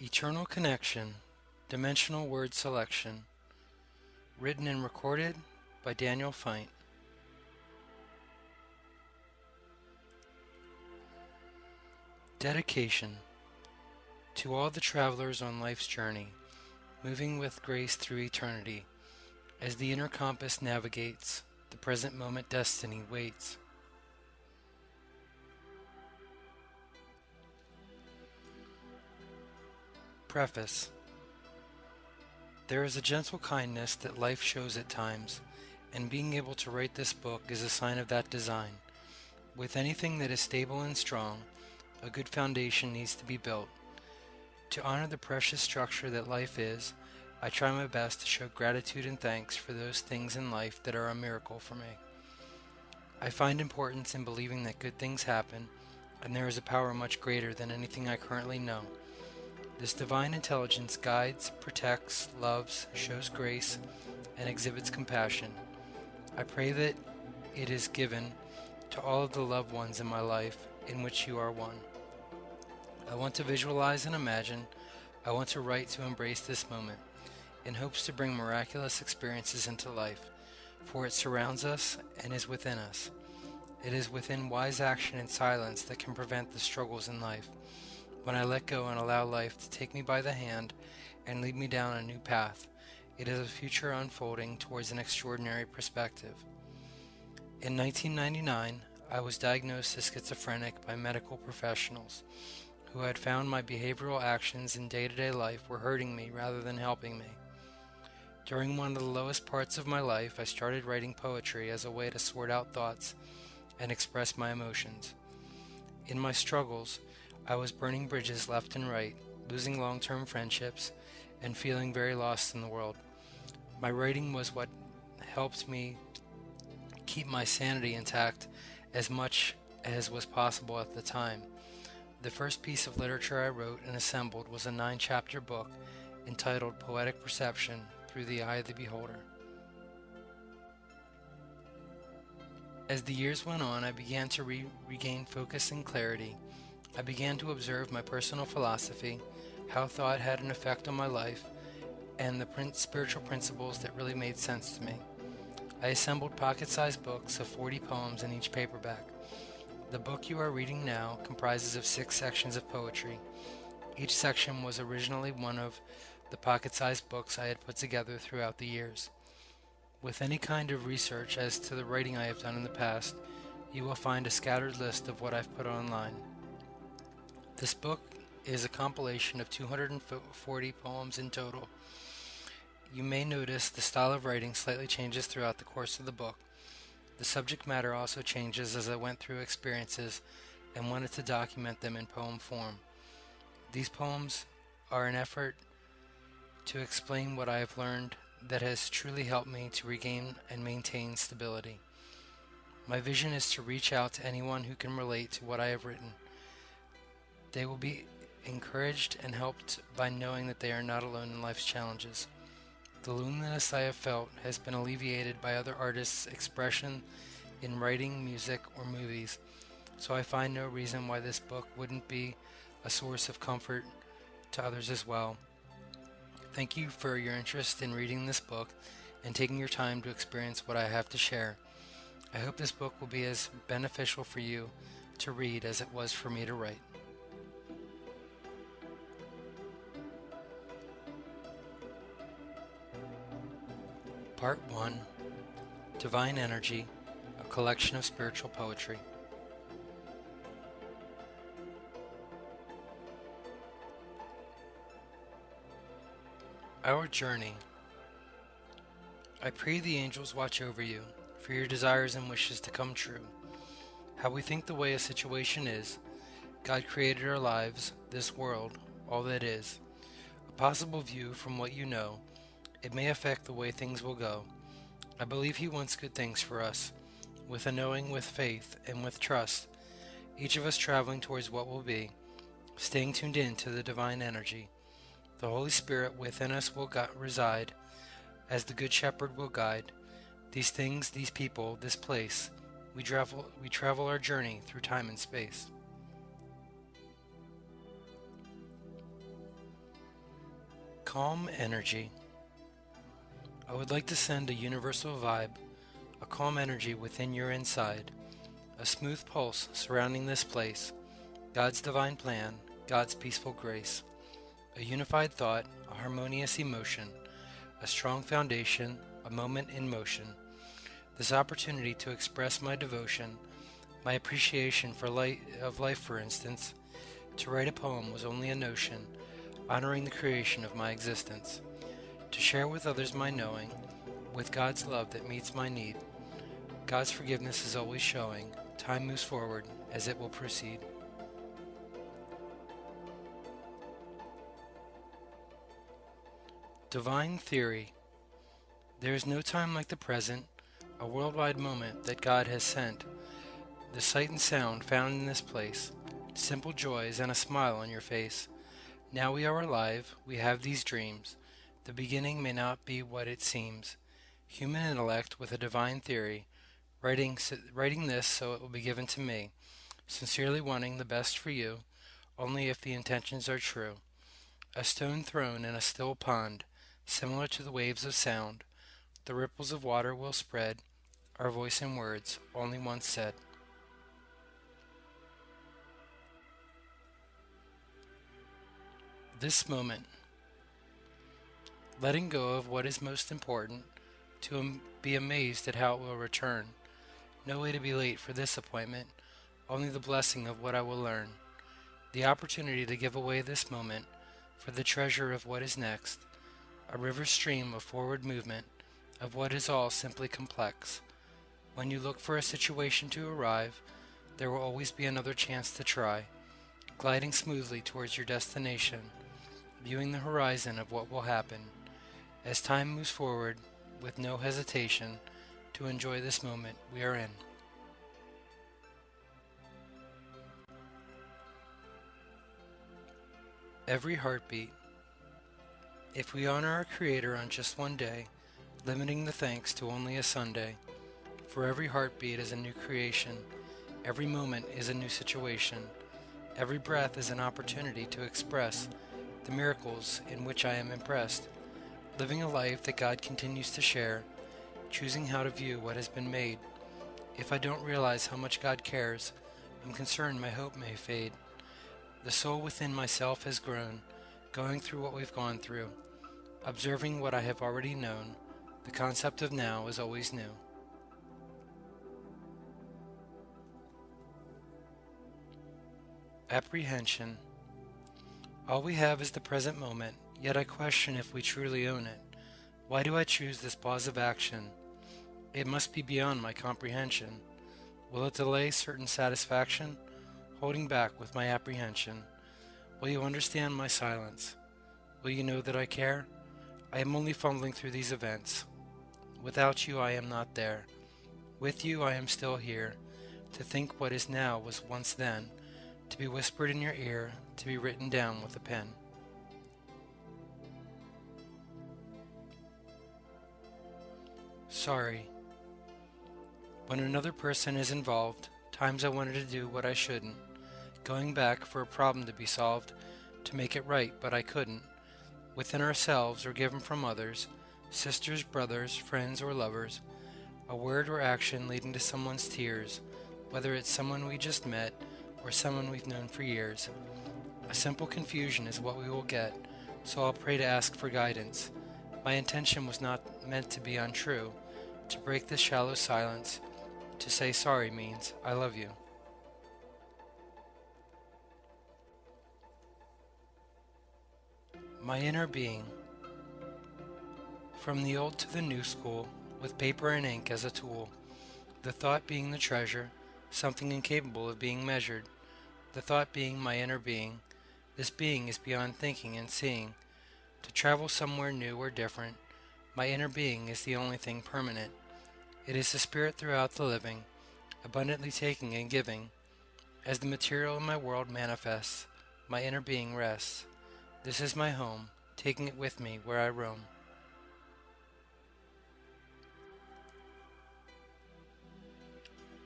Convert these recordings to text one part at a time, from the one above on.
Eternal Connection, Dimensional Word Selection, written and recorded by Daniel Feindt. Dedication to all the travelers on life's journey, moving with grace through eternity, as the inner compass navigates, the present moment destiny waits. Preface. There is a gentle kindness that life shows at times, and being able to write this book is a sign of that design. With anything that is stable and strong, a good foundation needs to be built. To honor the precious structure that life is, I try my best to show gratitude and thanks for those things in life that are a miracle for me. I find importance in believing that good things happen, and there is a power much greater than anything I currently know. This divine intelligence guides, protects, loves, shows grace, and exhibits compassion. I pray that it is given to all of the loved ones in my life in which you are one. I want to visualize and imagine. I want to write to embrace this moment, in hopes to bring miraculous experiences into life, for it surrounds us and is within us. It is within wise action and silence that can prevent the struggles in life. When I let go and allow life to take me by the hand and lead me down a new path, it is a future unfolding towards an extraordinary perspective. In 1999, I was diagnosed as schizophrenic by medical professionals who had found my behavioral actions in day-to-day life were hurting me rather than helping me. During one of the lowest parts of my life, I started writing poetry as a way to sort out thoughts and express my emotions. In my struggles, I was burning bridges left and right, losing long-term friendships, and feeling very lost in the world. My writing was what helped me keep my sanity intact as much as was possible at the time. The first piece of literature I wrote and assembled was a 9-chapter book entitled Poetic Perception Through the Eye of the Beholder. As the years went on, I began to regain focus and clarity. I began to observe my personal philosophy, how thought had an effect on my life, and the spiritual principles that really made sense to me. I assembled pocket-sized books of 40 poems in each paperback. The book you are reading now comprises of 6 sections of poetry. Each section was originally one of the pocket-sized books I had put together throughout the years. With any kind of research as to the writing I have done in the past, you will find a scattered list of what I've put online. This book is a compilation of 240 poems in total. You may notice the style of writing slightly changes throughout the course of the book. The subject matter also changes as I went through experiences and wanted to document them in poem form. These poems are an effort to explain what I have learned that has truly helped me to regain and maintain stability. My vision is to reach out to anyone who can relate to what I have written. They will be encouraged and helped by knowing that they are not alone in life's challenges. The loneliness I have felt has been alleviated by other artists' expression in writing, music, or movies, so I find no reason why this book wouldn't be a source of comfort to others as well. Thank you for your interest in reading this book and taking your time to experience what I have to share. I hope this book will be as beneficial for you to read as it was for me to write. Part 1. Divine Energy, a collection of spiritual poetry. Our journey. I pray the angels watch over you, for your desires and wishes to come true. How we think the way a situation is, God created our lives, this world, all that is. A possible view from what you know, it may affect the way things will go. I believe He wants good things for us, with a knowing, with faith, and with trust, each of us traveling towards what will be, staying tuned in to the divine energy. The Holy Spirit within us will reside, as the Good Shepherd will guide. These things, these people, this place, we travel our journey through time and space. Calm energy. I would like to send a universal vibe, a calm energy within your inside, a smooth pulse surrounding this place, God's divine plan, God's peaceful grace, a unified thought, a harmonious emotion, a strong foundation, a moment in motion. This opportunity to express my devotion, my appreciation for life, for instance. To write a poem was only a notion, honoring the creation of my existence. To share with others my knowing, with God's love that meets my need. God's forgiveness is always showing, time moves forward as it will proceed. Divine Theory. There is no time like the present, a worldwide moment that God has sent. The sight and sound found in this place, simple joys and a smile on your face. Now we are alive, we have these dreams. The beginning may not be what it seems. Human intellect with a divine theory, writing this so it will be given to me, sincerely wanting the best for you, only if the intentions are true. A stone thrown in a still pond, similar to the waves of sound, the ripples of water will spread, our voice and words, only once said. This moment. Letting go of what is most important, to be amazed at how it will return. No way to be late for this appointment, only the blessing of what I will learn. The opportunity to give away this moment for the treasure of what is next, a river stream of forward movement, of what is all simply complex. When you look for a situation to arrive, there will always be another chance to try, gliding smoothly towards your destination, viewing the horizon of what will happen, as time moves forward with no hesitation to enjoy this moment we are in. Every heartbeat. If we honor our Creator on just one day, limiting the thanks to only a Sunday, for every heartbeat is a new creation, every moment is a new situation, every breath is an opportunity to express the miracles in which I am impressed, living a life that God continues to share, choosing how to view what has been made. If I don't realize how much God cares, I'm concerned my hope may fade. The soul within myself has grown, going through what we've gone through, observing what I have already known. The concept of now is always new. Apprehension. All we have is the present moment, yet I question if we truly own it. Why do I choose this pause of action? It must be beyond my comprehension. Will it delay certain satisfaction? Holding back with my apprehension. Will you understand my silence? Will you know that I care? I am only fumbling through these events. Without you I am not there. With you I am still here. To think what is now was once then. To be whispered in your ear, to be written down with a pen. Sorry. When another person is involved, times I wanted to do what I shouldn't. Going back for a problem to be solved, to make it right, but I couldn't. Within ourselves or given from others, sisters, brothers, friends, or lovers, a word or action leading to someone's tears, whether it's someone we just met or someone we've known for years. A simple confusion is what we will get, so I'll pray to ask for guidance. My intention was not meant to be untrue. To break this shallow silence, to say sorry means I love you. My inner being. From the old to the new school, with paper and ink as a tool, the thought being the treasure, something incapable of being measured, the thought being my inner being. This being is beyond thinking and seeing. To travel somewhere new or different, my inner being is the only thing permanent. It is the spirit throughout the living, abundantly taking and giving. As the material in my world manifests, my inner being rests. This is my home, taking it with me where I roam.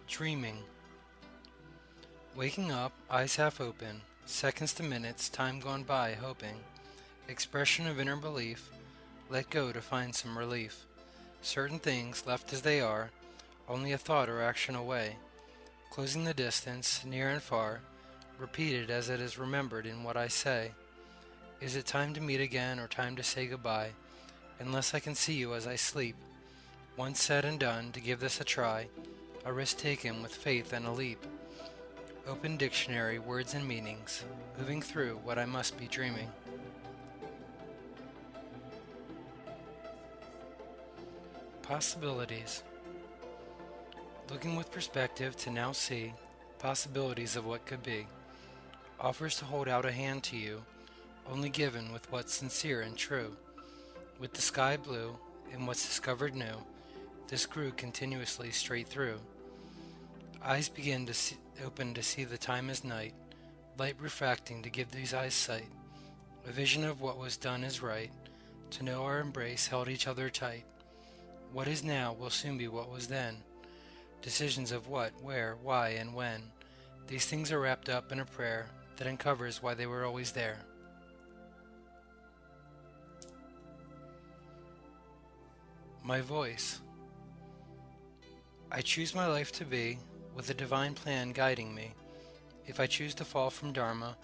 Dreaming. Waking up, eyes half open, seconds to minutes, time gone by, hoping. Expression of inner belief, let go to find some relief. Certain things left as they are, only a thought or action away. Closing the distance, near and far, repeated as it is remembered in what I say. Is it time to meet again or time to say goodbye? Unless I can see you as I sleep. Once said and done, to give this a try, a risk taken with faith and a leap. Open dictionary, words and meanings, moving through what I must be dreaming. Possibilities. Looking with perspective to now see possibilities of what could be. Offers to hold out a hand to you, only given with what's sincere and true. With the sky blue and what's discovered new, this grew continuously straight through. Eyes begin to open to see the time is night, light refracting to give these eyes sight. A vision of what was done is right, to know our embrace held each other tight. What is now will soon be what was then. Decisions of what, where, why, and when. These things are wrapped up in a prayer that uncovers why they were always there. My voice. I choose my life to be, with a divine plan guiding me. If I choose to fall from Dharma,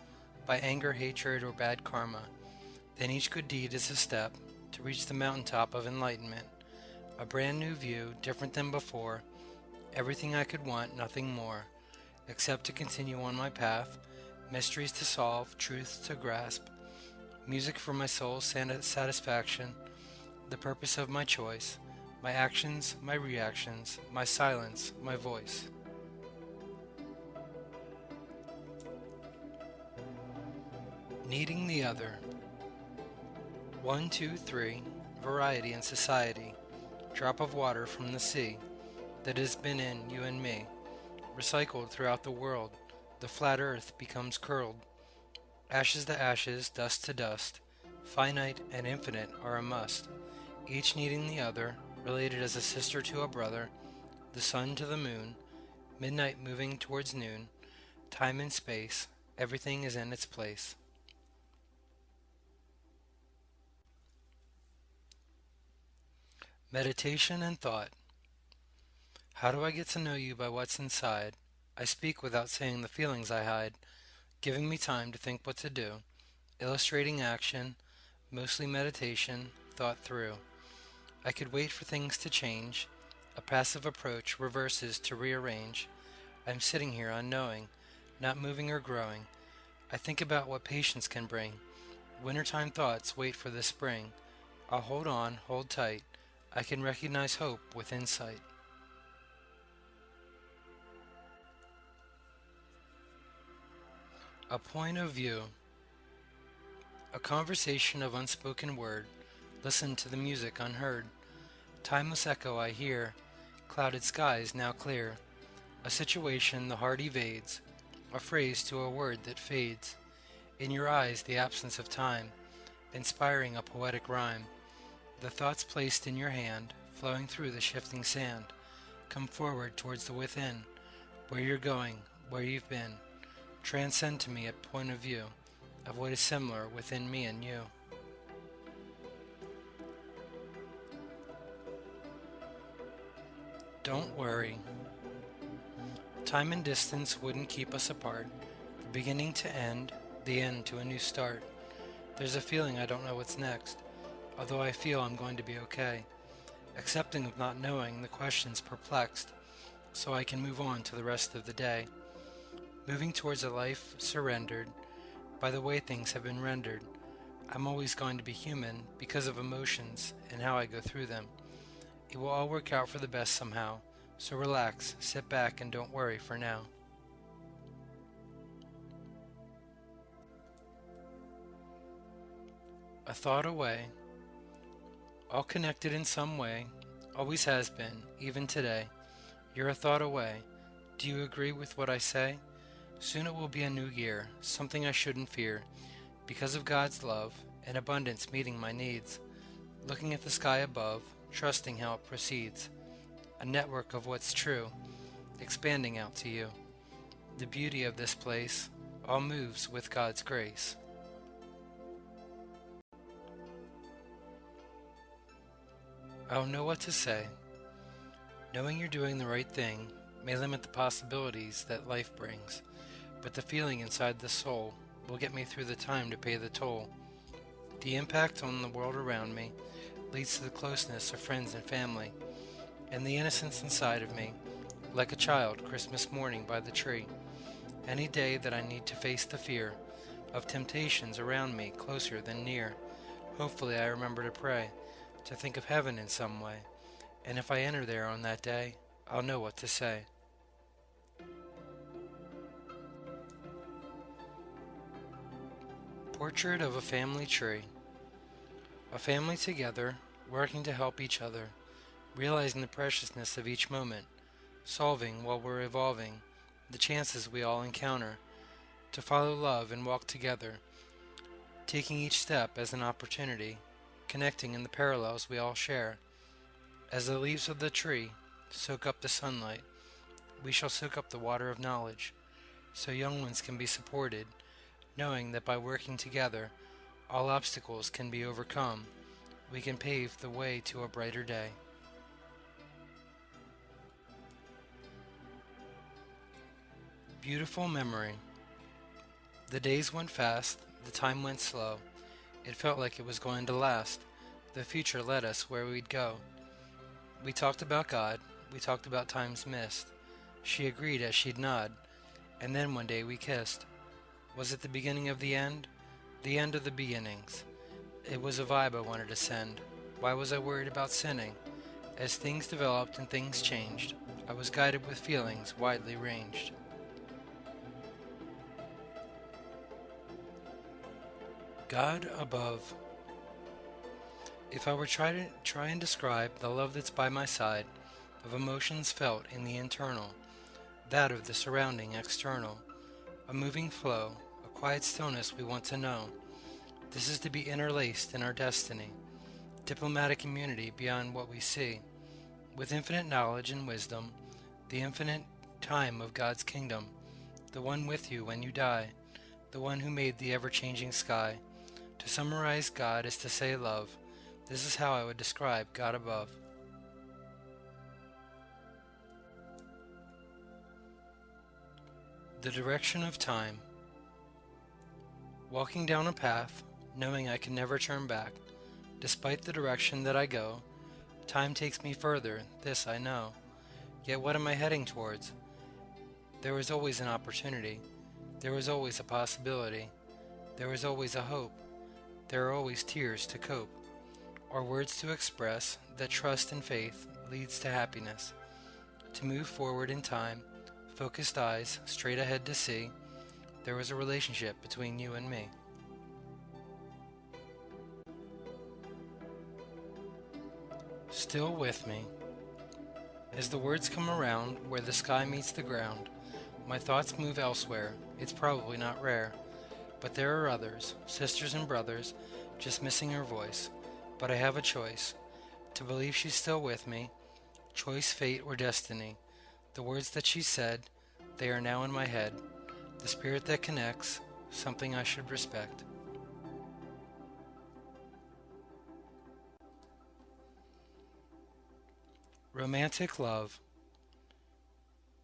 by anger, hatred, or bad karma, then each good deed is a step to reach the mountaintop of enlightenment. A brand new view, different than before. Everything I could want, nothing more, except to continue on my path, mysteries to solve, truths to grasp, music for my soul's satisfaction, the purpose of my choice, my actions, my reactions, my silence, my voice. Needing the other. 1, 2, 3. Variety in society. Drop of water from the sea that has been in you and me. Recycled throughout the world. The flat earth becomes curled. Ashes to ashes, dust to dust. Finite and infinite are a must. Each needing the other, related as a sister to a brother. The sun to the moon. Midnight moving towards noon. Time and space. Everything is in its place. Meditation and thought. How do I get to know you by what's inside? I speak without saying the feelings I hide, giving me time to think what to do. Illustrating action, mostly meditation, thought through. I could wait for things to change. A passive approach reverses to rearrange. I'm sitting here unknowing, not moving or growing. I think about what patience can bring. Wintertime thoughts wait for the spring. I'll hold on, hold tight. I can recognize hope with insight. A point of view. A conversation of unspoken word. Listen to the music unheard. Timeless echo I hear. Clouded skies now clear. A situation the heart evades. A phrase to a word that fades. In your eyes the absence of time. Inspiring a poetic rhyme. The thoughts placed in your hand, flowing through the shifting sand. Come forward towards the within, where you're going, where you've been. Transcend to me a point of view of what is similar within me and you. Don't worry. Time and distance wouldn't keep us apart. The beginning to end, the end to a new start. There's a feeling I don't know what's next. Although I feel I'm going to be okay. Accepting of not knowing, the questions perplexed, so I can move on to the rest of the day. Moving towards a life surrendered by the way things have been rendered. I'm always going to be human because of emotions and how I go through them. It will all work out for the best somehow, so relax, sit back, and don't worry for now. A thought away. All connected in some way, always has been, even today. You're a thought away. Do you agree with what I say? Soon it will be a new year, something I shouldn't fear, because of God's love and abundance meeting my needs. Looking at the sky above, trusting how it proceeds. A network of what's true, expanding out to you. The beauty of this place all moves with God's grace. I'll know what to say. Knowing you're doing the right thing may limit the possibilities that life brings, but the feeling inside the soul will get me through the time to pay the toll. The impact on the world around me leads to the closeness of friends and family, and the innocence inside of me, like a child Christmas morning by the tree. Any day that I need to face the fear of temptations around me closer than near, hopefully I remember to pray, to think of heaven in some way, and if I enter there on that day, I'll know what to say. Portrait of a family tree. A family together, working to help each other, realizing the preciousness of each moment, solving while we're evolving the chances we all encounter, to follow love and walk together, taking each step as an opportunity, connecting in the parallels we all share. As the leaves of the tree soak up the sunlight, we shall soak up the water of knowledge, so young ones can be supported, knowing that by working together, all obstacles can be overcome. We can pave the way to a brighter day. Beautiful memory. The days went fast, the time went slow. It felt like it was going to last. The future led us where we'd go. We talked about God, we talked about times missed. She agreed as she'd nod, and then one day we kissed. Was it the beginning of the end? The end of the beginnings. It was a vibe I wanted to send. Why was I worried about sinning? As things developed and things changed, I was guided with feelings widely ranged. God above. If I were try and describe the love that's by my side, of emotions felt in the internal, that of the surrounding external, a moving flow, a quiet stillness we want to know. This is to be interlaced in our destiny, diplomatic immunity beyond what we see, with infinite knowledge and wisdom, the infinite time of God's kingdom, the one with you when you die, the one who made the ever-changing sky. To summarize God is to say love. This is how I would describe God above. The direction of time. Walking down a path, knowing I can never turn back. Despite the direction that I go, time takes me further, this I know. Yet what am I heading towards? There is always an opportunity. There is always a possibility. There is always a hope. There are always tears to cope, or words to express that trust and faith leads to happiness. To move forward in time, focused eyes straight ahead to see, there was a relationship between you and me. Still with me. As the words come around where the sky meets the ground, my thoughts move elsewhere. It's probably not rare. But there are others, sisters and brothers, just missing her voice. But I have a choice, to believe she's still with me, choice, fate, or destiny. The words that she said, they are now in my head. The spirit that connects, something I should respect. Romantic love.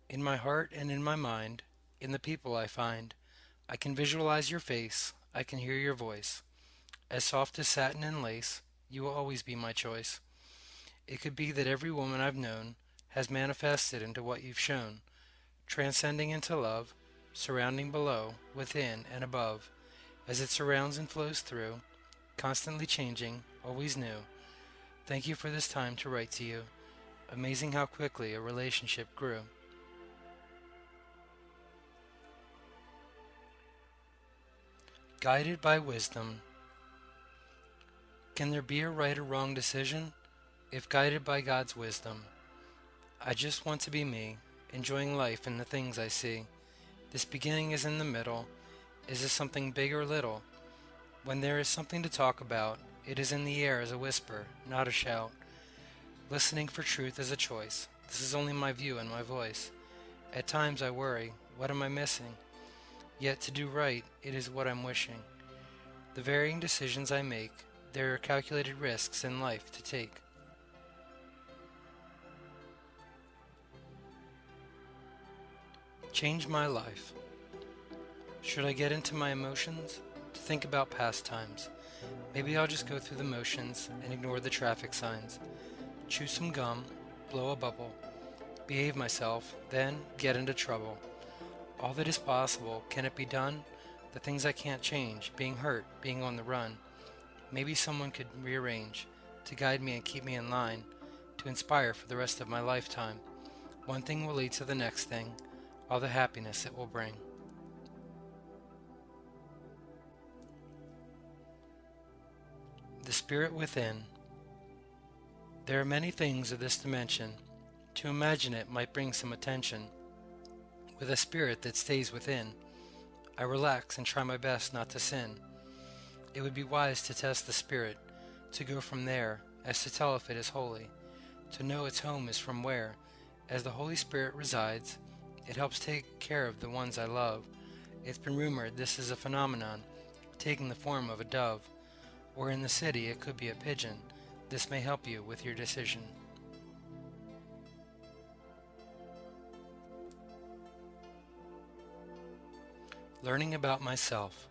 In my heart and in my mind, in the people I find, I can visualize your face, I can hear your voice. As soft as satin and lace, you will always be my choice. It could be that every woman I've known has manifested into what you've shown, transcending into love, surrounding below, within, and above, as it surrounds and flows through, constantly changing, always new. Thank you for this time to write to you. Amazing how quickly a relationship grew. Guided by wisdom. Can there be a right or wrong decision if guided by God's wisdom? I just want to be me, enjoying life and the things I see. This beginning is in the middle. Is this something big or little? When there is something to talk about, it is in the air as a whisper, not a shout. Listening for truth is a choice. This is only my view and my voice. At times I worry, what am I missing? Yet to do right, it is what I'm wishing. The varying decisions I make, there are calculated risks in life to take. Change my life. Should I get into my emotions? To think about past times. Maybe I'll just go through the motions and ignore the traffic signs. Chew some gum, blow a bubble, behave myself, then get into trouble. All that is possible, can it be done? The things I can't change, being hurt, being on the run. Maybe someone could rearrange, to guide me and keep me in line, to inspire for the rest of my lifetime. One thing will lead to the next thing, all the happiness it will bring. The Spirit Within. There are many things of this dimension. To imagine it might bring some attention. With a spirit that stays within, I relax and try my best not to sin. It would be wise to test the spirit, to go from there, as to tell if it is holy, to know its home is from where. As the Holy Spirit resides, it helps take care of the ones I love. It's been rumored this is a phenomenon, taking the form of a dove, or in the city it could be a pigeon. This may help you with your decision. Learning about myself.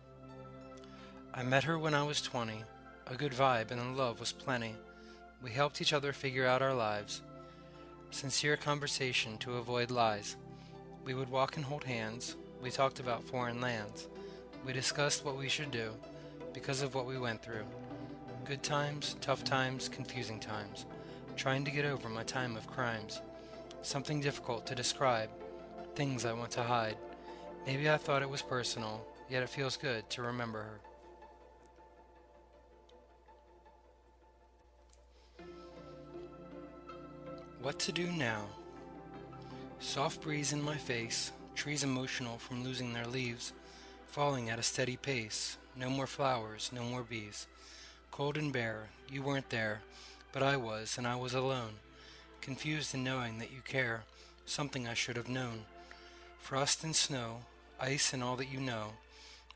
I met her when I was 20, a good vibe and the love was plenty. We helped each other figure out our lives. Sincere conversation to avoid lies. We would walk and hold hands. We talked about foreign lands. We discussed what we should do because of what we went through. Good times, tough times, confusing times. Trying to get over my time of crimes. Something difficult to describe. Things I want to hide. Maybe I thought it was personal, yet it feels good to remember her. What to do now? Soft breeze in my face, trees emotional from losing their leaves, falling at a steady pace, no more flowers, no more bees. Cold and bare, you weren't there, but I was, and I was alone, confused in knowing that you care, something I should have known. Frost and snow, ice and all that you know,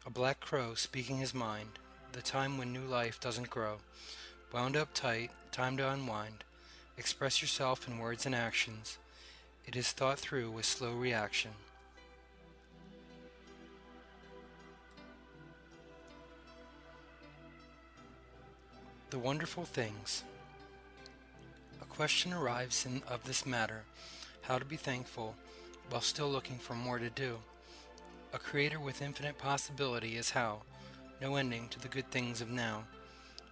a black crow speaking his mind, the time when new life doesn't grow. Wound up tight, time to unwind. Express yourself in words and actions. It is thought through with slow reaction. The wonderful things. A question arrives of this matter, how to be thankful while still looking for more to do. A creator with infinite possibility is how, no ending to the good things of now.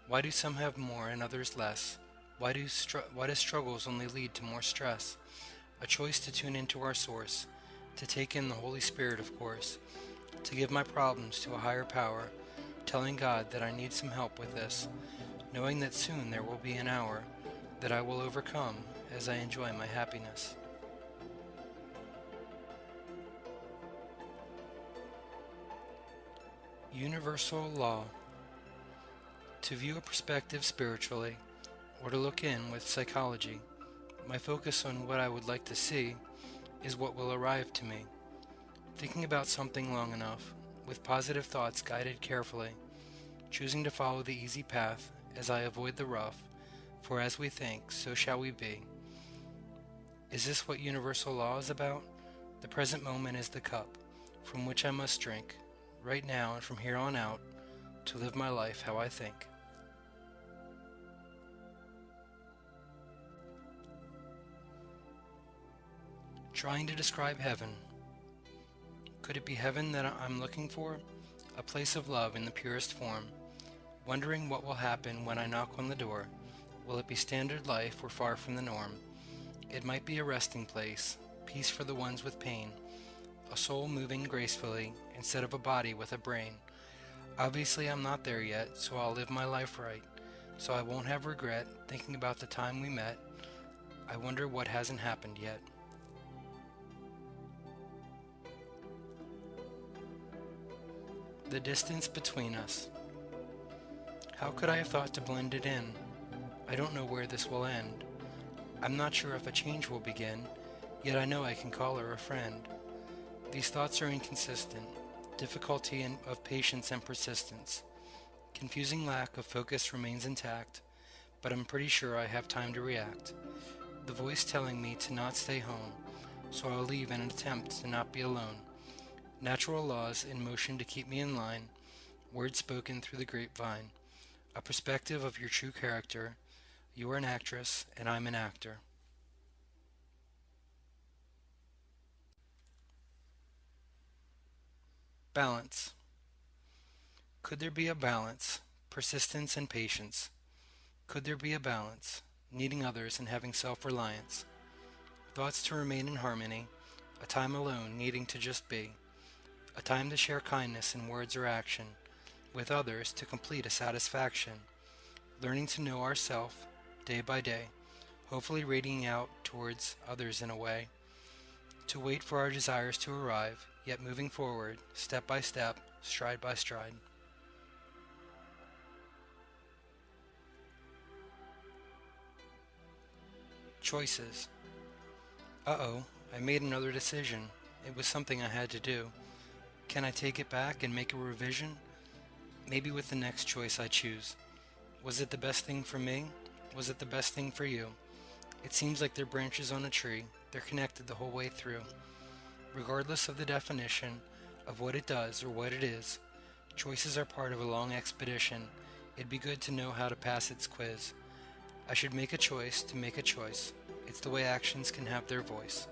Why do some have more and others less? Why do struggles only lead to more stress? A choice to tune into our source, to take in the Holy Spirit, of course, to give my problems to a higher power, telling God that I need some help with this, knowing that soon there will be an hour that I will overcome as I enjoy my happiness. Universal law. To view a perspective spiritually, or to look in with psychology, my focus on what I would like to see is what will arrive to me. Thinking about something long enough, with positive thoughts guided carefully, choosing to follow the easy path as I avoid the rough, for as we think, so shall we be. Is this what universal law is about? The present moment is the cup, from which I must drink, right now and from here on out, to live my life how I think. Trying to describe heaven. Could it be heaven that I'm looking for? A place of love in the purest form. Wondering what will happen when I knock on the door. Will it be standard life or far from the norm? It might be a resting place, peace for the ones with pain, a soul moving gracefully instead of a body with a brain. Obviously I'm not there yet, so I'll live my life right, so I won't have regret thinking about the time we met. I wonder what hasn't happened yet. The distance between us. How could I have thought to blend it in? I don't know where this will end. I'm not sure if a change will begin, yet I know I can call her a friend. These thoughts are inconsistent, difficulty of patience and persistence. Confusing lack of focus remains intact, but I'm pretty sure I have time to react. The voice telling me to not stay home, so I'll leave in an attempt to not be alone. Natural laws in motion to keep me in line, words spoken through the grapevine, a perspective of your true character. You are an actress, and I'm an actor. Balance. Could there be a balance? Persistence and patience. Could there be a balance? Needing others and having self-reliance. Thoughts to remain in harmony. A time alone needing to just be. A time to share kindness in words or action. With others to complete a satisfaction. Learning to know ourself day by day. Hopefully radiating out towards others in a way. To wait for our desires to arrive, yet moving forward, step by step, stride by stride. Choices. Uh-oh, I made another decision. It was something I had to do. Can I take it back and make a revision? Maybe with the next choice I choose. Was it the best thing for me? Was it the best thing for you? It seems like they're branches on a tree. They're connected the whole way through. Regardless of the definition of what it does or what it is, choices are part of a long expedition. It'd be good to know how to pass its quiz. I should make a choice to make a choice. It's the way actions can have their voice.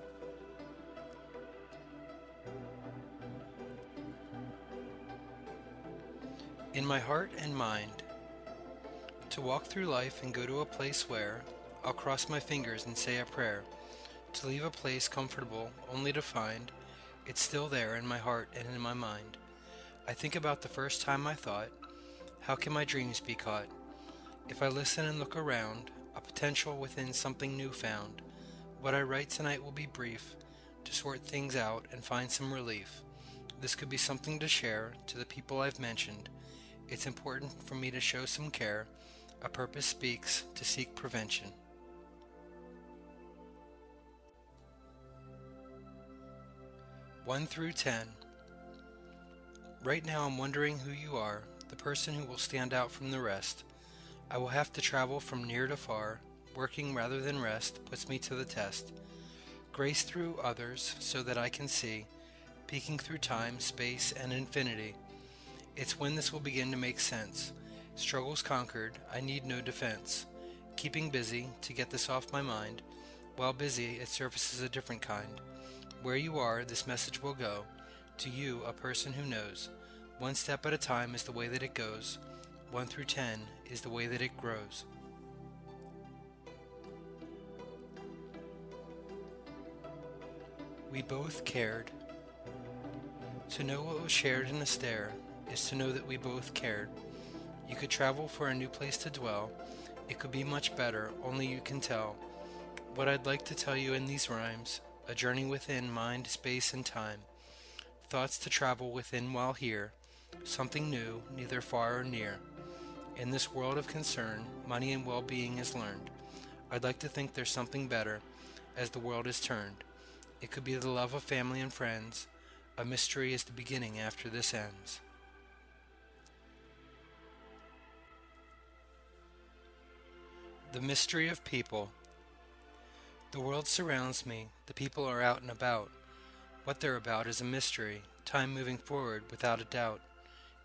In my heart and mind, to walk through life and go to a place where I'll cross my fingers and say a prayer, to leave a place comfortable only to find it's still there in my heart and in my mind. I think about the first time I thought, how can my dreams be caught? If I listen and look around, a potential within something new found. What I write tonight will be brief, to sort things out and find some relief. This could be something to share to the people I've mentioned. It's important for me to show some care. A purpose speaks to seek prevention. One through 10. Right now I'm wondering who you are, the person who will stand out from the rest. I will have to travel from near to far. Working rather than rest puts me to the test. Grace through others so that I can see, peeking through time, space, and infinity. It's when this will begin to make sense. Struggles conquered, I need no defense. Keeping busy to get this off my mind. While busy, it surfaces a different kind. Where you are, this message will go. To you, a person who knows. One step at a time is the way that it goes. 1 through 10 is the way that it grows. We both cared. To know what was shared in a stare is to know that we both cared. You could travel for a new place to dwell. It could be much better, only you can tell. What I'd like to tell you in these rhymes, a journey within mind, space, and time. Thoughts to travel within while here, something new, neither far or near. In this world of concern, money and well-being is learned. I'd like to think there's something better, as the world is turned. It could be the love of family and friends. A mystery is the beginning after this ends. The mystery of people. The world surrounds me. The people are out and about. What they're about is a mystery. Time moving forward without a doubt.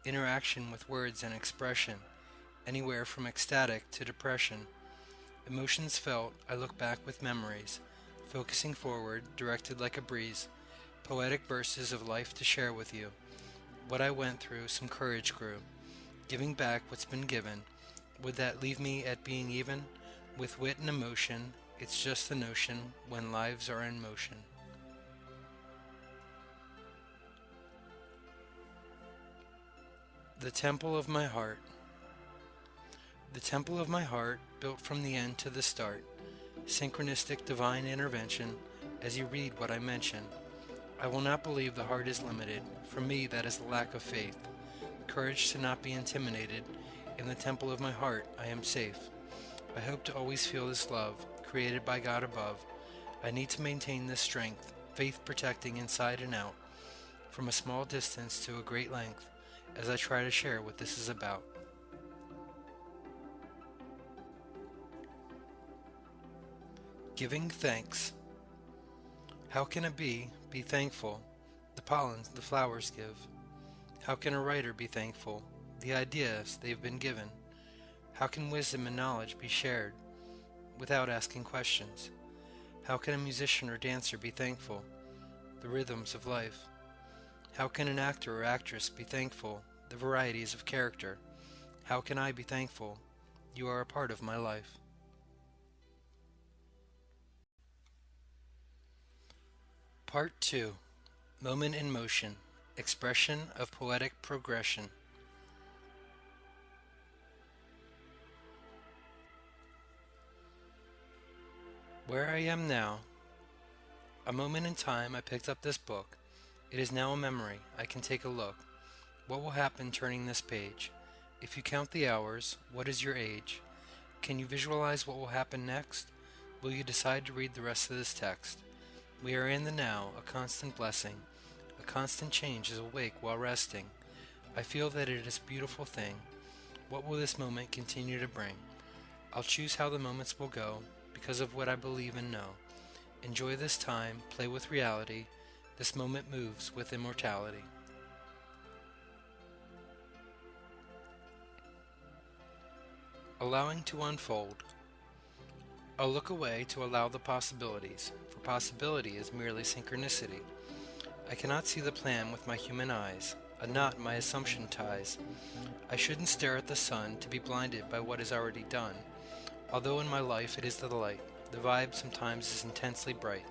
Interaction with words and expression. Anywhere from ecstatic to depression. Emotions felt, I look back with memories. Focusing forward, directed like a breeze. Poetic verses of life to share with you. What I went through, some courage grew. Giving back what's been given. Would that leave me at being even? With wit and emotion, it's just the notion when lives are in motion. The Temple of My Heart. The temple of my heart, built from the end to the start. Synchronistic divine intervention, as you read what I mention. I will not believe the heart is limited. For me, that is the lack of faith. Courage to not be intimidated. In the temple of my heart, I am safe. I hope to always feel this love, created by God above. I need to maintain this strength, faith protecting inside and out, from a small distance to a great length, as I try to share what this is about. Giving thanks. How can a bee be thankful? The pollens the flowers give. How can a writer be thankful? The ideas they've been given. How can wisdom and knowledge be shared without asking questions? How can a musician or dancer be thankful? The rhythms of life. How can an actor or actress be thankful? The varieties of character. How can I be thankful? You are a part of my life. Part 2. Moment in Motion. Expression of Poetic Progression. Where I am now. A moment in time I picked up this book. It is now a memory. I can take a look. What will happen turning this page? If you count the hours, what is your age? Can you visualize what will happen next? Will you decide to read the rest of this text? We are in the now, a constant blessing. A constant change is awake while resting. I feel that it is a beautiful thing. What will this moment continue to bring? I'll choose how the moments will go, because of what I believe and know. Enjoy this time, play with reality. This moment moves with immortality. Allowing to unfold. I'll look away to allow the possibilities, for possibility is merely synchronicity. I cannot see the plan with my human eyes, a knot my assumption ties. I shouldn't stare at the sun to be blinded by what is already done. Although in my life it is the light, the vibe sometimes is intensely bright.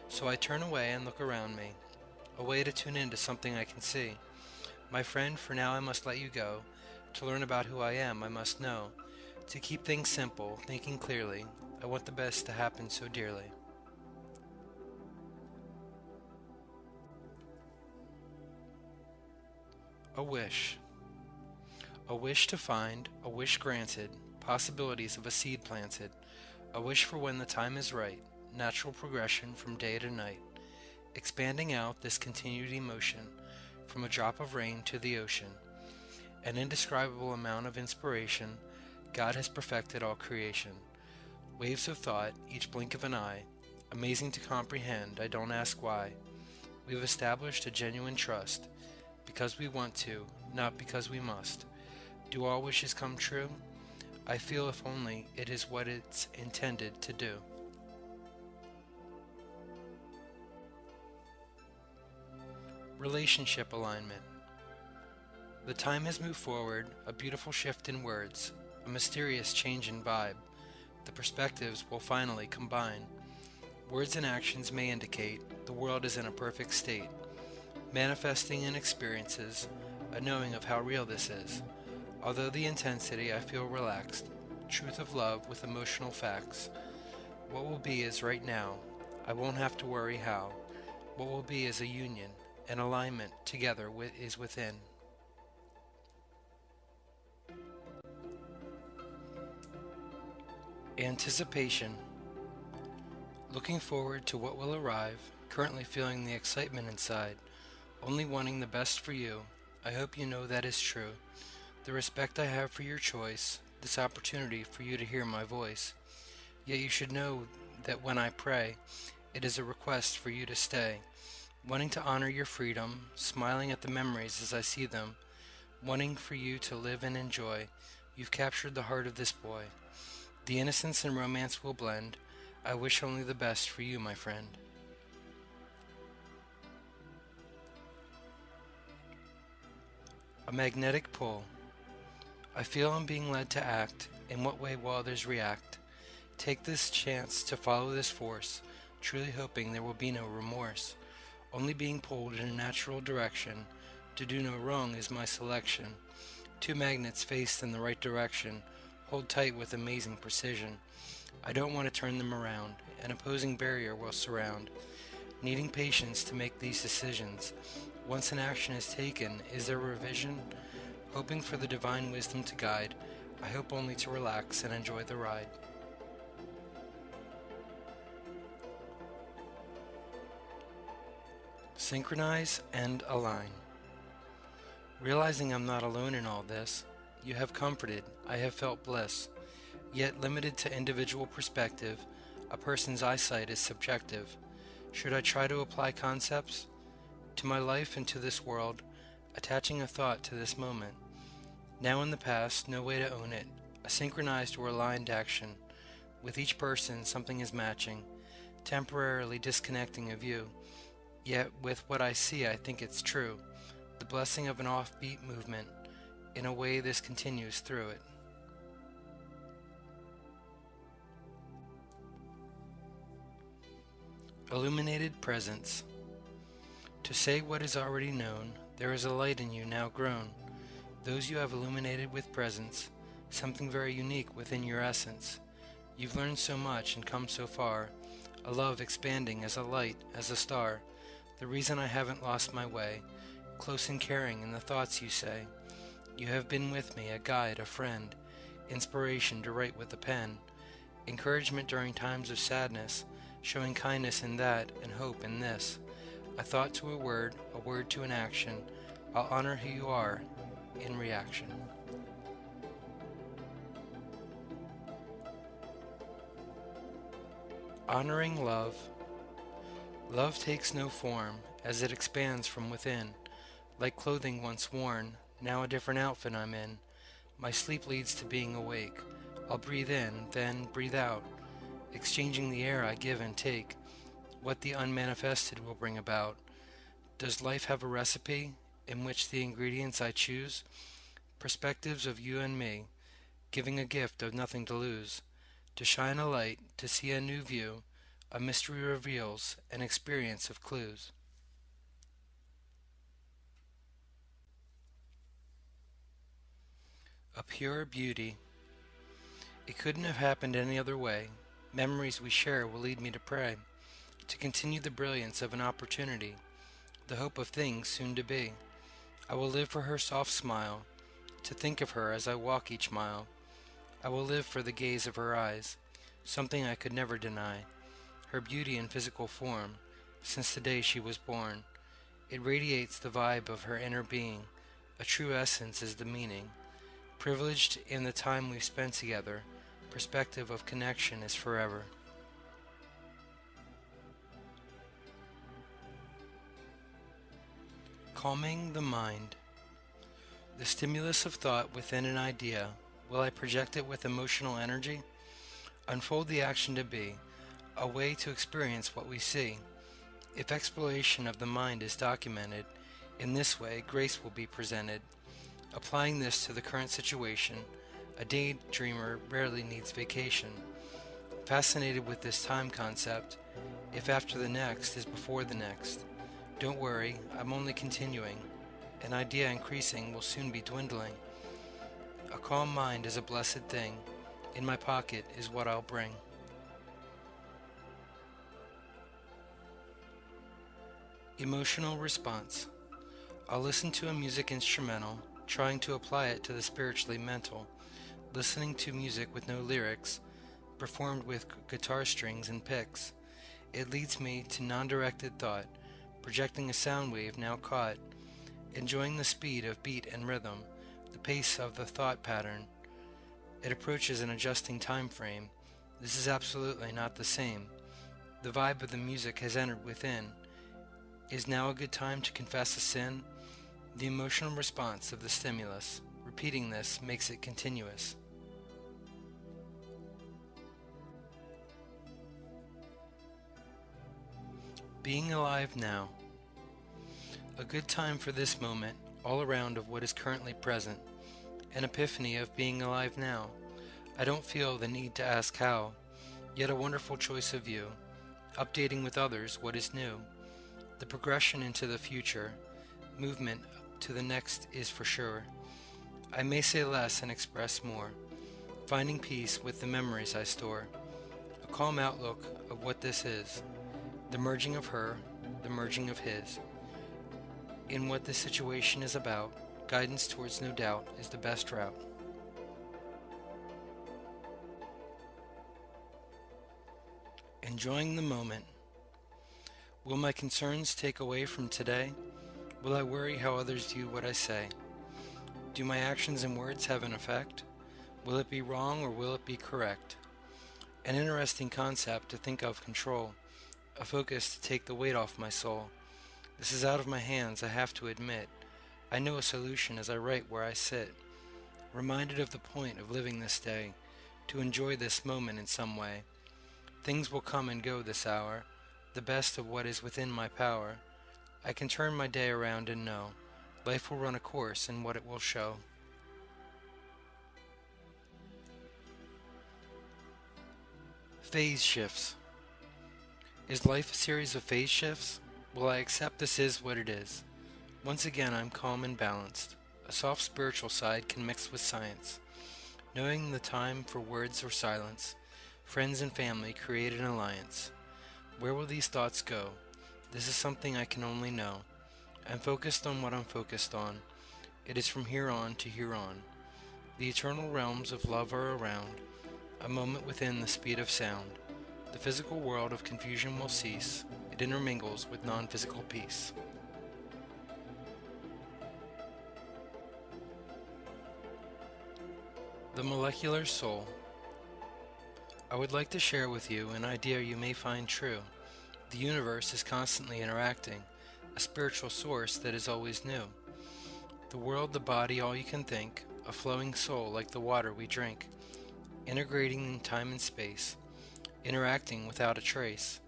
So I turn away and look around me, a way to tune into something I can see. My friend, for now I must let you go. To learn about who I am, I must know. To keep things simple, thinking clearly, I want the best to happen so dearly. A wish. A wish to find, a wish granted, possibilities of a seed planted, a wish for when the time is right, natural progression from day to night, expanding out this continued emotion, from a drop of rain to the ocean, an indescribable amount of inspiration. God has perfected all creation. Waves of thought, each blink of an eye, amazing to comprehend, I don't ask why. We've established a genuine trust, because we want to, not because we must. Do all wishes come true? I feel if only it is what it's intended to do. Relationship alignment. The time has moved forward, a beautiful shift in words, a mysterious change in vibe. The perspectives will finally combine. Words and actions may indicate the world is in a perfect state, manifesting in experiences, a knowing of how real this is. Although the intensity, I feel relaxed, truth of love with emotional facts. What will be is right now. I won't have to worry how. What will be is a union, an alignment together is within. Anticipation. Looking forward to what will arrive, currently feeling the excitement inside, only wanting the best for you. I hope you know that is true. The respect I have for your choice, this opportunity for you to hear my voice. Yet you should know that when I pray, it is a request for you to stay, wanting to honor your freedom, smiling at the memories as I see them, wanting for you to live and enjoy. You've captured the heart of this boy. The innocence and romance will blend. I wish only the best for you, my friend. A magnetic pull. I feel I'm being led to act. In what way will others react? Take this chance to follow this force, truly hoping there will be no remorse. Only being pulled in a natural direction. To do no wrong is my selection. Two magnets faced in the right direction. Hold tight with amazing precision. I don't want to turn them around. An opposing barrier will surround. Needing patience to make these decisions. Once an action is taken, is there revision? Hoping for the divine wisdom to guide. I hope only to relax and enjoy the ride. Synchronize and align. Realizing I'm not alone in all this, you have comforted, I have felt bliss. Yet limited to individual perspective, a person's eyesight is subjective. Should I try to apply concepts to my life and to this world, attaching a thought to this moment? Now in the past, no way to own it, a synchronized or aligned action. With each person, something is matching, temporarily disconnecting a view. Yet with what I see, I think it's true. The blessing of an offbeat movement. In a way, this continues through it. Illuminated presence. To say what is already known, there is a light in you now grown. Those you have illuminated with presence, something very unique within your essence. You've learned so much and come so far, a love expanding as a light, as a star. The reason I haven't lost my way, close and caring in the thoughts you say. You have been with me, a guide, a friend, inspiration to write with a pen, encouragement during times of sadness, showing kindness in that and hope in this. A thought to a word to an action. I'll honor who you are in reaction. Honoring love. Love takes no form, as it expands from within. Like clothing once worn, now a different outfit I'm in. My sleep leads to being awake. I'll breathe in, then breathe out, exchanging the air I give and take. What the unmanifested will bring about. Does life have a recipe in which the ingredients I choose? Perspectives of you and me, giving a gift of nothing to lose. To shine a light, to see a new view, a mystery reveals, an experience of clues. A pure beauty. It couldn't have happened any other way. Memories we share will lead me to pray, to continue the brilliance of an opportunity, the hope of things soon to be. I will live for her soft smile, to think of her as I walk each mile. I will live for the gaze of her eyes, something I could never deny. Her beauty in physical form, since the day she was born. It radiates the vibe of her inner being. A true essence is the meaning. Privileged in the time we've spent together, perspective of connection is forever. Calming the mind. The stimulus of thought within an idea. Will I project it with emotional energy? Unfold the action to be, a way to experience what we see. If exploration of the mind is documented, in this way grace will be presented. Applying this to the current situation, a daydreamer rarely needs vacation. Fascinated with this time concept, if after the next is before the next. Don't worry, I'm only continuing. An idea increasing will soon be dwindling. A calm mind is a blessed thing. In my pocket is what I'll bring. Emotional response. I'll listen to a music instrumental, trying to apply it to the spiritually mental. Listening to music with no lyrics, performed with guitar strings and picks. It leads me to non-directed thought, projecting a sound wave now caught. Enjoying the speed of beat and rhythm, the pace of the thought pattern. It approaches an adjusting time frame. This is absolutely not the same. The vibe of the music has entered within. Is now a good time to confess a sin? The emotional response of the stimulus. Repeating this makes it continuous. Being alive now. A good time for this moment, all around of what is currently present. An epiphany of being alive now. I don't feel the need to ask how, yet a wonderful choice of view. Updating with others what is new. The progression into the future, movement to the next is for sure. I may say less and express more, finding peace with the memories I store. A calm outlook of what this is, the merging of her, the merging of his. In what this situation is about, guidance towards no doubt is the best route. Enjoying the moment. Will my concerns take away from today? Will I worry how others view what I say? Do my actions and words have an effect? Will it be wrong or will it be correct? An interesting concept to think of control. a focus to take the weight off my soul. This is out of my hands, I have to admit. I know a solution as I write where I sit, reminded of the point of living this day, to enjoy this moment in some way. Things will come and go this hour, the best of what is within my power. I can turn my day around and know life will run a course in what it will show. Phase shifts. Is life a series of phase shifts? Will I accept this is what it is? Once again I'm calm and balanced. A soft spiritual side can mix with science. Knowing the time for words or silence, friends and family create an alliance. Where will these thoughts go? This is something I can only know. I'm focused on what I'm focused on. It is from here on to here on. The eternal realms of love are around, a moment within the speed of sound. The physical world of confusion will cease. It intermingles with non-physical peace. The molecular soul. I would like to share with you an idea you may find true. The universe is constantly interacting, a spiritual source that is always new. The world, the body, all you can think, a flowing soul like the water we drink, integrating in time and space, interacting without a trace.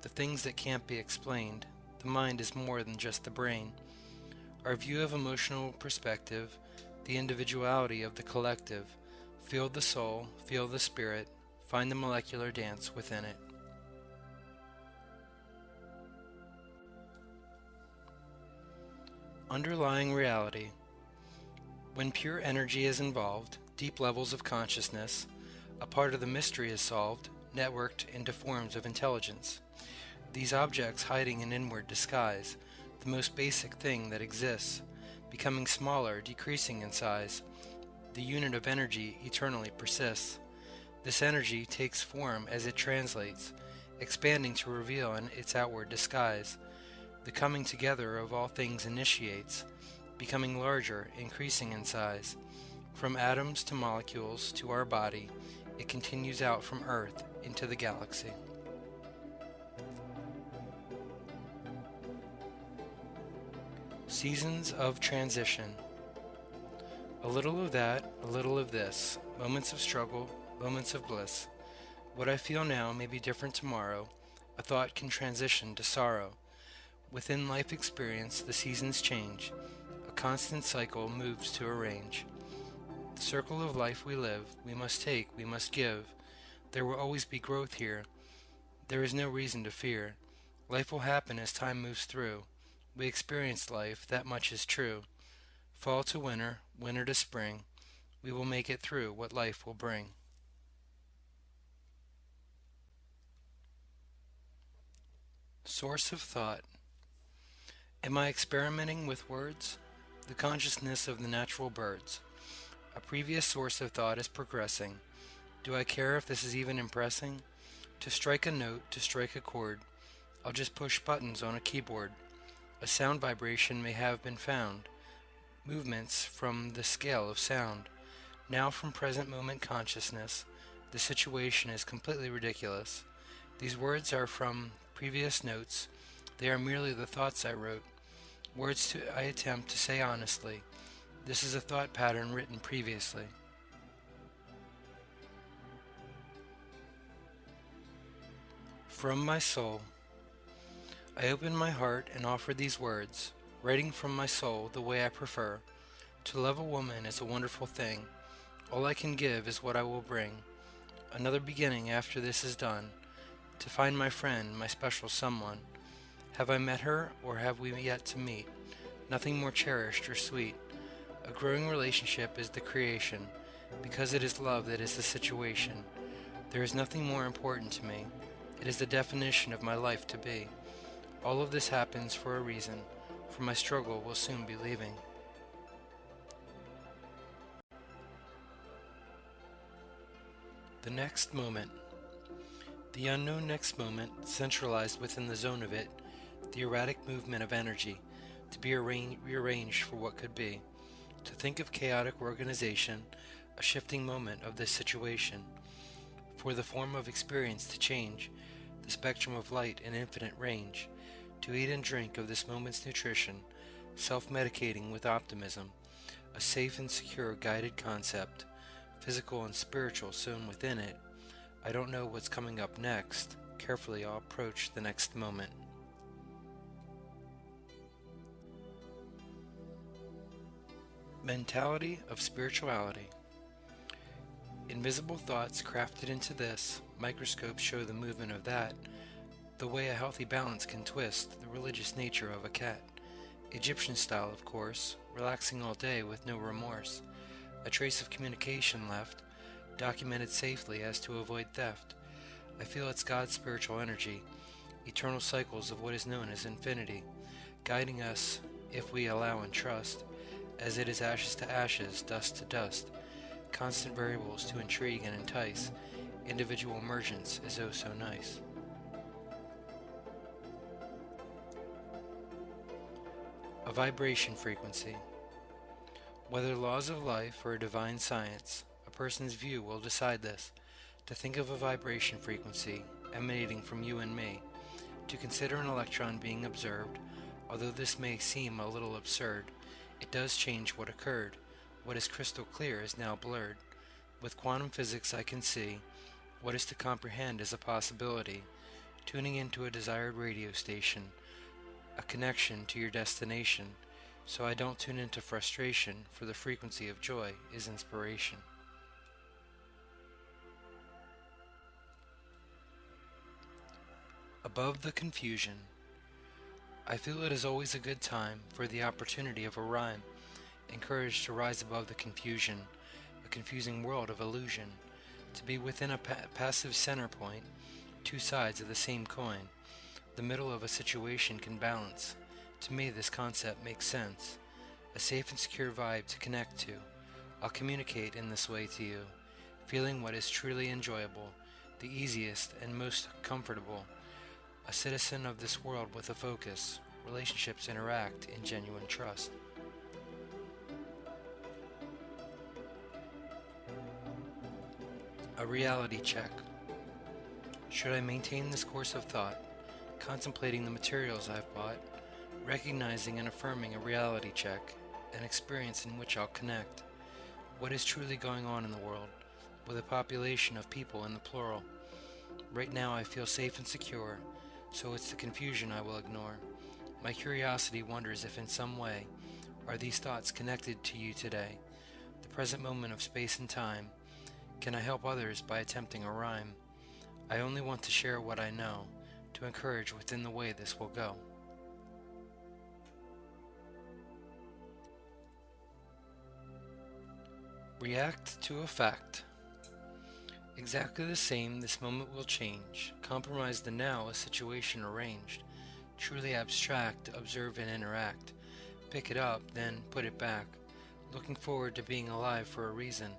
The things that can't be explained, the mind is more than just the brain. Our view of emotional perspective, the individuality of the collective, feel the soul, feel the spirit, find the molecular dance within it. Underlying reality. When pure energy is involved, deep levels of consciousness, a part of the mystery is solved, networked into forms of intelligence. These objects hiding in inward disguise, the most basic thing that exists, becoming smaller, decreasing in size. The unit of energy eternally persists. This energy takes form as it translates, expanding to reveal in its outward disguise. The coming together of all things initiates, becoming larger, increasing in size. From atoms to molecules to our body, it continues out from Earth into the galaxy. Seasons of transition. A little of that, a little of this, moments of struggle, moments of bliss. What I feel now may be different tomorrow. A thought can transition to sorrow. Within life experience, the seasons change. A constant cycle moves to arrange. The circle of life we live, we must take, we must give. There will always be growth here. There is no reason to fear. Life will happen as time moves through. We experience life, that much is true. Fall to winter, winter to spring. We will make it through what life will bring. Source of thought. Am I experimenting with words? The consciousness of the natural birds. A previous source of thought is progressing. Do I care if this is even impressing? To strike a note, to strike a chord, I'll just push buttons on a keyboard. A sound vibration may have been found. Movements from the scale of sound. Now from present moment consciousness, the situation is completely ridiculous. These words are from previous notes. They are merely the thoughts I wrote. Words I attempt to say honestly. This is a thought pattern written previously. From my soul. I open my heart and offer these words, writing from my soul the way I prefer. To love a woman is a wonderful thing. All I can give is what I will bring. Another beginning after this is done. To find my friend, my special someone. Have I met her, or have we yet to meet? Nothing more cherished or sweet. A growing relationship is the creation, because it is love that is the situation. There is nothing more important to me. It is the definition of my life to be. All of this happens for a reason, for my struggle will soon be leaving. The next moment. The unknown next moment, centralized within the zone of it, the erratic movement of energy, to be rearranged for what could be. To think of chaotic organization, a shifting moment of this situation. For the form of experience to change, the the spectrum of light in infinite range, to eat and drink of this moment's nutrition, self-medicating with optimism, a safe and secure guided concept, physical and spiritual sewn within it. I don't know what's coming up next. Carefully I'll approach the next moment. Mentality of spirituality. Invisible thoughts crafted into this, microscopes show the movement of that, the way a healthy balance can twist the religious nature of a cat. Egyptian style, of course, relaxing all day with no remorse. A trace of communication left, documented safely as to avoid theft. I feel it's God's spiritual energy, eternal cycles of what is known as infinity, guiding us, if we allow and trust, as it is ashes to ashes, dust to dust, constant variables to intrigue and entice, individual emergence is oh so nice. A vibration frequency. Whether laws of life or a divine science, a person's view will decide this. To think of a vibration frequency emanating from you and me, to consider an electron being observed, although this may seem a little absurd, it does change what occurred. What is crystal clear is now blurred. With quantum physics I can see what is to comprehend is a possibility, tuning into a desired radio station, a connection to your destination, so I don't tune into frustration, for the frequency of joy is inspiration. Above the confusion. I feel it is always a good time for the opportunity of a rhyme, encouraged to rise above the confusion, a confusing world of illusion, to be within a passive center point, two sides of the same coin. The middle of a situation can balance. To me this concept makes sense. A safe and secure vibe to connect to. I'll communicate in this way to you, feeling what is truly enjoyable, the easiest and most comfortable. A citizen of this world with a focus. Relationships interact in genuine trust. A reality check. Should I maintain this course of thought, contemplating the materials I've bought, recognizing and affirming a reality check, an experience in which I'll connect? What is truly going on in the world, with a population of people in the plural? Right now I feel safe and secure, so it's the confusion I will ignore. My curiosity wonders if in some way are these thoughts connected to you today, the present moment of space and time. Can I help others by attempting a rhyme? I only want to share what I know, to encourage within the way this will go. React to a fact. Exactly the same, this moment will change. Compromise the now, a situation arranged. Truly abstract, observe and interact. Pick it up, then put it back. Looking forward to being alive for a reason.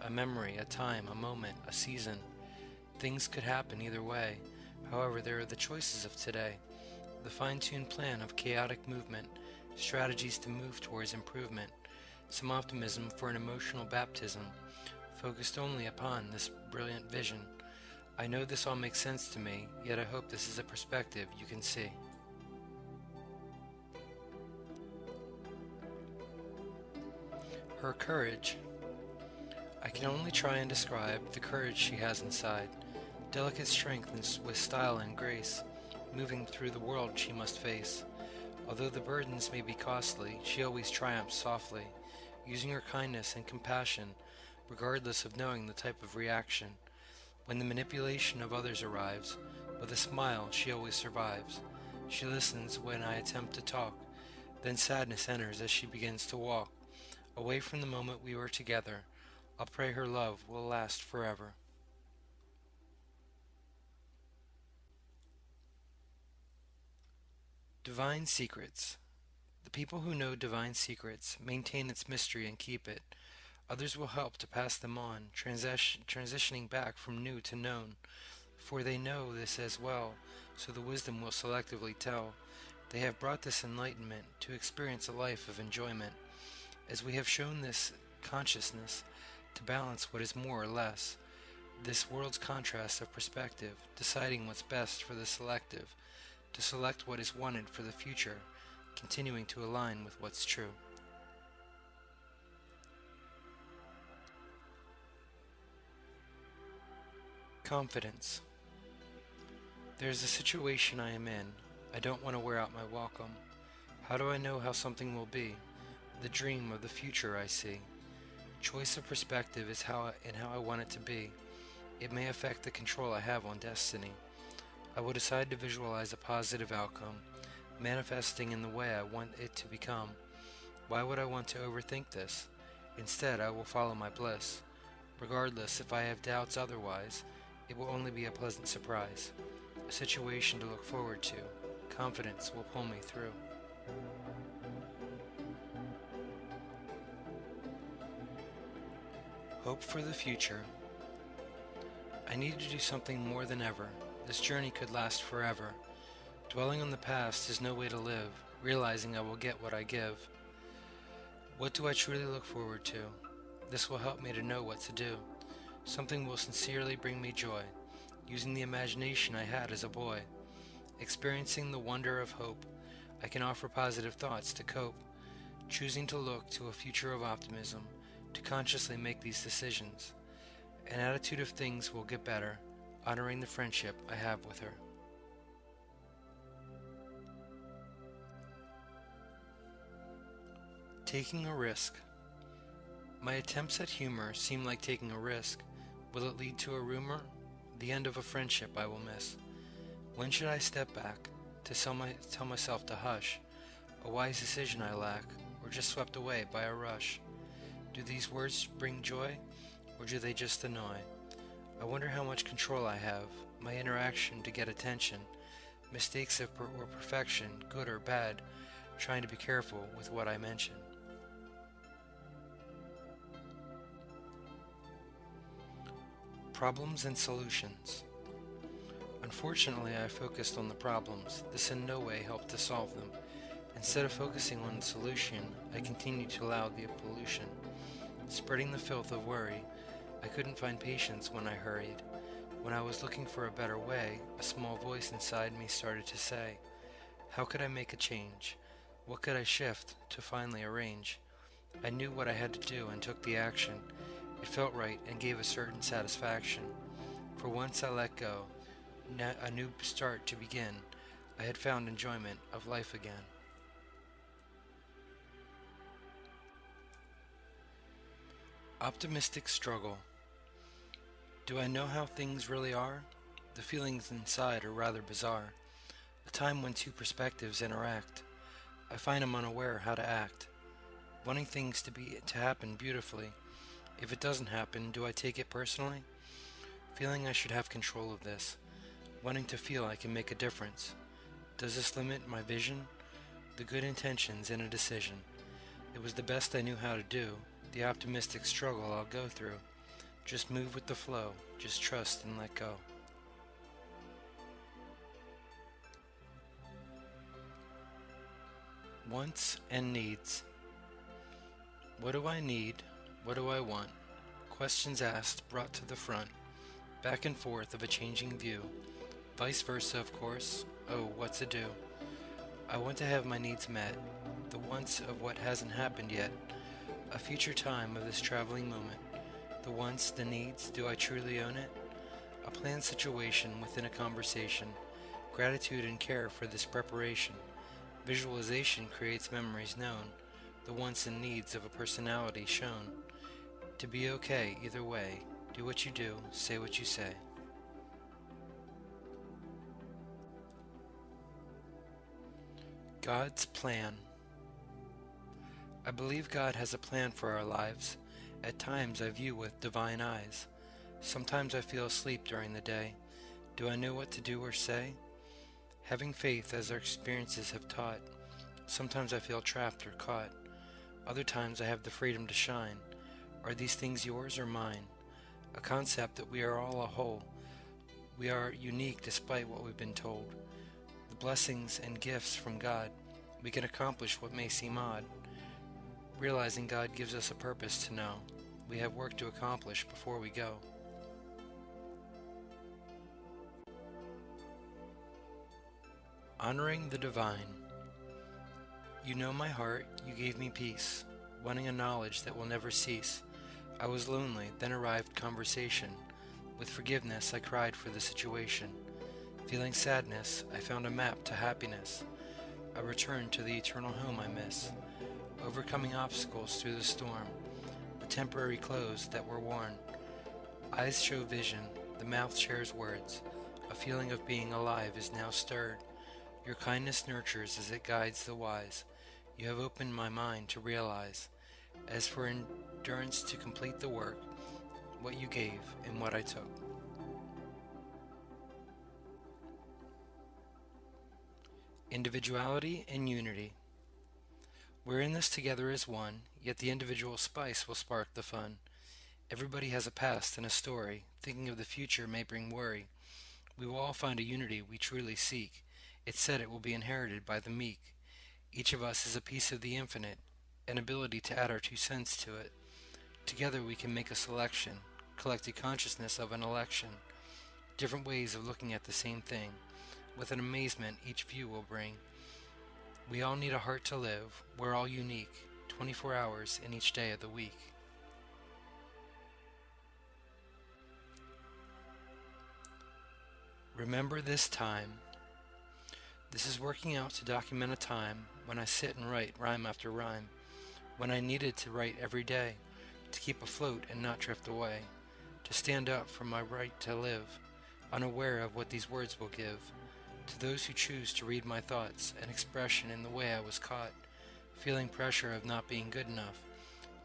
A memory, a time, a moment, a season. Things could happen either way. However, there are the choices of today. The fine-tuned plan of chaotic movement. Strategies to move towards improvement. Some optimism for an emotional baptism. Focused only upon this brilliant vision. I know this all makes sense to me, yet I hope this is a perspective you can see. Her courage. I can only try and describe the courage she has inside. Delicate strength with style and grace, moving through the world she must face. Although the burdens may be costly, she always triumphs softly, using her kindness and compassion, regardless of knowing the type of reaction. When the manipulation of others arrives, with a smile she always survives. She listens when I attempt to talk, then sadness enters as she begins to walk. Away from the moment we were together, I'll pray her love will last forever. Divine Secrets. The people who know divine secrets maintain its mystery and keep it. Others will help to pass them on, transitioning back from new to known, for they know this as well, so the wisdom will selectively tell. They have brought this enlightenment to experience a life of enjoyment, as we have shown this consciousness to balance what is more or less. This world's contrast of perspective, deciding what's best for the selective, to select what is wanted for the future, continuing to align with what's true. Confidence. There's a situation I am in. I don't want to wear out my welcome. How do I know how something will be? The dream of the future I see. Choice of perspective is how I want it to be. It may affect the control I have on destiny. I will decide to visualize a positive outcome, manifesting in the way I want it to become. Why would I want to overthink this? Instead, I will follow my bliss. Regardless if I have doubts otherwise, it will only be a pleasant surprise, a situation to look forward to. Confidence will pull me through. Hope for the future. I need to do something more than ever. This journey could last forever. Dwelling on the past is no way to live, realizing I will get what I give. What do I truly look forward to? This will help me to know what to do. Something will sincerely bring me joy, using the imagination I had as a boy. Experiencing the wonder of hope, I can offer positive thoughts to cope, choosing to look to a future of optimism, to consciously make these decisions. An attitude of things will get better, honoring the friendship I have with her. Taking a risk. My attempts at humor seem like taking a risk. Will it lead to a rumor? The end of a friendship I will miss. When should I step back, to tell myself to hush? A wise decision I lack, or just swept away by a rush? Do these words bring joy, or do they just annoy? I wonder how much control I have, my interaction to get attention, mistakes or perfection, good or bad, trying to be careful with what I mention. Problems and solutions. Unfortunately, I focused on the problems. This in no way helped to solve them. Instead of focusing on the solution, I continued to allow the pollution, spreading the filth of worry. I couldn't find patience when I hurried. When I was looking for a better way, a small voice inside me started to say, how could I make a change? What could I shift to finally arrange? I knew what I had to do and took the action. It felt right and gave a certain satisfaction. For once I let go, a new start to begin. I had found enjoyment of life again. Optimistic struggle. Do I know how things really are? The feelings inside are rather bizarre. A time when two perspectives interact. I find I'm unaware how to act. Wanting things to happen beautifully. If it doesn't happen, do I take it personally? Feeling I should have control of this. Wanting to feel I can make a difference. Does this limit my vision? The good intentions in a decision. It was the best I knew how to do. The optimistic struggle I'll go through. Just move with the flow. Just trust and let go. Wants and needs. What do I need? What do I want? Questions asked, brought to the front. Back and forth of a changing view. Vice versa, of course. Oh, what's ado? I want to have my needs met. The wants of what hasn't happened yet. A future time of this traveling moment. The wants, the needs, do I truly own it? A planned situation within a conversation. Gratitude and care for this preparation. Visualization creates memories known. The wants and needs of a personality shown. To be okay either way. Do what you do, say what you say. God's plan. I believe God has a plan for our lives. At times I view with divine eyes. Sometimes I feel asleep during the day. Do I know what to do or say? Having faith as our experiences have taught. Sometimes I feel trapped or caught. Other times I have the freedom to shine. Are these things yours or mine? A concept that we are all a whole. We are unique despite what we've been told. The blessings and gifts from God, we can accomplish what may seem odd. Realizing God gives us a purpose to know. We have work to accomplish before we go. Honoring the divine. You know my heart, you gave me peace, wanting a knowledge that will never cease. I was lonely, then arrived conversation. With forgiveness I cried for the situation. Feeling sadness, I found a map to happiness. I returned to the eternal home I miss. Overcoming obstacles through the storm, the temporary clothes that were worn. Eyes show vision, the mouth shares words. A feeling of being alive is now stirred. Your kindness nurtures as it guides the wise. You have opened my mind to realize. As for endurance to complete the work, what you gave and what I took. Individuality and unity. We're in this together as one, yet the individual spice will spark the fun. Everybody has a past and a story. Thinking of the future may bring worry. We will all find a unity we truly seek. It's said it will be inherited by the meek. Each of us is a piece of the infinite, an ability to add our 2 cents to it. Together we can make a selection, collective consciousness of an election, different ways of looking at the same thing, with an amazement each view will bring. We all need a heart to live, we're all unique, 24 hours in each day of the week. Remember this time. This is working out to document a time when I sit and write rhyme after rhyme, when I needed to write every day, to keep afloat and not drift away, to stand up for my right to live, unaware of what these words will give, to those who choose to read my thoughts, an expression in the way I was caught, feeling pressure of not being good enough,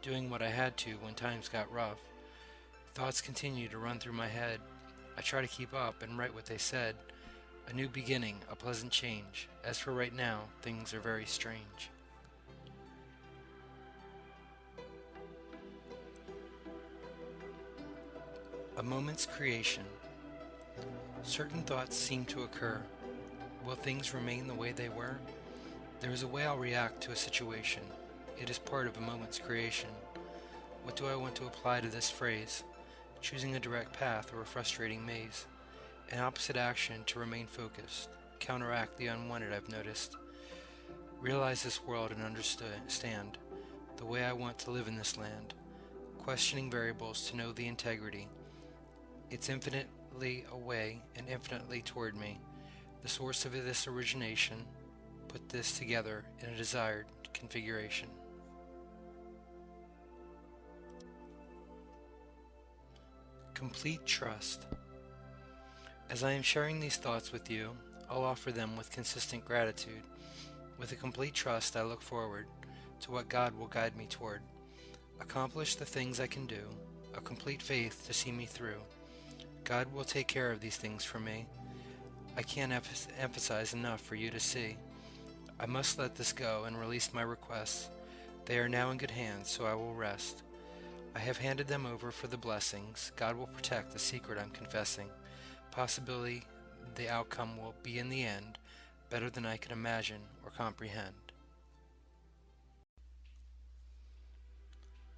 doing what I had to when times got rough. Thoughts continue to run through my head. I try to keep up and write what they said. A new beginning, a pleasant change. As for right now, things are very strange. A moment's creation. Certain thoughts seem to occur. Will things remain the way they were? There is a way I'll react to a situation. It is part of a moment's creation. What do I want to apply to this phrase? Choosing a direct path or a frustrating maze. An opposite action to remain focused. Counteract the unwanted I've noticed. Realize this world and understand the way I want to live in this land. Questioning variables to know the integrity. It's infinitely away and infinitely toward me. The source of this origination. Put this together in a desired configuration. Complete trust. As I am sharing these thoughts with you, I'll offer them with consistent gratitude. With a complete trust, I look forward to what God will guide me toward. Accomplish the things I can do, a complete faith to see me through. God will take care of these things for me. I can't emphasize enough for you to see. I must let this go and release my requests. They are now in good hands, so I will rest. I have handed them over for the blessings. God will protect the secret I'm confessing. Possibly the outcome will be in the end better than I can imagine or comprehend.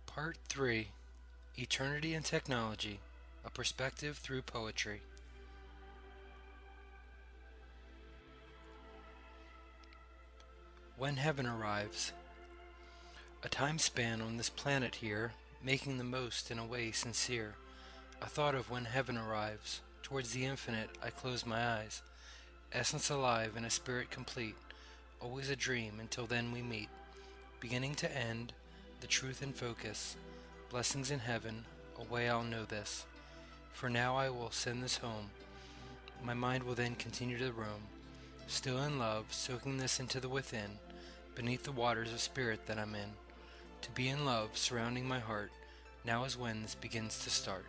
Part 3. Eternity and Technology, a Perspective Through Poetry. When heaven arrives. A time span on this planet here, making the most in a way sincere. A thought of when heaven arrives. Towards the infinite I close my eyes. Essence alive and a spirit complete. Always a dream until then we meet. Beginning to end, the truth in focus. Blessings in heaven, a way I'll know this. For now I will send this home. My mind will then continue to roam. Still in love, soaking this into the within. Beneath the waters of spirit that I'm in. To be in love, surrounding my heart. Now is when this begins to start.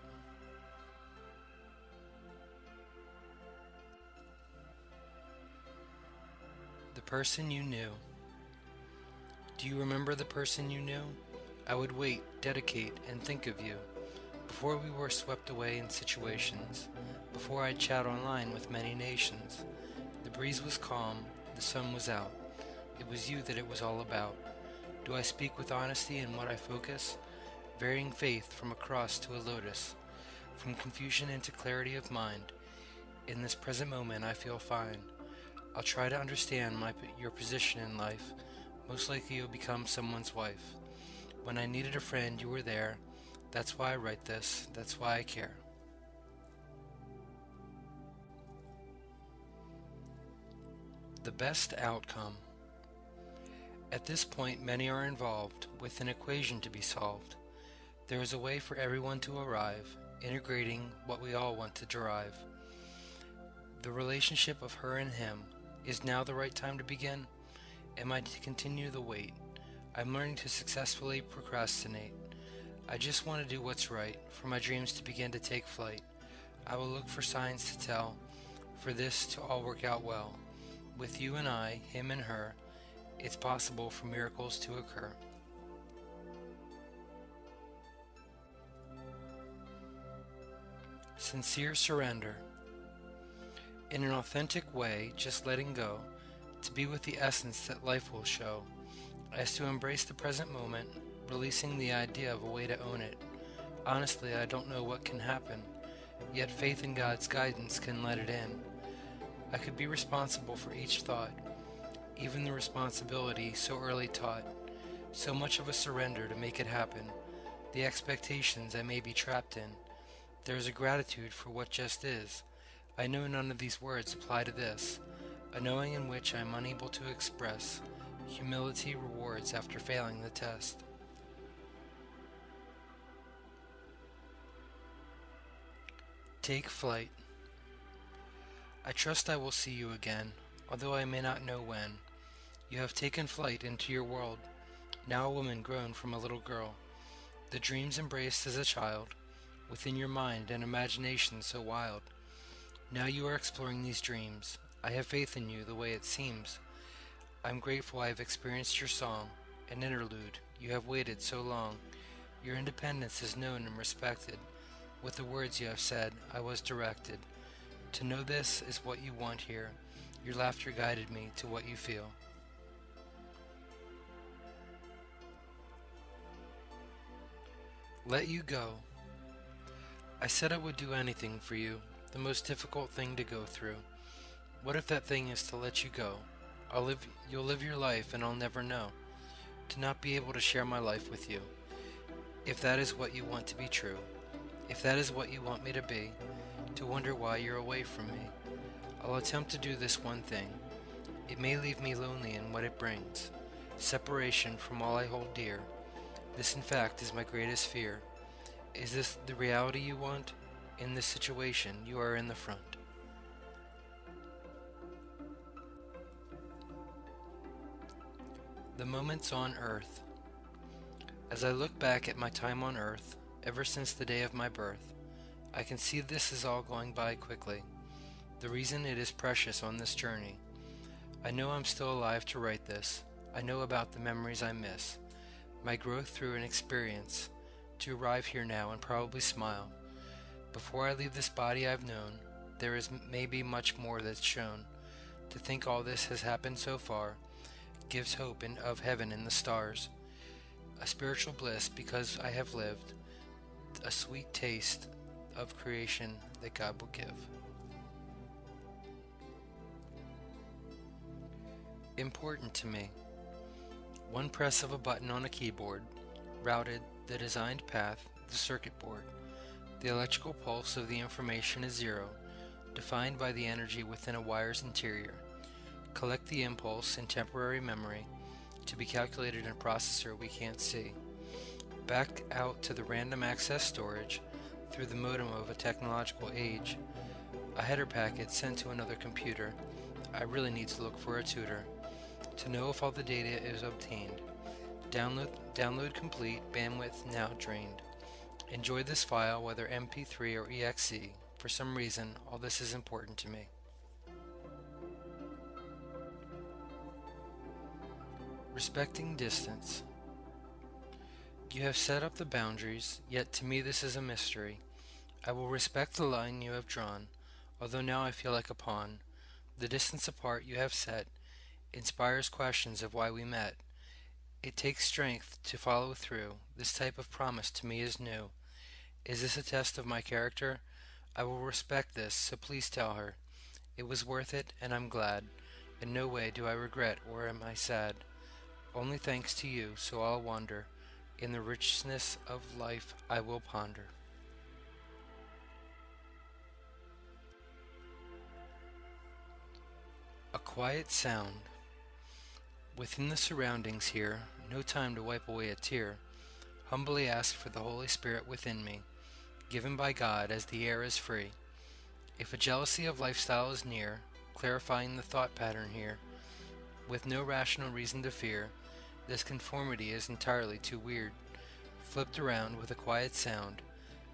The person you knew. Do you remember the person you knew? I would wait, dedicate, and think of you. Before we were swept away in situations. Before I'd chat online with many nations. The breeze was calm, the sun was out. It was you that it was all about. Do I speak with honesty in what I focus? Varying faith from a cross to a lotus. From confusion into clarity of mind. In this present moment I feel fine. I'll try to understand your position in life. Most likely you'll become someone's wife. When I needed a friend, you were there. That's why I write this. That's why I care. The best outcome. At this point, many are involved, with an equation to be solved. There is a way for everyone to arrive, integrating what we all want to derive. The relationship of her and him. Is now the right time to begin? Am I to continue the wait? I'm learning to successfully procrastinate. I just want to do what's right, for my dreams to begin to take flight. I will look for signs to tell, for this to all work out well. With you and I, him and her, it's possible for miracles to occur. Sincere surrender. In an authentic way, just letting go, to be with the essence that life will show, as to embrace the present moment, releasing the idea of a way to own it. Honestly, I don't know what can happen, yet faith in God's guidance can let it in. I could be responsible for each thought, even the responsibility so early taught, so much of a surrender to make it happen, the expectations I may be trapped in. There is a gratitude for what just is. I know none of these words apply to this, a knowing in which I am unable to express. Humility rewards after failing the test. Take flight. I trust I will see you again, although I may not know when. You have taken flight into your world, now a woman grown from a little girl. The dreams embraced as a child, within your mind and imagination so wild. Now you are exploring these dreams. I have faith in you the way it seems. I'm grateful I have experienced your song, an interlude. You have waited so long. Your independence is known and respected. With the words you have said, I was directed. To know this is what you want here. Your laughter guided me to what you feel. Let you go. I said I would do anything for you, the most difficult thing to go through. What if that thing is to let you go? You'll live your life and I'll never know. To not be able to share my life with you. If that is what you want to be true. If that is what you want me to be. To wonder why you're away from me. I'll attempt to do this one thing. It may leave me lonely in what it brings. Separation from all I hold dear. This in fact is my greatest fear. Is this the reality you want? In this situation, you are in the front. The moments on Earth. As I look back at my time on Earth, ever since the day of my birth, I can see this is all going by quickly. The reason it is precious on this journey. I know I'm still alive to write this. I know about the memories I miss. My growth through an experience. To arrive here now and probably smile. Before I leave this body I've known, there is maybe much more that's shown. To think all this has happened so far gives hope of heaven in the stars. A spiritual bliss because I have lived. A sweet taste of creation that God will give. Important to me. One press of a button on a keyboard routed the designed path, the circuit board. The electrical pulse of the information is zero, defined by the energy within a wire's interior. Collect the impulse in temporary memory to be calculated in a processor we can't see. Back out to the random access storage through the modem of a technological age. A header packet sent to another computer. I really need to look for a tutor to know if all the data is obtained. Download complete, bandwidth now drained. Enjoy this file, whether MP3 or exe. For some reason, all this is important to me. Respecting distance. You have set up the boundaries, yet to me this is a mystery. I will respect the line you have drawn, although now I feel like a pawn. The distance apart you have set inspires questions of why we met. It takes strength to follow through. This type of promise to me is new. Is this a test of my character? I will respect this, so please tell her. It was worth it, and I'm glad. In no way do I regret or am I sad. Only thanks to you, so I'll wander. In the richness of life I will ponder. A quiet sound. Within the surroundings here, no time to wipe away a tear. Humbly ask for the Holy Spirit within me, given by God as the air is free. If a jealousy of lifestyle is near, clarifying the thought pattern here, with no rational reason to fear, this conformity is entirely too weird. Flipped around with a quiet sound,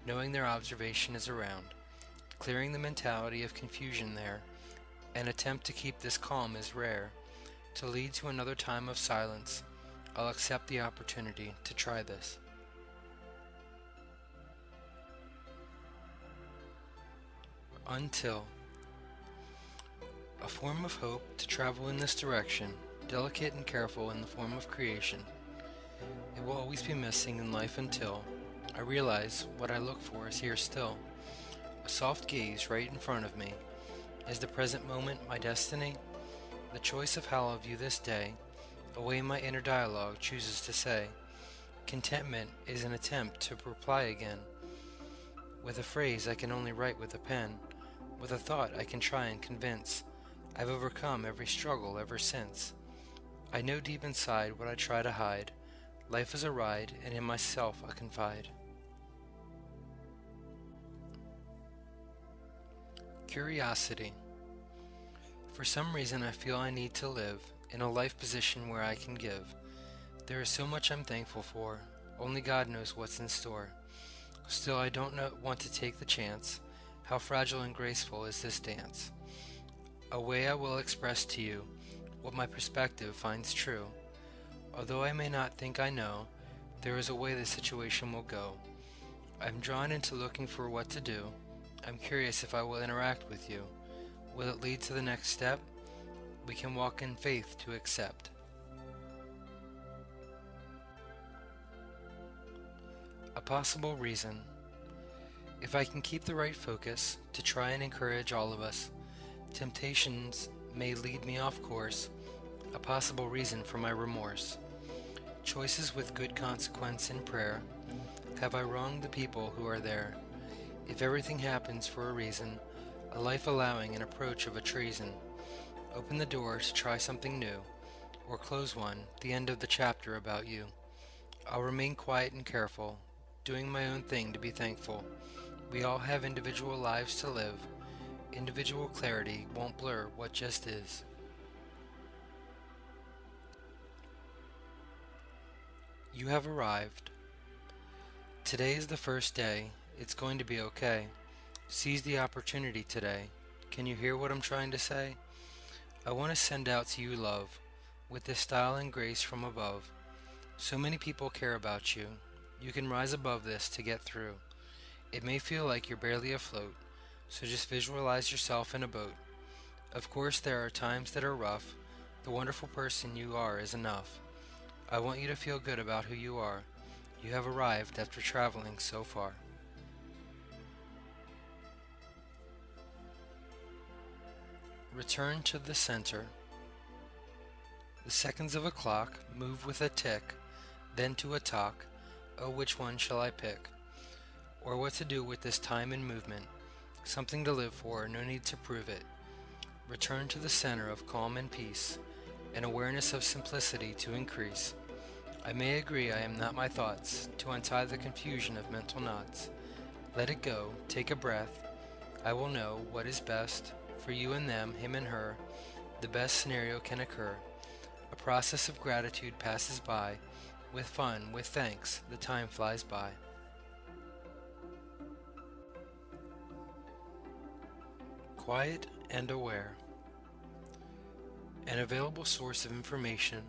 knowing their observation is around, clearing the mentality of confusion there. An attempt to keep this calm is rare. To lead to another time of silence, I'll accept the opportunity to try this. Until. A form of hope to travel in this direction, delicate and careful in the form of creation. It will always be missing in life until I realize what I look for is here still. A soft gaze right in front of me. Is the present moment my destiny? The choice of how I'll view this day, a way my inner dialogue chooses to say. Contentment is an attempt to reply again. With a phrase I can only write with a pen. With a thought I can try and convince. I've overcome every struggle ever since. I know deep inside what I try to hide. Life is a ride, and in myself I confide. Curiosity. For some reason I feel I need to live in a life position where I can give. There is so much I'm thankful for. Only God knows what's in store. Still I don't want to take the chance. How fragile and graceful is this dance? A way I will express to you what my perspective finds true. Although I may not think I know, there is a way the situation will go. I'm drawn into looking for what to do. I'm curious if I will interact with you. Will it lead to the next step? We can walk in faith to accept. A possible reason. If I can keep the right focus to try and encourage all of us, temptations may lead me off course. A possible reason for my remorse. Choices with good consequence in prayer. Have I wronged the people who are there? If everything happens for a reason, a life allowing an approach of a treason. Open the door to try something new, or close one, the end of the chapter about you. I'll remain quiet and careful, doing my own thing to be thankful. We all have individual lives to live. Individual clarity won't blur what just is. You have arrived. Today is the first day. It's going to be okay. Seize the opportunity today. Can you hear what I'm trying to say? I want to send out to you love, with this style and grace from above. So many people care about you. You can rise above this to get through. It may feel like you're barely afloat, so just visualize yourself in a boat. Of course there are times that are rough. The wonderful person you are is enough. I want you to feel good about who you are. You have arrived after traveling so far. Return to the center. The seconds of a clock move with a tick, then to a talk. Oh, which one shall I pick? Or what to do with this time and movement? Something to live for, no need to prove it. Return to the center of calm and peace, an awareness of simplicity to increase. I may agree I am not my thoughts, to untie the confusion of mental knots. Let it go, take a breath. I will know what is best for you and them, him and her. The best scenario can occur. A process of gratitude passes by. With fun, with thanks, the time flies by. Quiet and aware. An available source of information.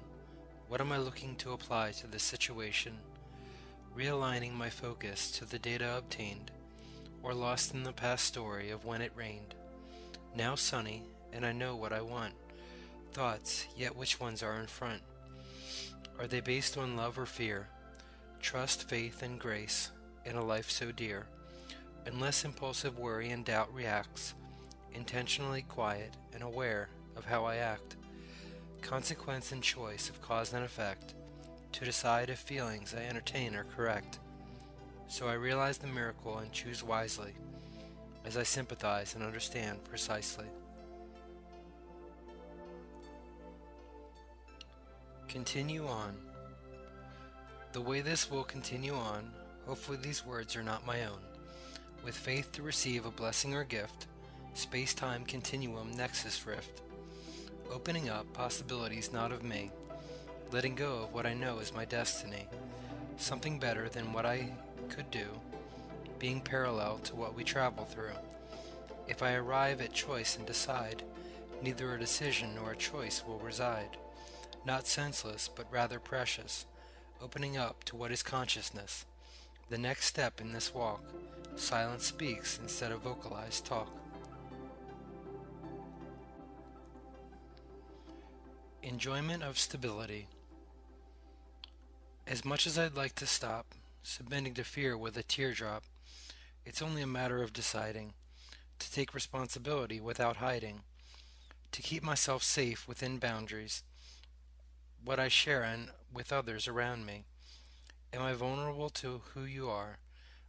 What am I looking to apply to this situation? Realigning my focus to the data obtained, or lost in the past story of when it rained. Now sunny, and I know what I want. Thoughts, yet which ones are in front? Are they based on love or fear? Trust, faith, and grace in a life so dear. Unless impulsive worry and doubt reacts, intentionally quiet and aware of how I act. consequence and choice of cause and effect, to decide if feelings I entertain are correct. So I realize the miracle and choose wisely, as I sympathize and understand precisely. Continue on. The way this will continue on, hopefully these words are not my own. With faith to receive a blessing or gift, space-time continuum nexus rift, opening up possibilities not of me, letting go of what I know is my destiny, something better than what I could do, being parallel to what we travel through. If I arrive at choice and decide, neither a decision nor a choice will reside, not senseless but rather precious, opening up to what is consciousness, the next step in this walk. Silence speaks instead of vocalized talk. Enjoyment of stability. As much as I'd like to stop, submitting to fear with a teardrop, it's only a matter of deciding to take responsibility without hiding, to keep myself safe within boundaries, what I share in with others around me. Am I vulnerable to who you are?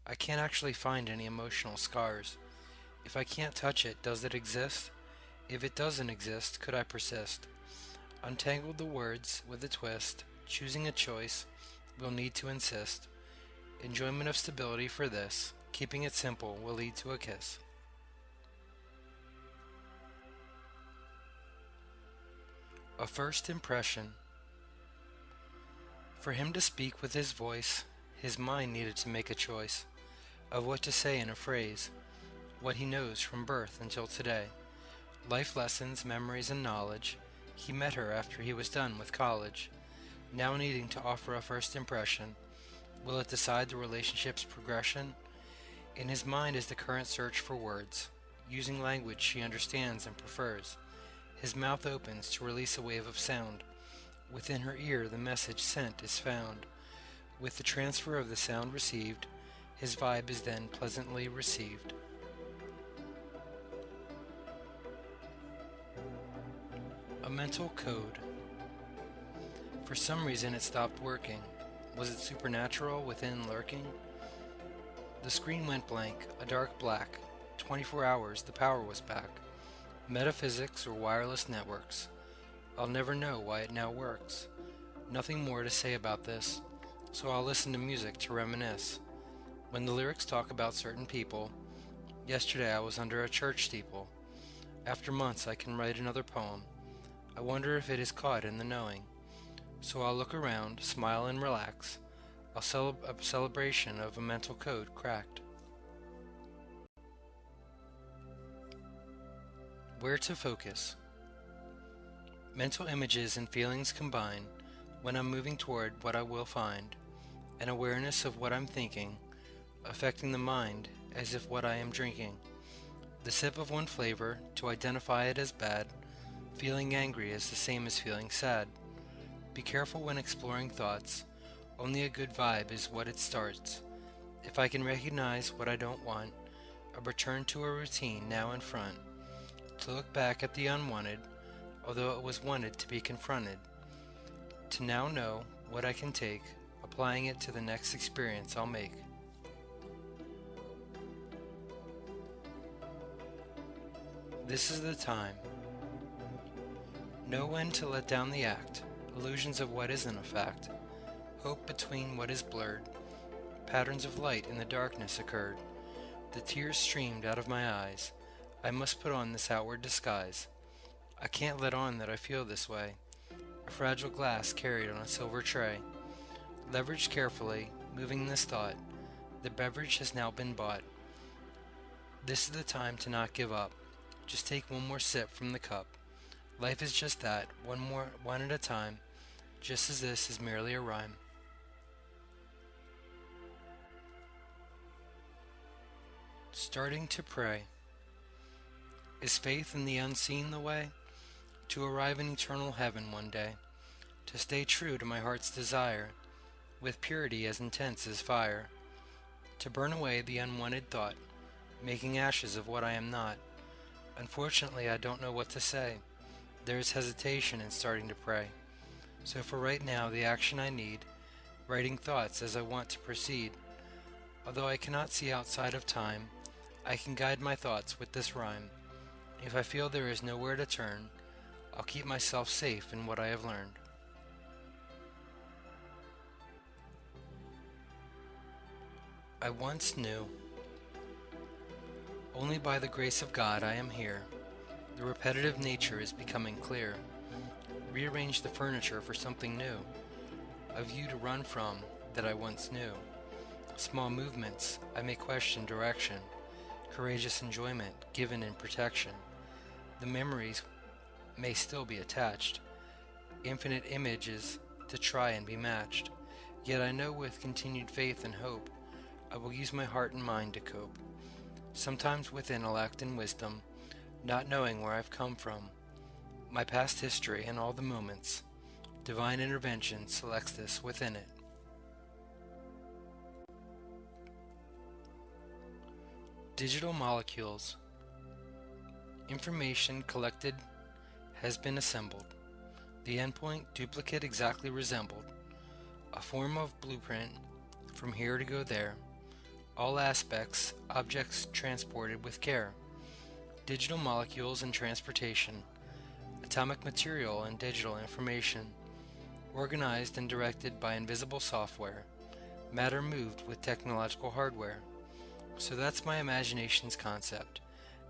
I can't actually find any emotional scars. If I can't touch it, does it exist? If it doesn't exist, could I persist? Untangled the words with a twist, choosing a choice, we'll need to insist. Enjoyment of stability for this, keeping it simple will lead to a kiss. A first impression. For him to speak with his voice, his mind needed to make a choice of what to say in a phrase, what he knows from birth until today. Life lessons, memories, and knowledge. He met her after he was done with college. Now needing to offer a first impression, will it decide the relationship's progression? In his mind is the current search for words, using language she understands and prefers. His mouth opens to release a wave of sound. Within her ear the message sent is found. With the transfer of the sound received, his vibe is then pleasantly received. A mental code. For some reason it stopped working. Was it supernatural within lurking? The screen went blank, a dark black. 24 hours, the power was back. Metaphysics or wireless networks. I'll never know why it now works. Nothing more to say about this, so I'll listen to music to reminisce. When the lyrics talk about certain people, yesterday I was under a church steeple. After months I can write another poem. I wonder if it is caught in the knowing. So I'll look around, smile and relax. A celebration of a mental code cracked. Where to focus. Mental images and feelings combine when I'm moving toward what I will find, an awareness of what I'm thinking, affecting the mind as if what I am drinking. The sip of one flavor, to identify it as bad, feeling angry is the same as feeling sad. Be careful when exploring thoughts, only a good vibe is what it starts. If I can recognize what I don't want, a return to a routine now in front, to look back at the unwanted, although it was wanted to be confronted, to now know what I can take, applying it to the next experience I'll make. This is the time. Know when to let down the act, illusions of what isn't a fact, hope between what is blurred, patterns of light in the darkness occurred, the tears streamed out of my eyes, I must put on this outward disguise, I can't let on that I feel this way, a fragile glass carried on a silver tray, leveraged carefully, moving this thought, the beverage has now been bought. This is the time to not give up, just take one more sip from the cup. Life is just that, one at a time, just as this is merely a rhyme. Starting to pray. Is faith in the unseen the way? To arrive in eternal heaven one day, to stay true to my heart's desire, with purity as intense as fire, to burn away the unwanted thought, making ashes of what I am not. Unfortunately I don't know what to say. there is hesitation in starting to pray. So for right now, the action I need, writing thoughts as I want to proceed. Although I cannot see outside of time, I can guide my thoughts with this rhyme. If I feel there is nowhere to turn, I'll keep myself safe in what I have learned. I once knew. Only by the grace of God I am here. The repetitive nature is becoming clear. Rearrange the furniture for something new. A view to run from that I once knew. Small movements, I may question direction. Courageous enjoyment, given in protection. The memories may still be attached. Infinite images to try and be matched. Yet I know with continued faith and hope, I will use my heart and mind to cope. Sometimes with intellect and wisdom, not knowing where I've come from. My past history and all the moments, divine intervention selects this within it. Digital molecules. Information collected has been assembled. The endpoint duplicate exactly resembled. A form of blueprint from here to go there. All aspects, objects transported with care. Digital molecules and transportation. Atomic material and digital information. Organized and directed by invisible software. Matter moved with technological hardware. So that's my imagination's concept,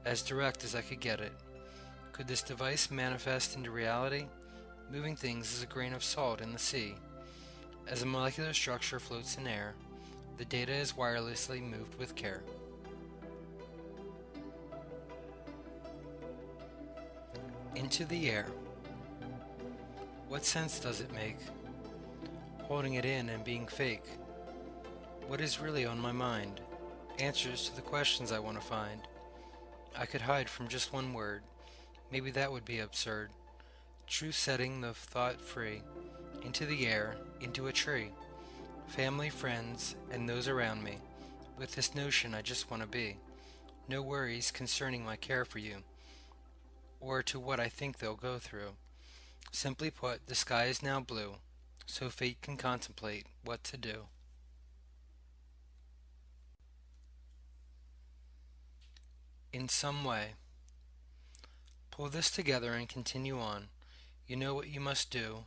as direct as I could get it. Could this device manifest into reality? Moving things is a grain of salt in the sea. As a molecular structure floats in air, the data is wirelessly moved with care. Into the air. What sense does it make? Holding it in and being fake. What is really on my mind? Answers to the questions I want to find. I could hide from just one word. Maybe that would be absurd. Truth setting the thought free. Into the air, into a tree. Family, friends, and those around me. With this notion I just want to be. No worries concerning my care for you, or to what I think they'll go through. Simply put, the sky is now blue, so fate can contemplate what to do. In some way. Pull this together and continue on. You know what you must do.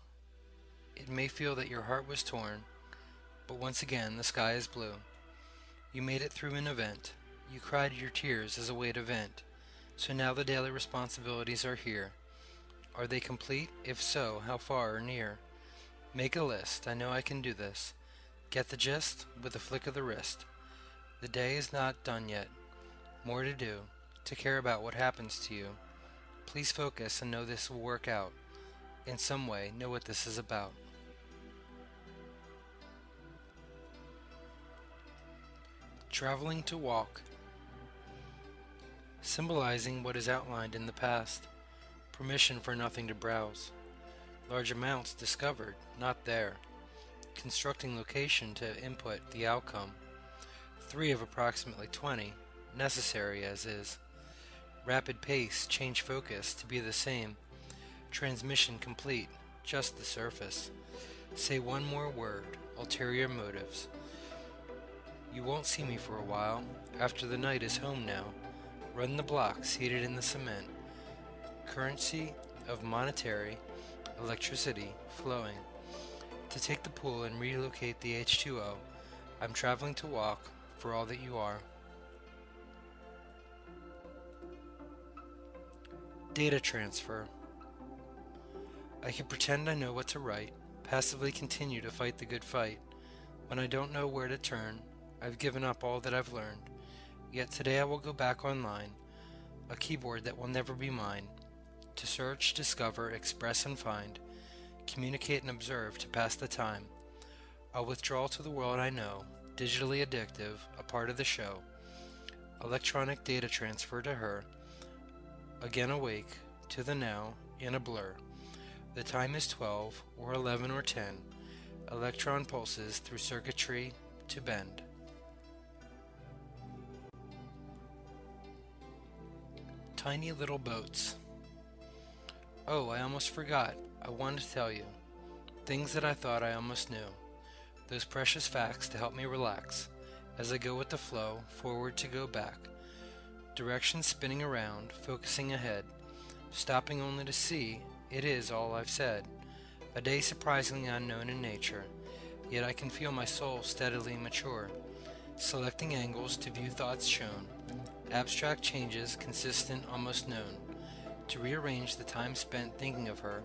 It may feel that your heart was torn, but once again the sky is blue. You made it through an event. You cried your tears as a way to vent. So now the daily responsibilities are here. Are they complete? If so, how far or near? Make a list. I know I can do this. Get the gist with a flick of the wrist. The day is not done yet. More to do. To care about what happens to you. Please focus and know this will work out. In some way, know what this is about. Traveling to walk. Symbolizing what is outlined in the past. Permission for nothing to browse. Large amounts discovered, not there. Constructing location to input the outcome. 3 of approximately 20, necessary as is. Rapid pace, change focus to be the same. Transmission complete, just the surface. Say one more word, ulterior motives. You won't see me for a while, after the night is home now. Run the block, seated in the cement. Currency of monetary, electricity, flowing. To take the pool and relocate the H2O, I'm traveling to walk, for all that you are. Data transfer. I can pretend I know what to write, passively continue to fight the good fight. When I don't know where to turn, I've given up all that I've learned. Yet today I will go back online, a keyboard that will never be mine, to search, discover, express and find, communicate and observe to pass the time. I'll withdraw to the world I know, digitally addictive, a part of the show. Electronic data transfer to her, again awake, to the now, in a blur. The time is 12, or 11 or 10. Electron pulses through circuitry to bend. Tiny little boats. Oh, I almost forgot. I wanted to tell you. Things that I thought I almost knew. Those precious facts to help me relax. As I go with the flow, forward to go back. Direction spinning around, focusing ahead. Stopping only to see, it is all I've said. A day surprisingly unknown in nature. Yet I can feel my soul steadily mature. Selecting angles to view thoughts shown. Abstract changes, consistent, almost known. To rearrange the time spent thinking of her,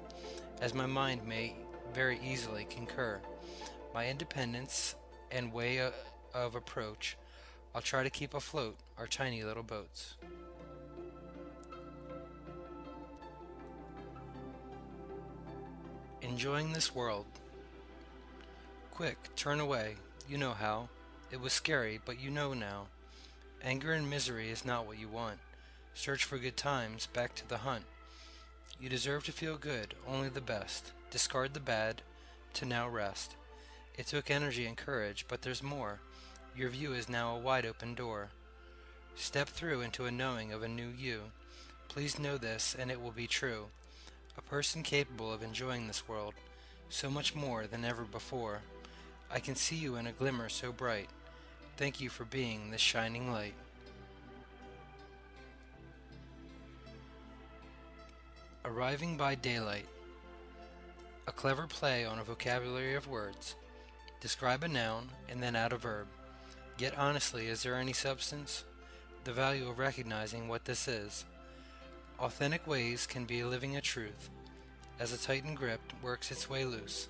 as my mind may very easily concur. My independence and way of approach, I'll try to keep afloat our tiny little boats. Enjoying this world. Quick, turn away. You know how. It was scary, but you know now. Anger and misery is not what you want. Search for good times, back to the hunt. You deserve to feel good, only the best. Discard the bad, to now rest. It took energy and courage, but there's more. Your view is now a wide open door. Step through into a knowing of a new you. Please know this, and it will be true. A person capable of enjoying this world, so much more than ever before. I can see you in a glimmer so bright. Thank you for being this shining light. Arriving by daylight. A clever play on a vocabulary of words. Describe a noun and then add a verb. Yet honestly, is there any substance? The value of recognizing what this is. Authentic ways can be living a truth, as a tightened grip works its way loose.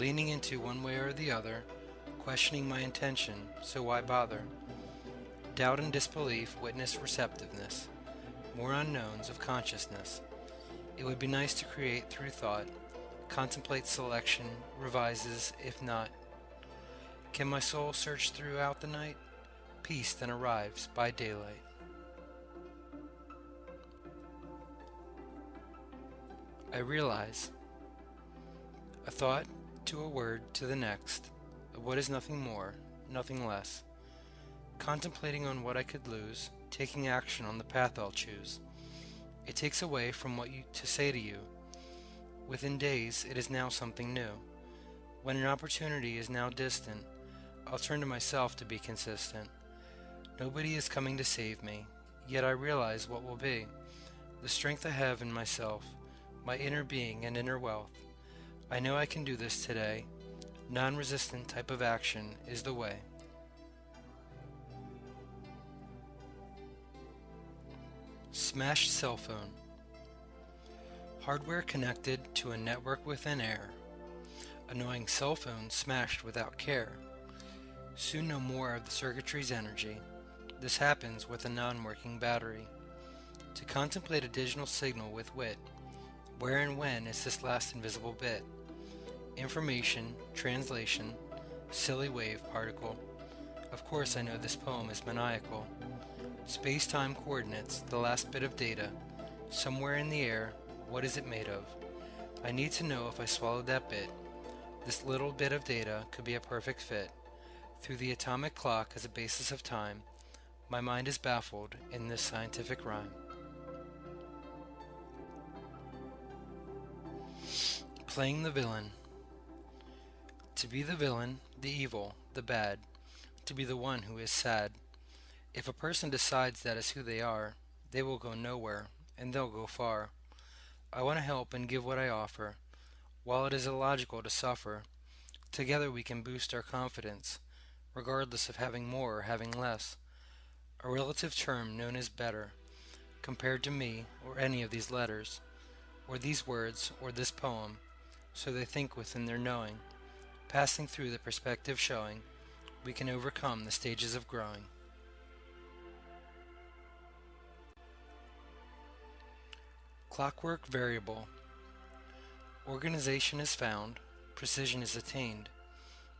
Leaning into one way or the other, questioning my intention, so why bother? Doubt and disbelief witness receptiveness, more unknowns of consciousness. It would be nice to create through thought, contemplate selection, revises if not. Can my soul search throughout the night? Peace then arrives by daylight. I realize. A thought to a word to the next, of what is nothing more, nothing less. Contemplating on what I could lose, taking action on the path I'll choose. It takes away from what to say to you. Within days, it is now something new. When an opportunity is now distant, I'll turn to myself to be consistent. Nobody is coming to save me, yet I realize what will be. The strength I have in myself, my inner being and inner wealth. I know I can do this today. Non-resistant type of action is the way. Smashed cell phone. Hardware connected to a network within air. Annoying cell phone smashed without care. Soon no more of the circuitry's energy. This happens with a non-working battery. To contemplate a digital signal with wit. Where and when is this last invisible bit? Information, translation, silly wave particle. Of course I know this poem is maniacal. Space-time coordinates, the last bit of data. Somewhere in the air, what is it made of? I need to know if I swallowed that bit. This little bit of data could be a perfect fit. Through the atomic clock as a basis of time, my mind is baffled in this scientific rhyme. Playing the villain. To be the villain, the evil, the bad. To be the one who is sad. If a person decides that is who they are, they will go nowhere, and they'll go far. I want to help and give what I offer. While it is illogical to suffer, together we can boost our confidence, regardless of having more or having less. A relative term known as better, compared to me or any of these letters, or these words, or this poem, so they think within their knowing. Passing through the perspective showing, we can overcome the stages of growing. Clockwork variable. Organization is found, precision is attained,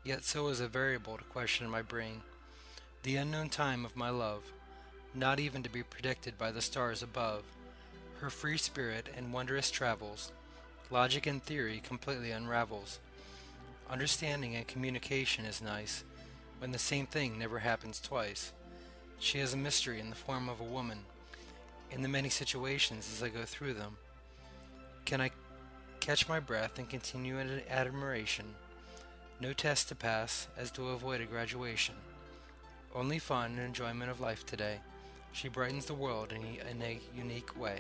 yet so is a variable to question my brain. The unknown time of my love, not even to be predicted by the stars above. Her free spirit and wondrous travels, logic and theory completely unravels. Understanding and communication is nice, when the same thing never happens twice. She has a mystery in the form of a woman, in the many situations as I go through them. Can I catch my breath and continue in admiration? No test to pass as to avoid a graduation. Only fun and enjoyment of life today. She brightens the world in a unique way.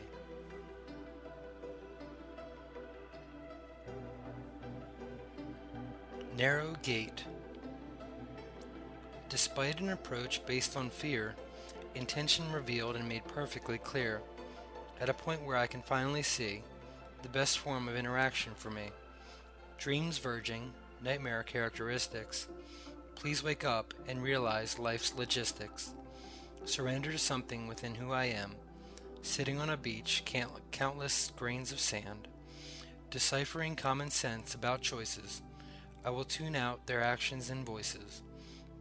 Narrow gate. Despite an approach based on fear, intention revealed and made perfectly clear, at a point where I can finally see the best form of interaction for me. Dreams verging, nightmare characteristics. Please wake up and realize life's logistics. Surrender to something within who I am. Sitting on a beach, countless grains of sand. Deciphering common sense about choices. I will tune out their actions and voices,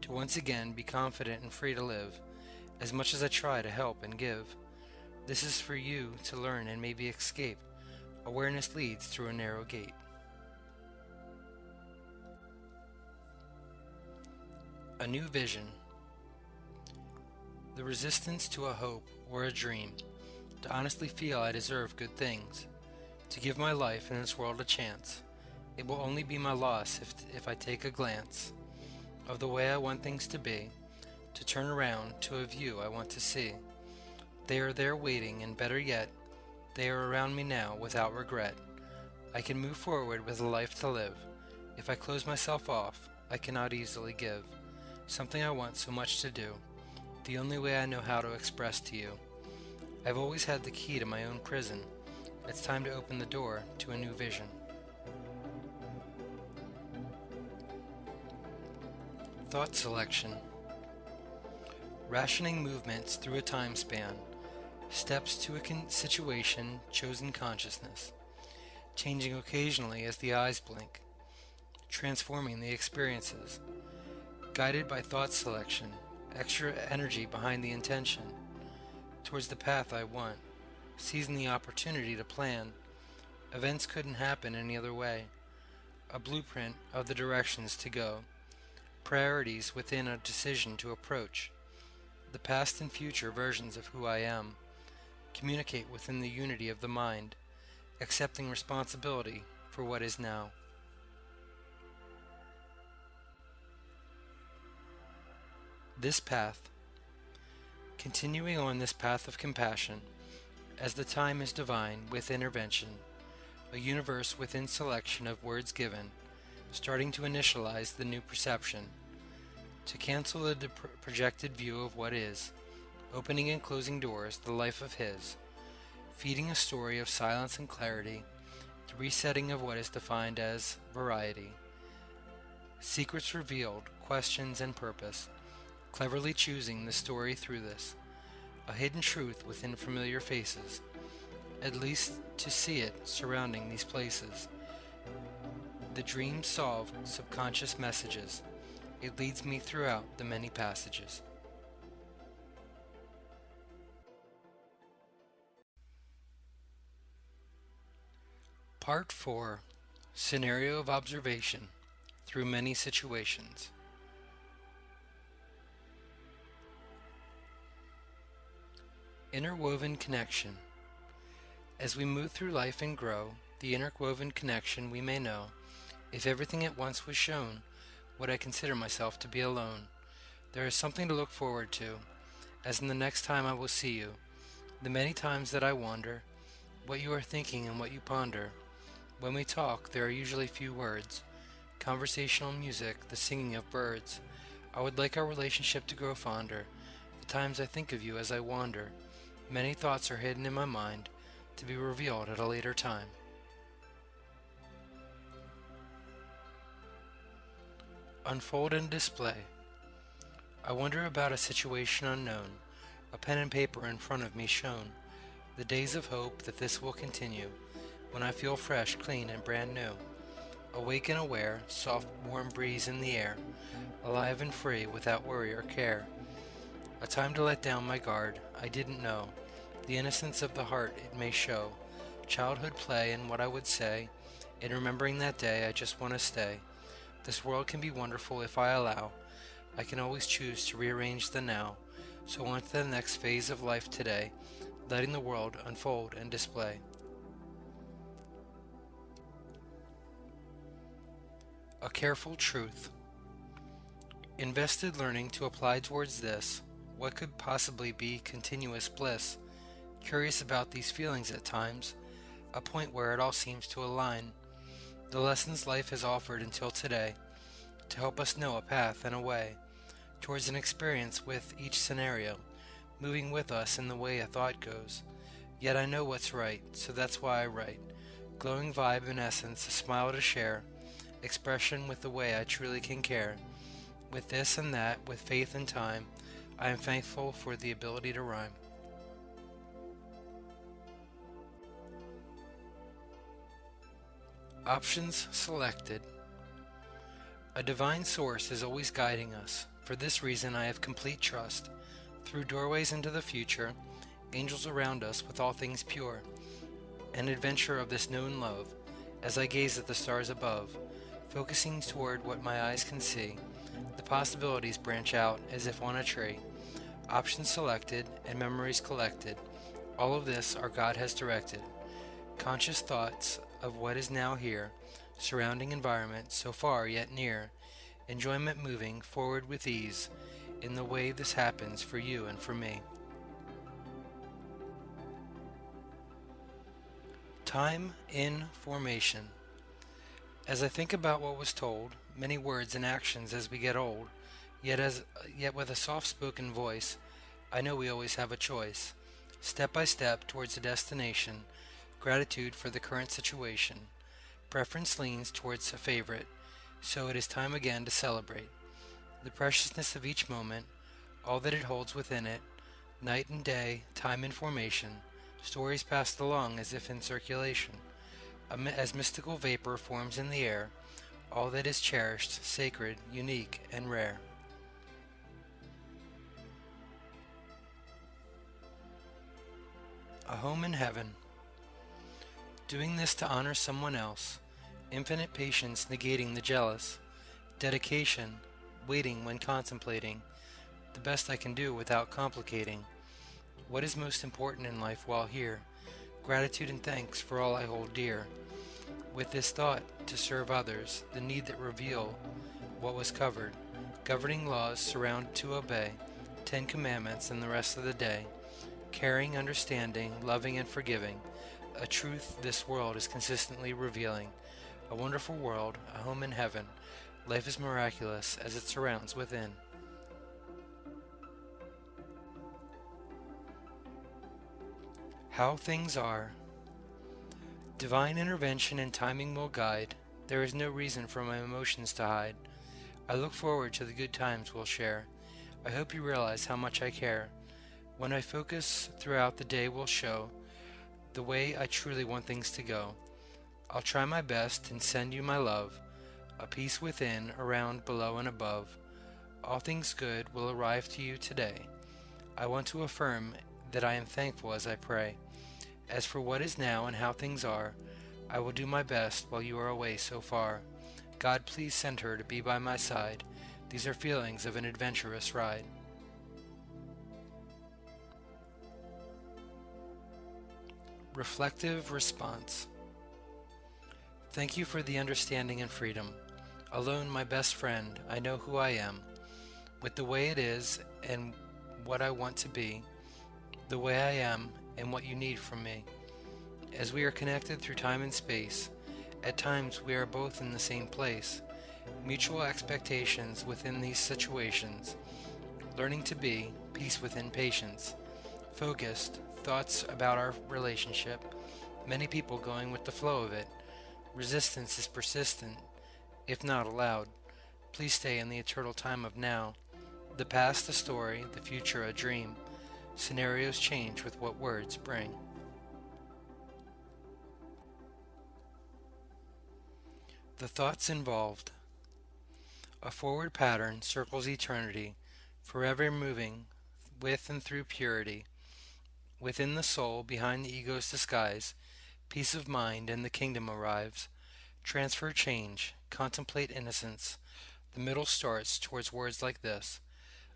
to once again be confident and free to live, as much as I try to help and give. This is for you to learn and maybe escape. Awareness leads through a narrow gate. A new vision. The resistance to a hope or a dream, to honestly feel I deserve good things, to give my life and this world a chance. It will only be my loss if I take a glance of the way I want things to be, to turn around to a view I want to see. They are there waiting, and better yet, they are around me now without regret. I can move forward with a life to live. If I close myself off, I cannot easily give something I want so much to do, the only way I know how to express to you. I've always had the key to my own prison. It's time to open the door to a new vision. Thought selection. Rationing movements through a time span. Steps to a situation, chosen consciousness. Changing occasionally as the eyes blink. Transforming the experiences. Guided by thought selection. Extra energy behind the intention. Towards the path I want. Seizing the opportunity to plan. Events couldn't happen any other way. A blueprint of the directions to go. Priorities within a decision to approach. The past and future versions of who I am. Communicate within the unity of the mind, accepting responsibility for what is now. This path. Continuing on this path of compassion, as the time is divine with intervention, a universe within selection of words given, starting to initialize the new perception, to cancel the projected view of what is, opening and closing doors, the life of his, feeding a story of silence and clarity, the resetting of what is defined as variety, secrets revealed, questions and purpose, cleverly choosing the story through this, a hidden truth within familiar faces, at least to see it surrounding these places. The dream solved subconscious messages. It leads me throughout the many passages. Part 4. Scenario of observation through many situations. Interwoven connection. As we move through life and grow, the interwoven connection we may know, if everything at once was shown, would I consider myself to be alone. There is something to look forward to, as in the next time I will see you, the many times that I wonder, what you are thinking and what you ponder. When we talk, there are usually few words, conversational music, the singing of birds. I would like our relationship to grow fonder, the times I think of you as I wander. Many thoughts are hidden in my mind, to be revealed at a later time. Unfold and display. I wonder about a situation unknown, a pen and paper in front of me shown, the days of hope that this will continue, when I feel fresh, clean, and brand new. Awake and aware, soft warm breeze in the air, alive and free without worry or care. A time to let down my guard, I didn't know, the innocence of the heart it may show, childhood play and what I would say, in remembering that day I just want to stay. This world can be wonderful if I allow, I can always choose to rearrange the now, so on to the next phase of life today, letting the world unfold and display. A careful truth. Invested learning to apply towards this, what could possibly be continuous bliss, curious about these feelings at times, a point where it all seems to align, the lessons life has offered until today, to help us know a path and a way, towards an experience with each scenario, moving with us in the way a thought goes. Yet I know what's right, so that's why I write. Glowing vibe in essence, a smile to share, expression with the way I truly can care. With this and that, with faith and time, I am thankful for the ability to rhyme. Options selected. A divine source is always guiding us. For this reason I have complete trust. Through doorways into the future, angels around us with all things pure. An adventure of this known love, as I gaze at the stars above, focusing toward what my eyes can see. The possibilities branch out as if on a tree. Options selected and memories collected. All of this our God has directed. Conscious thoughts of what is now here, surrounding environment so far yet near. Enjoyment moving forward with ease in the way this happens for you and for me. Time in formation. As I think about what was told, many words and actions as we get old, yet with a soft-spoken voice, I know we always have a choice. Step by step towards a destination, gratitude for the current situation. Preference leans towards a favorite, so it is time again to celebrate. The preciousness of each moment, all that it holds within it, night and day, time in formation, stories passed along as if in circulation. As mystical vapor forms in the air, all that is cherished, sacred, unique, and rare. A home in heaven. Doing this to honor someone else, infinite patience negating the jealous, dedication, waiting when contemplating, the best I can do without complicating. What is most important in life while here? Gratitude and thanks for all I hold dear. With this thought, to serve others, the need that reveal what was covered, governing laws surround to obey, 10 commandments and the rest of the day, caring, understanding, loving and forgiving, a truth this world is consistently revealing, a wonderful world, a home in heaven, life is miraculous as it surrounds within. How things are. Divine intervention and timing will guide. There is no reason for my emotions to hide. I look forward to the good times we'll share. I hope you realize how much I care. When I focus throughout the day will show the way I truly want things to go. I'll try my best and send you my love, a peace within, around, below, and above. All things good will arrive to you today. I want to affirm that I am thankful as I pray. As for what is now and how things are, I will do my best while you are away so far. God, please send her to be by my side. These are feelings of an adventurous ride. Reflective response. Thank you for the understanding and freedom. Alone, my best friend, I know who I am. With the way it is and what I want to be, the way I am and what you need from me. As we are connected through time and space, at times we are both in the same place. Mutual expectations within these situations. Learning to be, peace within patience. Focused, thoughts about our relationship. Many people going with the flow of it. Resistance is persistent, if not allowed. Please stay in the eternal time of now. The past a story, the future a dream. Scenarios change with what words bring. The thoughts involved. A forward pattern circles eternity, forever moving with and through purity. Within the soul, behind the ego's disguise, peace of mind and the kingdom arrives. Transfer change, contemplate innocence. The middle starts towards words like this.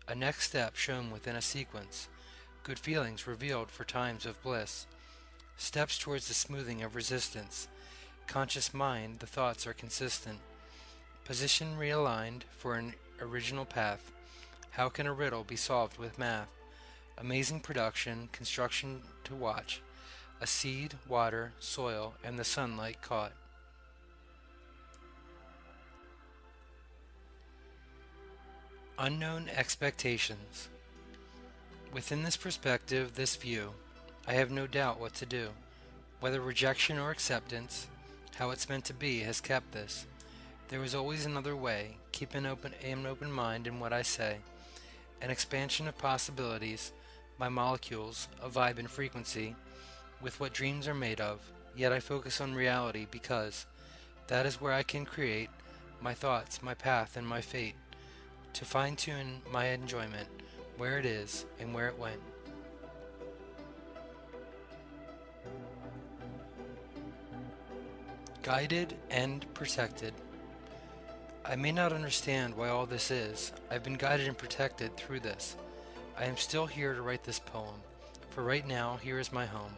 A next step shown within a sequence. Good feelings revealed for times of bliss. Steps towards the smoothing of resistance. Conscious mind, the thoughts are consistent. Position realigned for an original path. How can a riddle be solved with math? Amazing production, construction to watch. A seed, water, soil, and the sunlight caught. Unknown expectations. Within this perspective, this view, I have no doubt what to do. Whether rejection or acceptance, how it's meant to be has kept this. There is always another way. Keep an open mind in what I say. An expansion of possibilities, my molecules, a vibe and frequency, with what dreams are made of. Yet I focus on reality because that is where I can create my thoughts, my path, and my fate. To fine-tune my enjoyment, where it is and where it went. Guided and protected. I may not understand why all this is. I've been guided and protected through this. I am still here to write this poem. For right now, here is my home.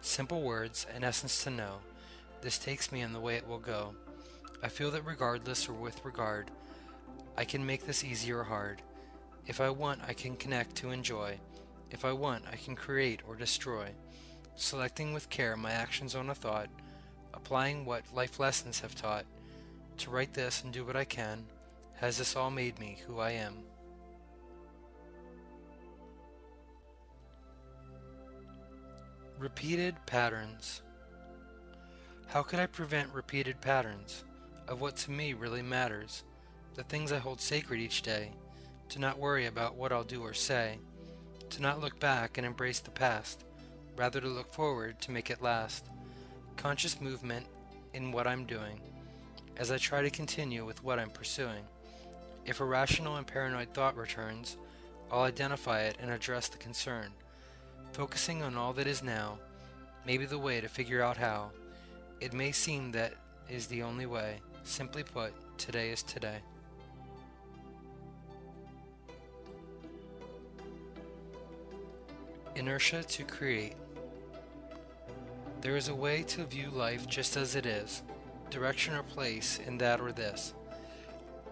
Simple words, an essence to know. This takes me in the way it will go. I feel that regardless or with regard, I can make this easy or hard. If I want, I can connect to enjoy. If I want, I can create or destroy. Selecting with care my actions on a thought, applying what life lessons have taught. To write this and do what I can, has this all made me who I am. Repeated patterns. How could I prevent repeated patterns of what to me really matters? The things I hold sacred each day, to not worry about what I'll do or say, to not look back and embrace the past, rather to look forward to make it last. Conscious movement in what I'm doing, as I try to continue with what I'm pursuing. If a rational and paranoid thought returns, I'll identify it and address the concern. Focusing on all that is now, may be the way to figure out how. It may seem that is the only way. Simply put, today is today. Inertia to create. There is a way to view life just as it is, direction or place in that or this.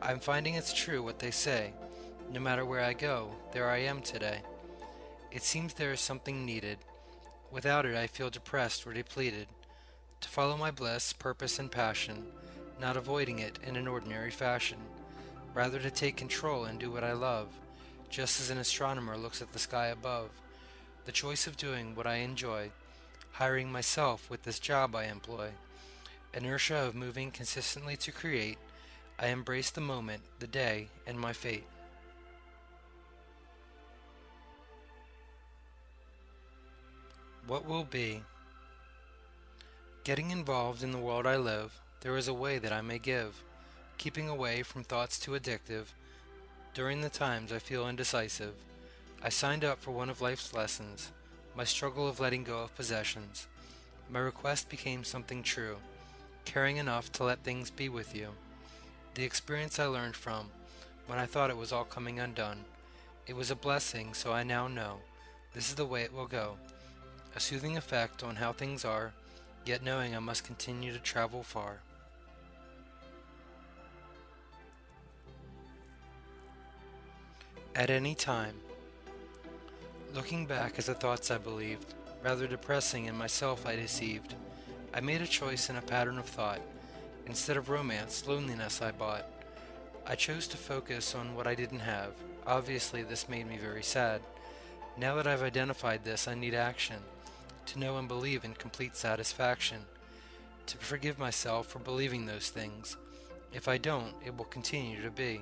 I'm finding it's true what they say. No matter where I go, there I am today. It seems there is something needed. Without it I feel depressed or depleted. To follow my bliss, purpose, and passion, not avoiding it in an ordinary fashion. Rather to take control and do what I love, just as an astronomer looks at the sky above. The choice of doing what I enjoy, hiring myself with this job I employ. Inertia of moving consistently to create, I embrace the moment, the day, and my fate. What will be? Getting involved in the world I live, there is a way that I may give, keeping away from thoughts too addictive. During the times I feel indecisive, I signed up for one of life's lessons, my struggle of letting go of possessions. My request became something true, caring enough to let things be with you. The experience I learned from, when I thought it was all coming undone. It was a blessing, so I now know, this is the way it will go. A soothing effect on how things are, yet knowing I must continue to travel far. At any time. Looking back at the thoughts I believed, rather depressing in myself I deceived. I made a choice in a pattern of thought. Instead of romance, loneliness I bought. I chose to focus on what I didn't have. Obviously this made me very sad. Now that I've identified this, I need action. To know and believe in complete satisfaction. To forgive myself for believing those things. If I don't, it will continue to be.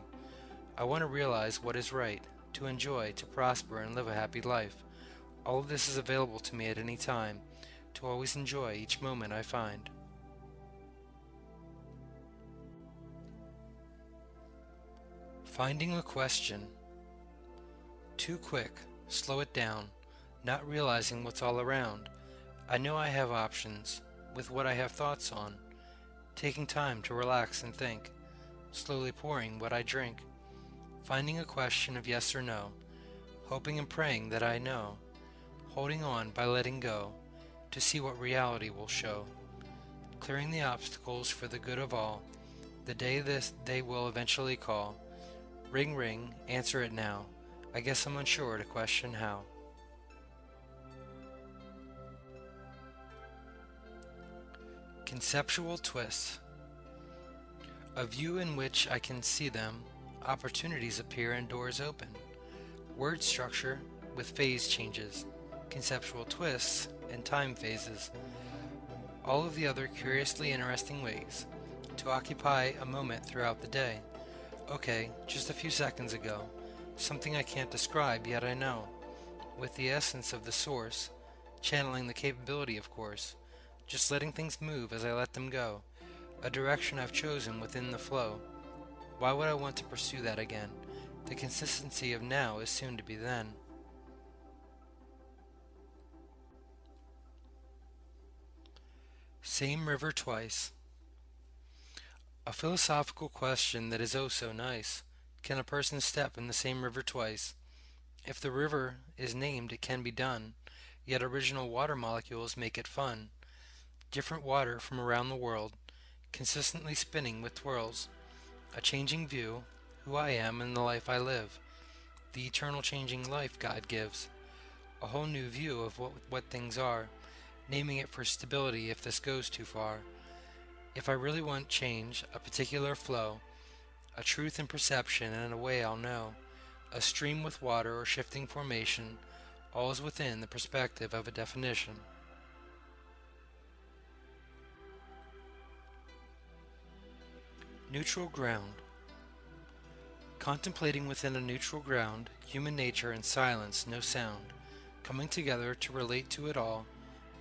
I want to realize what is right, to enjoy, to prosper, and live a happy life. All of this is available to me at any time, to always enjoy each moment I find. Finding a question. Too quick, slow it down, not realizing what's all around. I know I have options, with what I have thoughts on. Taking time to relax and think, slowly pouring what I drink. Finding a question of yes or no, hoping and praying that I know. Holding on by letting go, to see what reality will show. Clearing the obstacles for the good of all, The day this they will eventually call. Ring ring, answer it now. I guess I'm unsure to question how. Conceptual twists. A view in which I can see them, opportunities appear and doors open. Word structure with phase changes, conceptual twists, and time phases. All of the other curiously interesting ways to occupy a moment throughout the day. Okay, just a few seconds ago. Something I can't describe, yet I know. With the essence of the source, channeling the capability, of course. Just letting things move as I let them go. A direction I've chosen within the flow. Why would I want to pursue that again? The consistency of now is soon to be then. Same river twice. A philosophical question that is oh so nice. Can a person step in the same river twice? If the river is named, it can be done, yet original water molecules make it fun. Different water from around the world, consistently spinning with twirls. A changing view, who I am and the life I live. The eternal changing life God gives. A whole new view of what things are, naming it for stability if this goes too far. If I really want change, a particular flow, a truth in perception and a way I'll know, a stream with water or shifting formation, all is within the perspective of a definition. Neutral ground. Contemplating within a neutral ground, human nature and silence, no sound, coming together to relate to it all,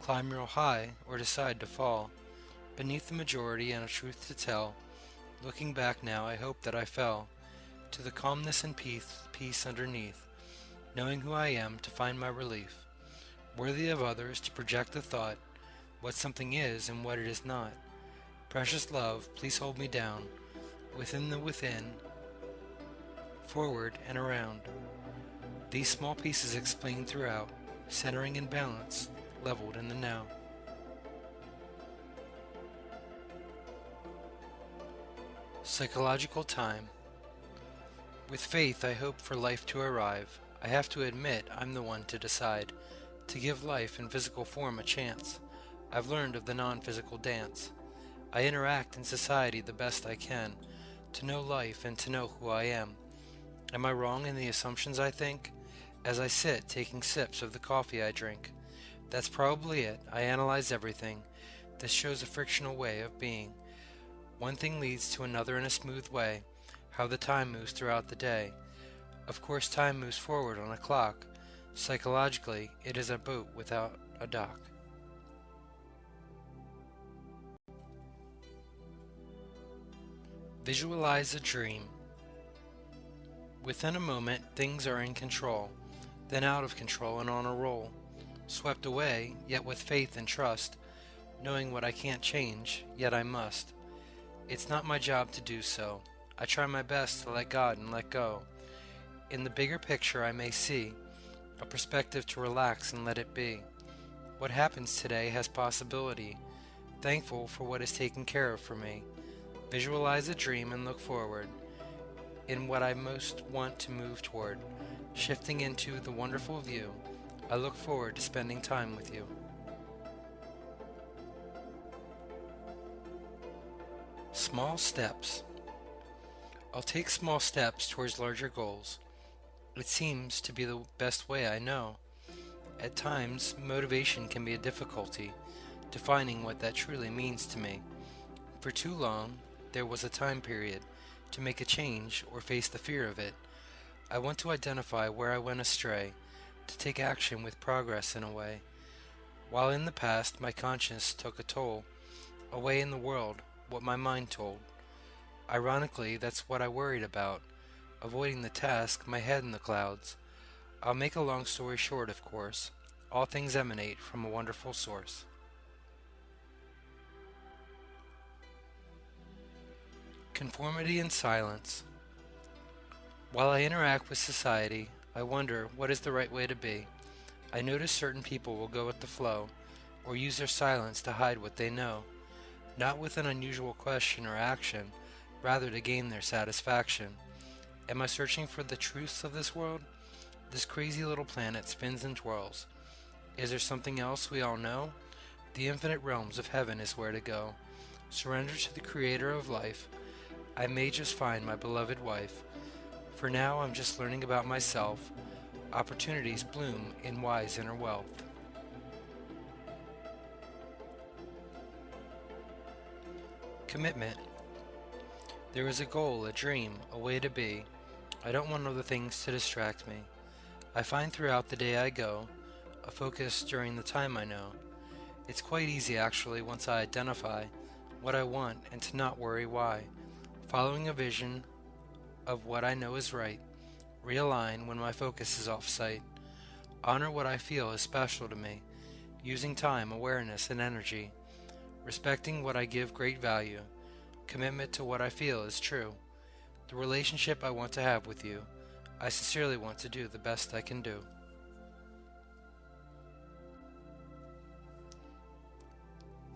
climb real high or decide to fall, beneath the majority and a truth to tell. Looking back now, I hope that I fell to the calmness and peace underneath, knowing who I am to find my relief, worthy of others to project the thought, what something is and what it is not. Precious love, please hold me down, within the within, forward and around. These small pieces explain throughout, centering in balance, leveled in the now. Psychological time. With faith I hope for life to arrive. I have to admit I'm the one to decide, to give life in physical form a chance. I've learned of the non-physical dance. I interact in society the best I can, to know life and to know who I am. Am I wrong in the assumptions I think? As I sit taking sips of the coffee I drink. That's probably it. I analyze everything. This shows a frictional way of being. One thing leads to another in a smooth way, how the time moves throughout the day. Of course time moves forward on a clock. Psychologically, it is a boat without a dock. Visualize a dream. Within a moment, things are in control, then out of control and on a roll. Swept away, yet with faith and trust, knowing what I can't change, yet I must. It's not my job to do so. I try my best to let God and let go. In the bigger picture I may see, a perspective to relax and let it be. What happens today has possibility. Thankful for what is taken care of for me. Visualize a dream and look forward, in what I most want to move toward, shifting into the wonderful view. I look forward to spending time with you. Small steps. I'll take small steps towards larger goals. It seems to be the best way I know. At times, motivation can be a difficulty, defining what that truly means to me. For too long, there was a time period to make a change or face the fear of it. I want to identify where I went astray, to take action with progress in a way. While in the past my conscience took a toll, away in the world, what my mind told. Ironically, that's what I worried about, avoiding the task, my head in the clouds. I'll make a long story short, of course. All things emanate from a wonderful source. Conformity and silence. While I interact with society, I wonder what is the right way to be. I notice certain people will go with the flow, or use their silence to hide what they know, not with an unusual question or action, rather to gain their satisfaction. Am I searching for the truths of this world? This crazy little planet spins and twirls. Is there something else we all know? The infinite realms of heaven is where to go. Surrender to the creator of life. I may just find my beloved wife. For now I'm just learning about myself. Opportunities bloom in wise inner wealth. Commitment. There is a goal, a dream, a way to be. I don't want other things to distract me. I find throughout the day I go, a focus during the time I know. It's quite easy actually once I identify what I want and to not worry why. Following a vision of what I know is right. Realign when my focus is off site. Honor what I feel is special to me. Using time, awareness, and energy. Respecting what I give great value. Commitment to what I feel is true. The relationship I want to have with you. I sincerely want to do the best I can do.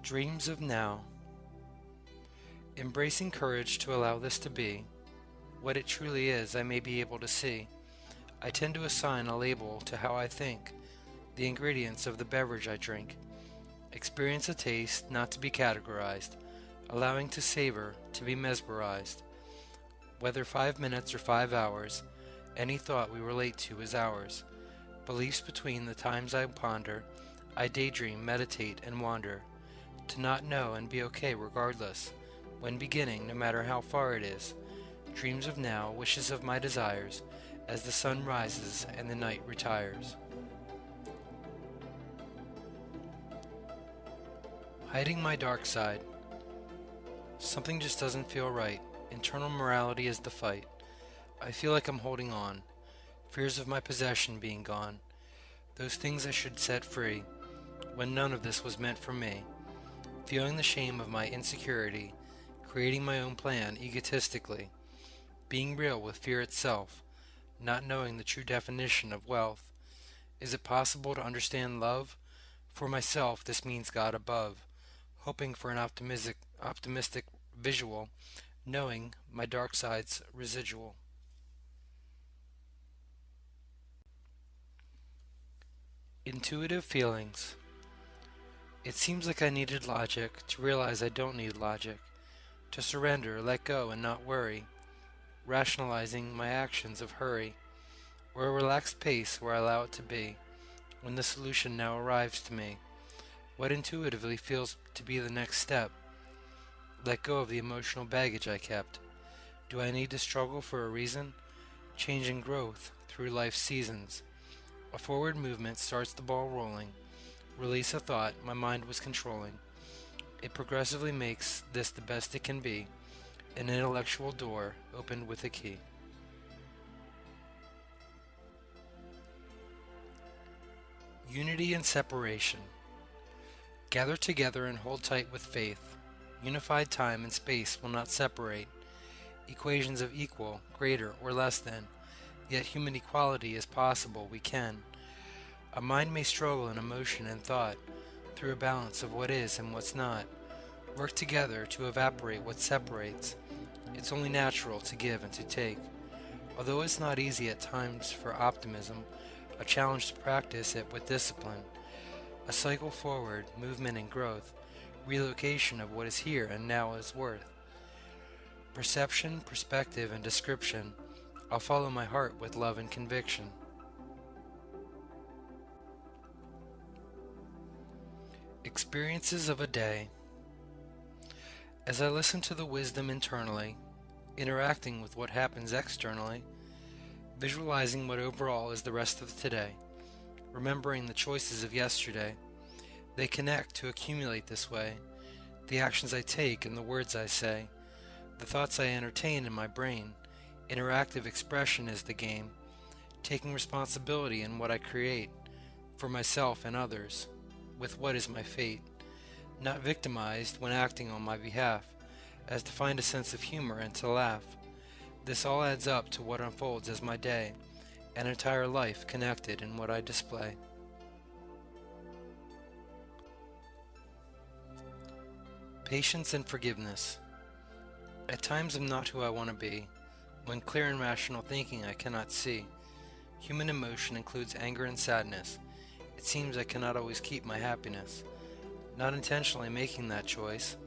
Dreams of now. Embracing courage to allow this to be. What it truly is I may be able to see. I tend to assign a label to how I think, the ingredients of the beverage I drink. Experience a taste not to be categorized, allowing to savor, to be mesmerized. Whether 5 minutes or 5 hours, any thought we relate to is ours. Beliefs between the times I ponder, I daydream, meditate, and wander. To not know and be okay regardless, when beginning, no matter how far it is. Dreams of now, wishes of my desires, as the sun rises and the night retires. Hiding my dark side. Something just doesn't feel right. Internal morality is the fight. I feel like I'm holding on. Fears of my possession being gone. Those things I should set free, when none of this was meant for me. Feeling the shame of my insecurity, creating my own plan egotistically. Being real with fear itself, not knowing the true definition of wealth. Is it possible to understand love? For myself, this means God above. Hoping for an optimistic visual, knowing my dark side's residual. Intuitive feelings. It seems like I needed logic to realize I don't need logic. To surrender, let go, and not worry. Rationalizing my actions of hurry. Or a relaxed pace where I allow it to be. When the solution now arrives to me. What intuitively feels to be the next step. Let go of the emotional baggage I kept. Do I need to struggle for a reason? Change and growth through life's seasons. A forward movement starts the ball rolling. Release a thought my mind was controlling. It progressively makes this the best it can be. An intellectual door opened with a key. Unity and separation. Gather together and hold tight with faith. Unified time and space will not separate. Equations of equal, greater, or less than. Yet human equality is possible, we can. A mind may struggle in emotion and thought, through a balance of what is and what's not. Work together to evaporate what separates. It's only natural to give and to take. Although it's not easy at times for optimism, a challenge to practice it with discipline. A cycle forward, movement and growth, relocation of what is here and now is worth. Perception, perspective, and description. I'll follow my heart with love and conviction. Experiences of a day. As I listen to the wisdom internally, interacting with what happens externally, visualizing what overall is the rest of today, remembering the choices of yesterday, they connect to accumulate this way, the actions I take and the words I say, the thoughts I entertain in my brain. Interactive expression is the game, taking responsibility in what I create, for myself and others, with what is my fate, not victimized when acting on my behalf, as to find a sense of humor and to laugh. This all adds up to what unfolds as my day, an entire life connected in what I display. Patience and forgiveness. At times I'm not who I want to be. When clear and rational thinking I cannot see. Human emotion includes anger and sadness. It seems I cannot always keep my happiness. Not intentionally making that choice,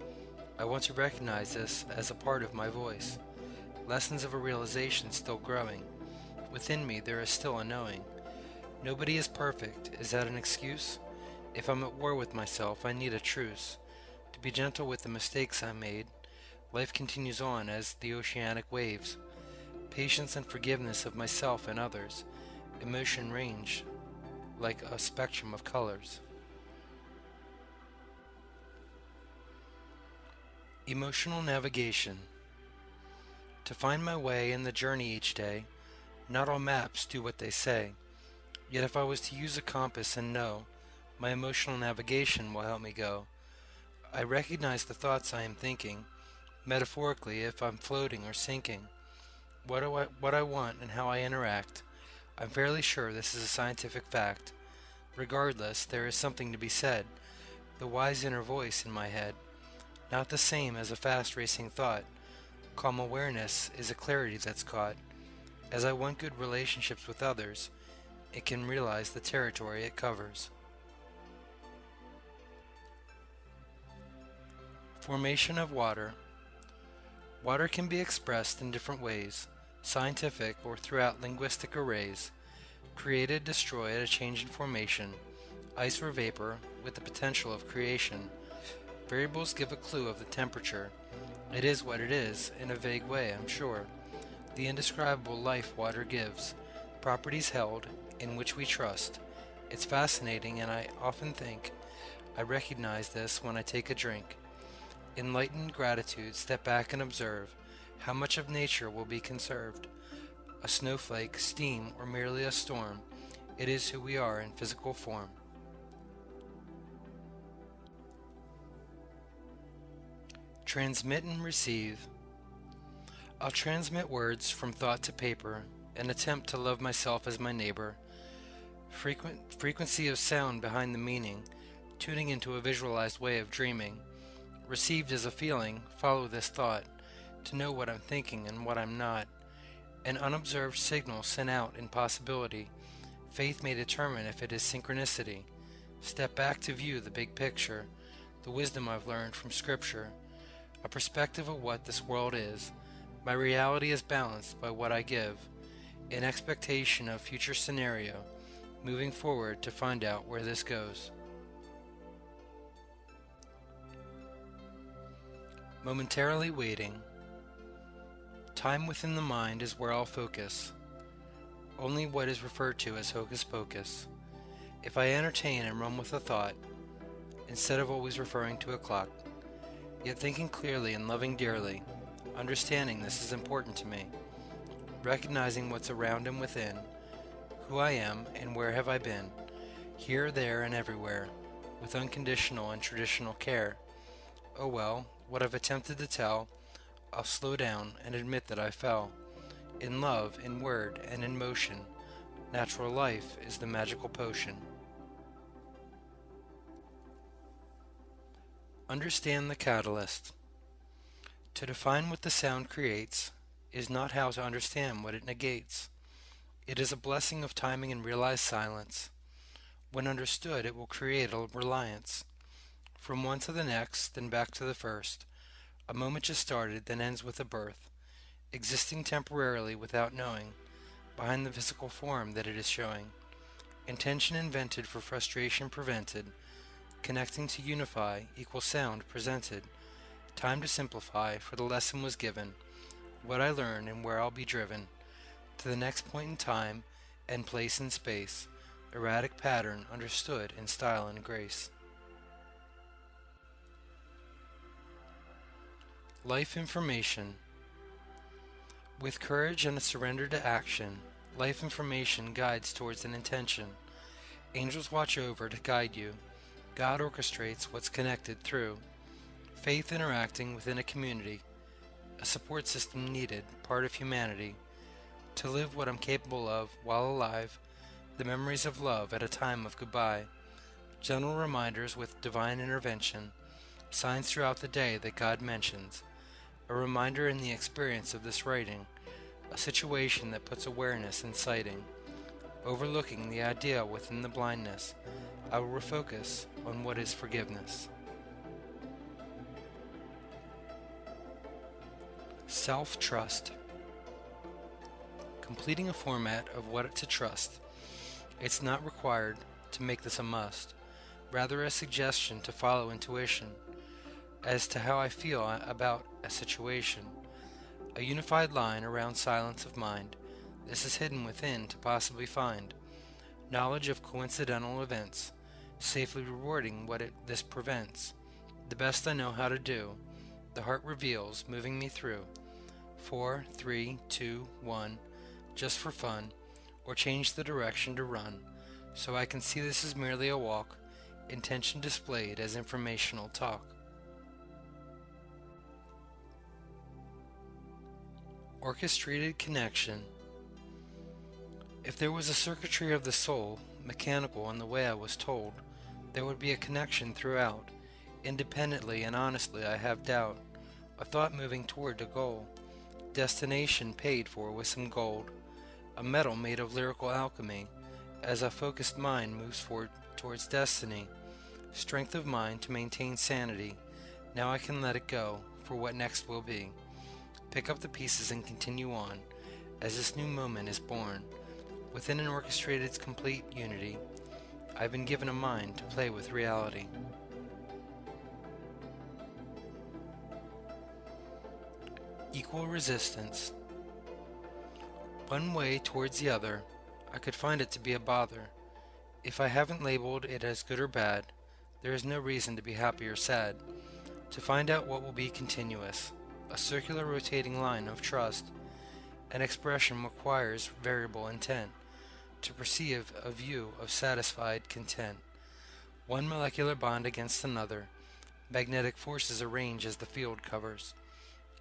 I want to recognize this as a part of my voice. Lessons of a realization still growing. Within me there is still a knowing. Nobody is perfect. Is that an excuse? If I'm at war with myself, I need a truce. To be gentle with the mistakes I made. Life continues on as the oceanic waves. Patience and forgiveness of myself and others. Emotion range like a spectrum of colors. Emotional navigation. To find my way in the journey each day, not all maps do what they say. Yet if I was to use a compass and know, my emotional navigation will help me go. I recognize the thoughts I am thinking, metaphorically if I'm floating or sinking. What I want and how I interact. I'm fairly sure this is a scientific fact. Regardless, there is something to be said. The wise inner voice in my head. Not the same as a fast racing thought. Calm awareness is a clarity that's caught. As I want good relationships with others, it can realize the territory it covers. Formation of water. Water can be expressed in different ways, scientific or throughout linguistic arrays. Created, destroyed, a change in formation. Ice or vapor, with the potential of creation. Variables give a clue of the temperature. It is what it is, in a vague way, I'm sure. The indescribable life water gives. Properties held, in which we trust. It's fascinating, and I often think I recognize this when I take a drink. Enlightened gratitude, step back and observe how much of nature will be conserved. A snowflake, steam, or merely a storm, it is who we are in physical form. Transmit and receive. I'll transmit words from thought to paper, and attempt to love myself as my neighbor. Frequency of sound behind the meaning, tuning into a visualized way of dreaming. Received as a feeling, follow this thought, to know what I'm thinking and what I'm not. An unobserved signal sent out in possibility. Faith may determine if it is synchronicity. Step back to view the big picture, the wisdom I've learned from Scripture. A perspective of what this world is. My reality is balanced by what I give. In expectation of future scenario, moving forward to find out where this goes. Momentarily waiting. Time within the mind is where I'll focus. Only what is referred to as hocus pocus. If I entertain and run with a thought, instead of always referring to a clock, yet thinking clearly and loving dearly, understanding this is important to me, recognizing what's around and within, who I am and where have I been, here, there, and everywhere, with unconditional and traditional care. Oh well, what I've attempted to tell, I'll slow down and admit that I fell. In love, in word, and in motion, natural life is the magical potion. Understand the catalyst. To define what the sound creates is not how to understand what it negates. It is a blessing of timing and realized silence. When understood, it will create a reliance. From one to the next, then back to the first. A moment just started, then ends with a birth, existing temporarily without knowing, behind the physical form that it is showing. Intention invented for frustration prevented, connecting to unify equals sound presented. Time to simplify, for the lesson was given, what I learned and where I'll be driven. To the next point in time, and place and space, erratic pattern understood in style and grace. Life information. With courage and a surrender to action, life information guides towards an intention. Angels watch over to guide you. God orchestrates what's connected through. Faith interacting within a community. A support system needed, part of humanity. To live what I'm capable of while alive. The memories of love at a time of goodbye. Gentle reminders with divine intervention. Signs throughout the day that God mentions. a reminder in the experience of this writing, a situation that puts awareness in sighting. Overlooking the idea within the blindness, I will refocus on what is forgiveness. Self-trust. Completing a format of what to trust. It's not required to make this a must, rather a suggestion to follow intuition as to how I feel about a situation. A unified line around silence of mind. This is hidden within to possibly find. Knowledge of coincidental events, safely rewarding what this prevents. The best I know how to do, the heart reveals, moving me through. 4, 3, 2, 1, just for fun, or change the direction to run, so I can see this is merely a walk, intention displayed as informational talk. Orchestrated connection. If there was a circuitry of the soul, mechanical in the way I was told, there would be a connection throughout. Independently and honestly I have doubt, a thought moving toward a goal, destination paid for with some gold, a metal made of lyrical alchemy, as a focused mind moves forward towards destiny, strength of mind to maintain sanity. Now I can let it go for what next will be. Pick up the pieces and continue on, as this new moment is born. Within an orchestrated complete unity, I've been given a mind to play with reality. Equal resistance. One way towards the other, I could find it to be a bother. If I haven't labeled it as good or bad, there is no reason to be happy or sad. To find out what will be continuous, a circular rotating line of trust. An expression requires variable intent to perceive a view of satisfied content. One molecular bond against another, magnetic forces arrange as the field covers.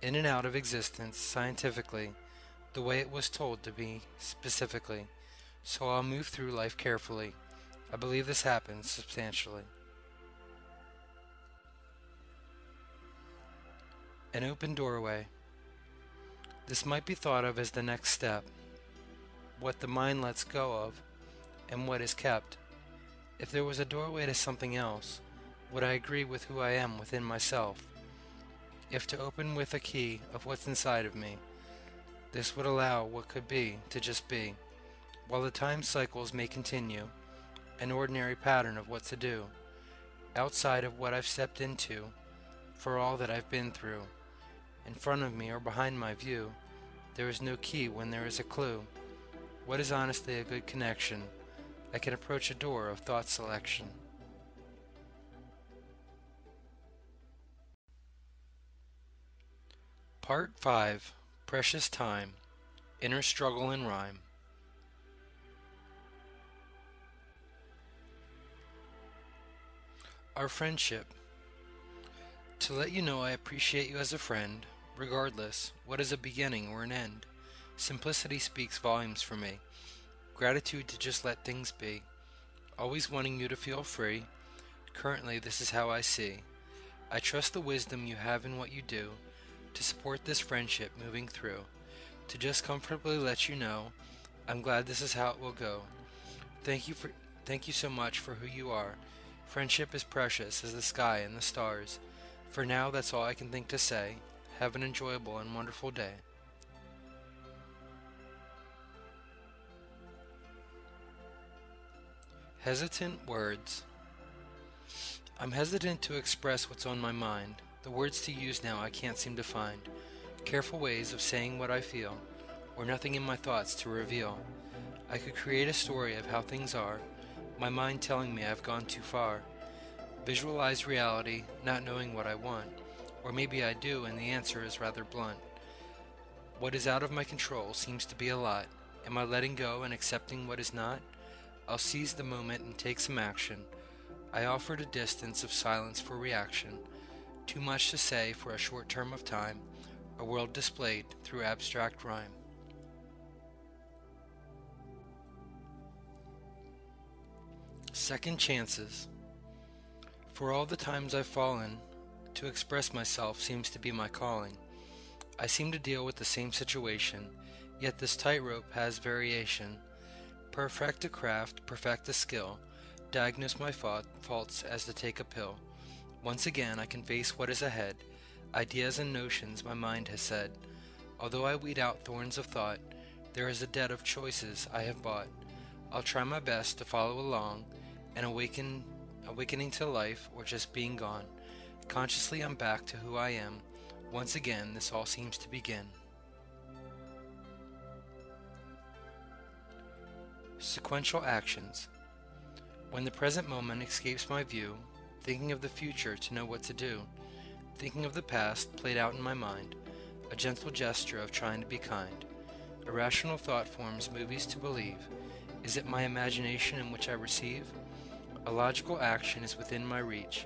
In and out of existence scientifically, the way it was told to be specifically. So I'll move through life carefully. I believe this happens substantially. An open doorway. This might be thought of as the next step, what the mind lets go of, and what is kept. If there was a doorway to something else, would I agree with who I am within myself? If to open with a key of what's inside of me, this would allow what could be to just be, while the time cycles may continue, an ordinary pattern of what to do, outside of what I've stepped into, for all that I've been through. In front of me or behind my view, there is no key when there is a clue. What is honestly a good connection? I can approach a door of thought selection. Part 5. Precious Time. Inner Struggle and Rhyme. Our friendship. To let you know I appreciate you as a friend, regardless what is a beginning or an end. Simplicity speaks volumes for me. Gratitude to just let things be. Always wanting you to feel free. Currently, this is how I see. I trust the wisdom you have in what you do to support this friendship moving through. To just comfortably let you know, I'm glad this is how it will go. Thank you so much for who you are. Friendship is precious as the sky and the stars. For now, that's all I can think to say. Have an enjoyable and wonderful day. Hesitant words. I'm hesitant to express what's on my mind. The words to use now I can't seem to find. Careful ways of saying what I feel, or nothing in my thoughts to reveal. I could create a story of how things are, my mind telling me I've gone too far. Visualize reality, not knowing what I want, or maybe I do and the answer is rather blunt. What is out of my control seems to be a lot. Am I letting go and accepting what is not? I'll seize the moment and take some action. I offered a distance of silence for reaction. Too much to say for a short term of time, a world displayed through abstract rhyme. Second chances. For all the times I've fallen, to express myself seems to be my calling. I seem to deal with the same situation, yet this tightrope has variation. Perfect a craft, perfect a skill, diagnose my faults as to take a pill. Once again I can face what is ahead, ideas and notions my mind has said. Although I weed out thorns of thought, there is a debt of choices I have bought. I'll try my best to follow along, and awakening to life or just being gone. Consciously I'm back to who I am. Once again this all seems to begin. Sequential actions. When the present moment escapes my view, thinking of the future to know what to do, thinking of the past played out in my mind, a gentle gesture of trying to be kind. Irrational thought forms movies to believe. Is it my imagination in which I receive? A logical action is within my reach,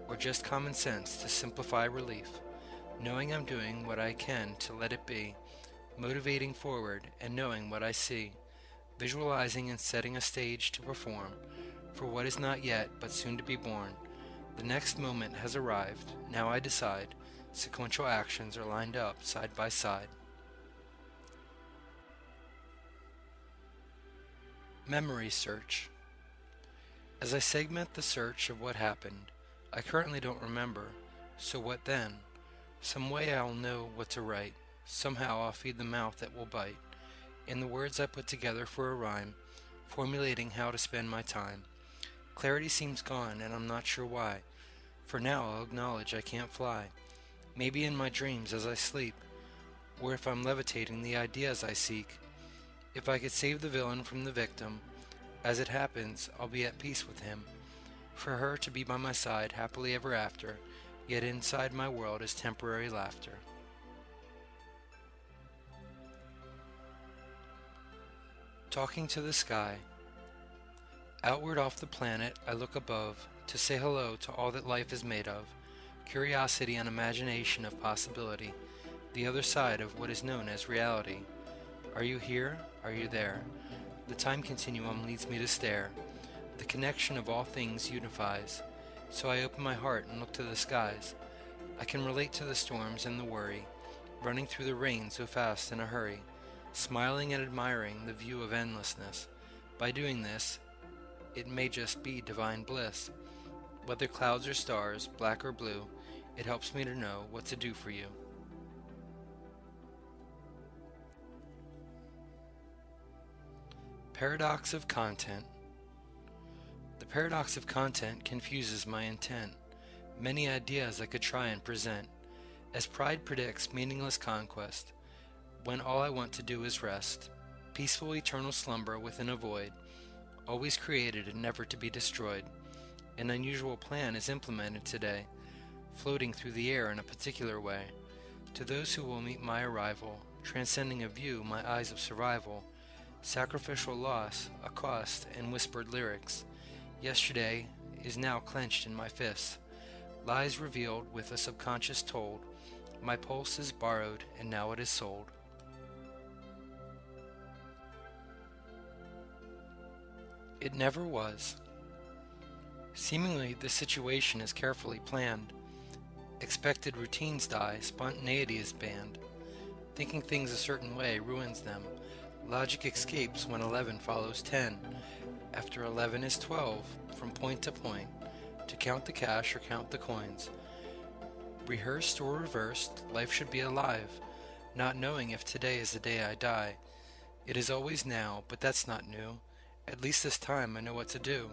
or just common sense to simplify relief. Knowing I'm doing what I can to let it be, motivating forward and knowing what I see, visualizing and setting a stage to perform for what is not yet but soon to be born. The next moment has arrived. Now I decide. Sequential actions are lined up side by side. Memory search. As I segment the search of what happened, I currently don't remember. So what then? Some way I'll know what to write. Somehow I'll feed the mouth that will bite. In the words I put together for a rhyme, formulating how to spend my time. Clarity seems gone and I'm not sure why. For now I'll acknowledge I can't fly. Maybe in my dreams as I sleep, or if I'm levitating the ideas I seek. If I could save the villain from the victim, as it happens, I'll be at peace with him. For her to be by my side happily ever after, yet inside my world is temporary laughter. Talking to the sky. Outward off the planet, I look above to say hello to all that life is made of. Curiosity and imagination of possibility, the other side of what is known as reality. Are you here? Are you there? The time continuum leads me to stare. The connection of all things unifies. So I open my heart and look to the skies. I can relate to the storms and the worry, running through the rain so fast in a hurry, smiling and admiring the view of endlessness. By doing this, it may just be divine bliss. Whether clouds or stars, black or blue, it helps me to know what to do for you. Paradox of content. The paradox of content confuses my intent. Many ideas I could try and present, as pride predicts meaningless conquest, when all I want to do is rest, peaceful eternal slumber within a void, always created and never to be destroyed. An unusual plan is implemented today, floating through the air in a particular way. To those who will meet my arrival, transcending a view my eyes of survival, sacrificial loss, a cost, and whispered lyrics. Yesterday is now clenched in my fists, lies revealed with a subconscious told. My pulse is borrowed and now it is sold. It never was. Seemingly the situation is carefully planned. Expected routines die, spontaneity is banned. Thinking things a certain way ruins them. Logic escapes when 11 follows 10. After 11 is 12, from point to point, to count the cash or count the coins. Rehearsed or reversed, life should be alive, not knowing if today is the day I die. It is always now, but that's not new. At least this time I know what to do.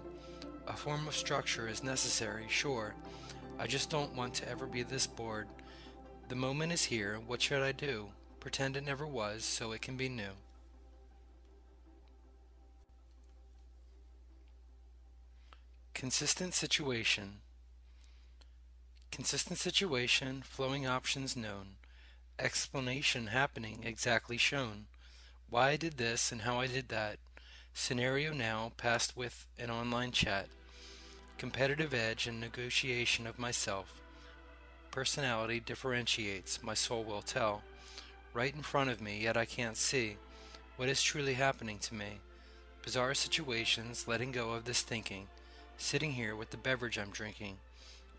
A form of structure is necessary, sure. I just don't want to ever be this bored. The moment is here, what should I do? Pretend it never was, so it can be new. Consistent situation. Consistent situation, flowing options known. Explanation happening exactly shown. Why I did this and how I did that. Scenario now passed with an online chat. Competitive edge and negotiation of myself. Personality differentiates, my soul will tell. Right in front of me, yet I can't see what is truly happening to me. Bizarre situations, letting go of this thinking. Sitting here with the beverage I'm drinking.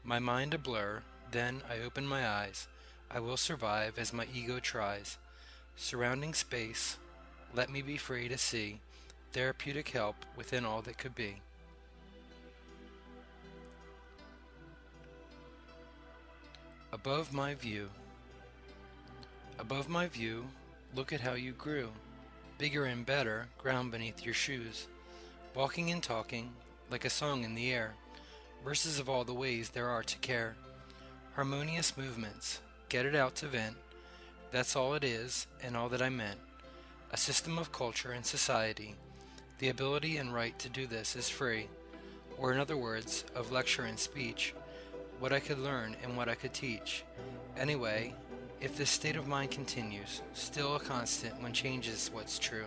My mind a blur, then I open my eyes. I will survive as my ego tries. Surrounding space, let me be free to see therapeutic help within all that could be. Above my view. Above my view, look at how you grew. Bigger and better, ground beneath your shoes. Walking and talking, like a song in the air. Verses of all the ways there are to care. Harmonious movements, get it out to vent. That's all it is, and all that I meant. A system of culture and society. The ability and right to do this is free. Or in other words, of lecture and speech. What I could learn and what I could teach. Anyway, if this state of mind continues, still a constant when change is what's true.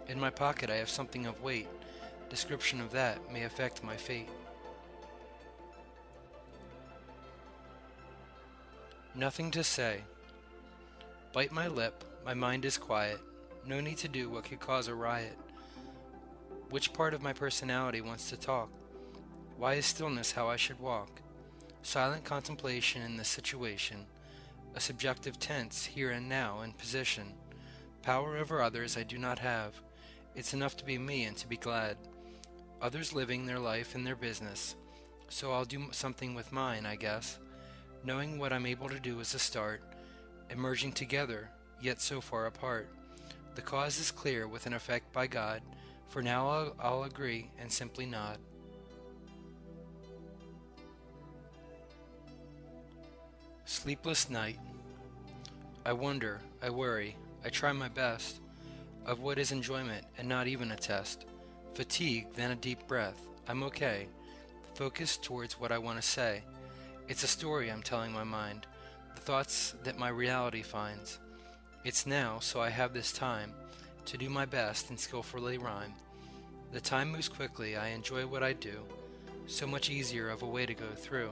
In my pocket I have something of weight. Description of that may affect my fate. Nothing to say. Bite my lip, my mind is quiet. No need to do what could cause a riot. Which part of my personality wants to talk? Why is stillness how I should walk? Silent contemplation in this situation. A subjective tense here and now in position. Power over others I do not have. It's enough to be me and to be glad. Others living their life and their business. So I'll do something with mine, I guess. Knowing what I'm able to do is a start. Emerging together, yet so far apart. The cause is clear with an effect by God. For now I'll agree and simply nod. Sleepless night. I wonder, I worry, I try my best. Of what is enjoyment and not even a test. Fatigue, then a deep breath. I'm okay. Focused towards what I want to say. It's a story I'm telling my mind. The thoughts that my reality finds. It's now, so I have this time to do my best and skillfully rhyme. The time moves quickly, I enjoy what I do. So much easier of a way to go through.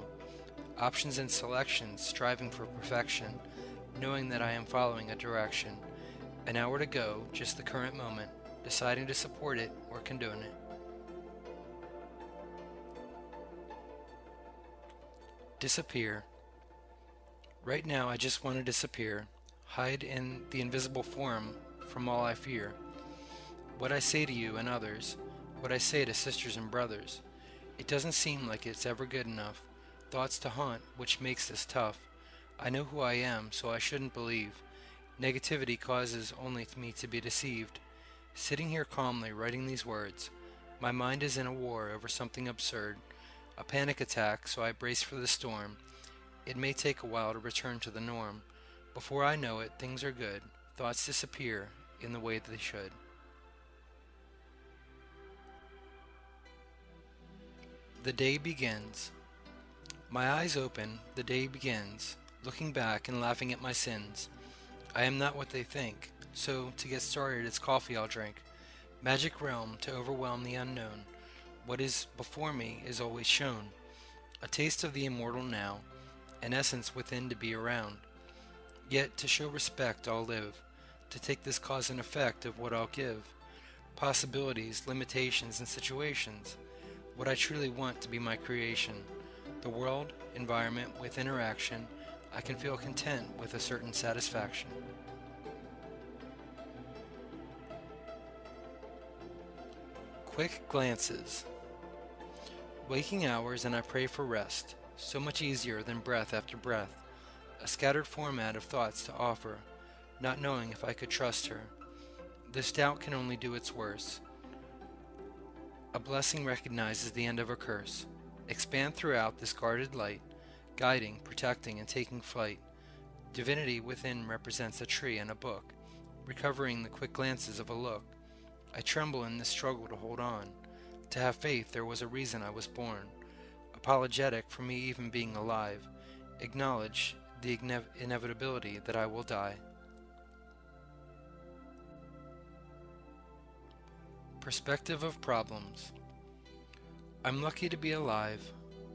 Options and selections, striving for perfection, knowing that I am following a direction. An hour to go, just the current moment, deciding to support it or condone it. Disappear. Right now I just want to disappear, hide in the invisible form from all I fear. What I say to you and others, what I say to sisters and brothers, it doesn't seem like it's ever good enough. Thoughts to haunt, which makes this tough. I know who I am, so I shouldn't believe. Negativity causes only me to be deceived. Sitting here calmly writing these words, my mind is in a war over something absurd. A panic attack, so I brace for the storm. It may take a while to return to the norm. Before I know it, things are good. Thoughts disappear in the way they should. The day begins. My eyes open, the day begins, looking back and laughing at my sins. I am not what they think, so to get started it's coffee I'll drink. Magic realm to overwhelm the unknown. What is before me is always shown. A taste of the immortal now, an essence within to be around. Yet to show respect I'll live, to take this cause and effect of what I'll give. Possibilities, limitations, and situations. What I truly want to be my creation. The world, environment, with interaction, I can feel content with a certain satisfaction. Quick glances. Waking hours and I pray for rest, so much easier than breath after breath. A scattered format of thoughts to offer, not knowing if I could trust her. This doubt can only do its worst. A blessing recognizes the end of a curse. Expand throughout this guarded light, guiding, protecting, and taking flight. Divinity within represents a tree and a book, recovering the quick glances of a look. I tremble in this struggle to hold on. To have faith there was a reason I was born. Apologetic for me even being alive. Acknowledge the inevitability that I will die. Perspective of problems. I'm lucky to be alive.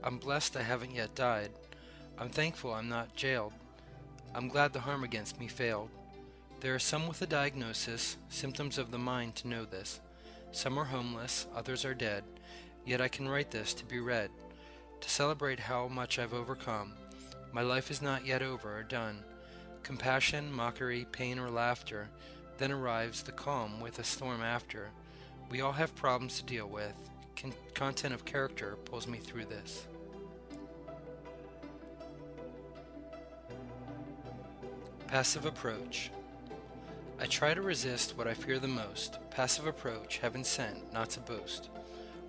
I'm blessed I haven't yet died. I'm thankful I'm not jailed. I'm glad the harm against me failed. There are some with a diagnosis, symptoms of the mind to know this. Some are homeless, others are dead. Yet I can write this to be read, to celebrate how much I've overcome. My life is not yet over or done. Compassion, mockery, pain, or laughter, then arrives the calm with a storm after. We all have problems to deal with. Content of character pulls me through this. Passive approach. I try to resist what I fear the most. Passive approach, heaven sent, not to boast.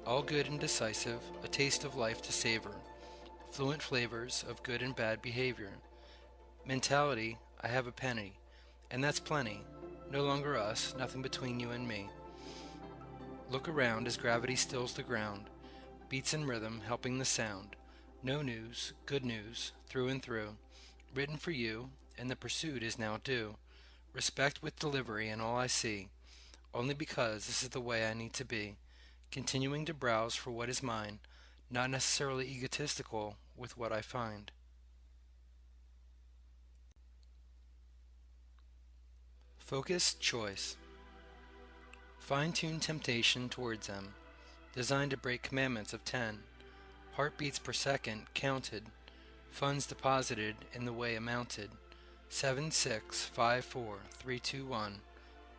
All good and decisive, a taste of life to savor. Fluent flavors of good and bad behavior. Mentality, I have a penny, and that's plenty. No longer us, nothing between you and me. Look around as gravity stills the ground. Beats in rhythm, helping the sound. No news, good news, through and through. Written for you, and the pursuit is now due. Respect with delivery in all I see. Only because this is the way I need to be. Continuing to browse for what is mine, not necessarily egotistical with what I find. Focused choice. Fine-tuned temptation towards them, designed to break commandments of 10. Heartbeats per second counted, funds deposited in the way amounted. 7, 6, 5, 4, 3, 2, 1,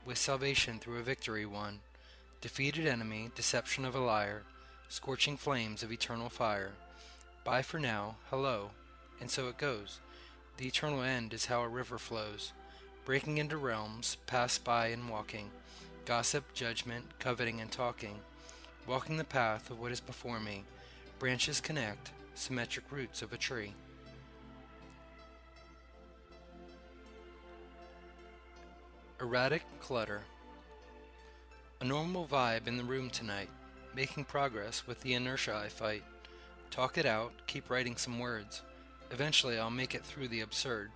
with salvation through a victory won. Defeated enemy, deception of a liar, scorching flames of eternal fire. Bye for now, hello, and so it goes. The eternal end is how a river flows, breaking into realms, passed by and walking, gossip, judgment, coveting and talking, walking the path of what is before me. Branches connect, symmetric roots of a tree. Erratic clutter. A normal vibe in the room tonight, making progress with the inertia I fight. Talk it out, keep writing some words. Eventually I'll make it through the absurd.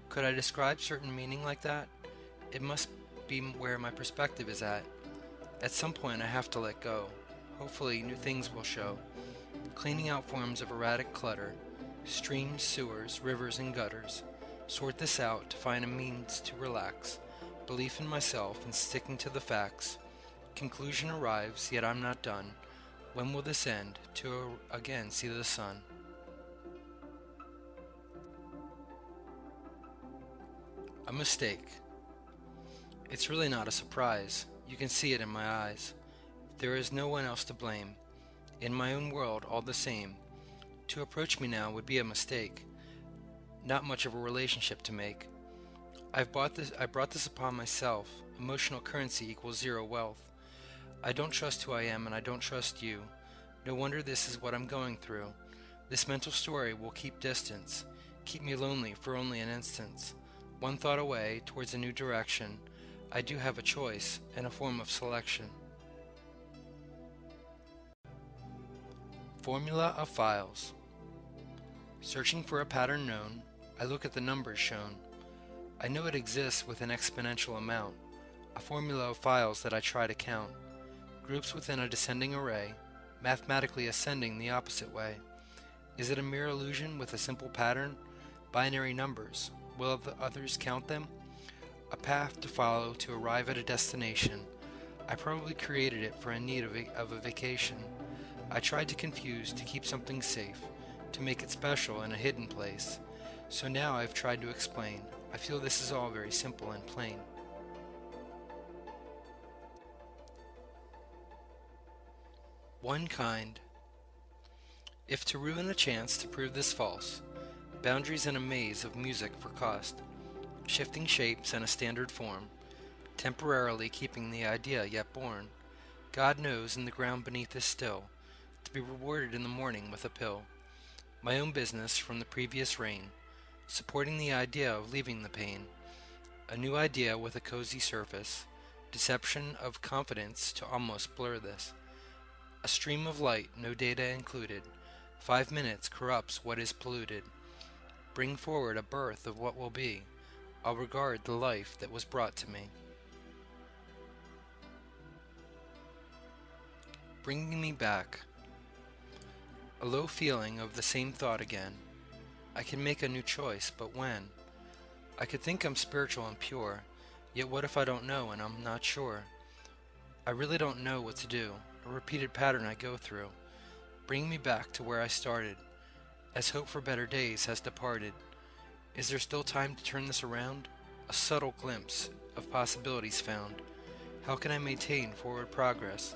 Could I describe certain meaning like that? It must be where my perspective is at. At some point I have to let go. Hopefully new things will show. Cleaning out forms of erratic clutter. Streams, sewers, rivers, and gutters. Sort this out to find a means to relax. Belief in myself and sticking to the facts. Conclusion arrives, yet I'm not done. When will this end? To again see the sun. A mistake. It's really not a surprise. You can see it in my eyes. There is no one else to blame. In my own world, all the same. To approach me now would be a mistake. Not much of a relationship to make. I brought this upon myself. Emotional currency equals zero wealth. I don't trust who I am and I don't trust you. No wonder this is what I'm going through. This mental story will keep distance. Keep me lonely for only an instance. One thought away towards a new direction. I do have a choice and a form of selection. Formula of files. Searching for a pattern known, I look at the numbers shown. I know it exists with an exponential amount, a formula of files that I try to count. Groups within a descending array, mathematically ascending the opposite way. Is it a mere illusion with a simple pattern? Binary numbers. Will the others count them? A path to follow to arrive at a destination. I probably created it for a need of a vacation. I tried to confuse to keep something safe, to make it special in a hidden place. So now I've tried to explain. I feel this is all very simple and plain. One kind. If to ruin a chance to prove this false, boundaries in a maze of music for cost, shifting shapes and a standard form, temporarily keeping the idea yet born, God knows in the ground beneath is still, to be rewarded in the morning with a pill. My own business from the previous reign, supporting the idea of leaving the pain, a new idea with a cozy surface, deception of confidence to almost blur this. A stream of light, no data included, 5 minutes corrupts what is polluted. Bring forward a birth of what will be, I'll regard the life that was brought to me. Bringing me back. A low feeling of the same thought again. I can make a new choice, but when? I could think I'm spiritual and pure, yet what if I don't know and I'm not sure? I really don't know what to do, a repeated pattern I go through. Bring me back to where I started, as hope for better days has departed. Is there still time to turn this around? A subtle glimpse of possibilities found. How can I maintain forward progress?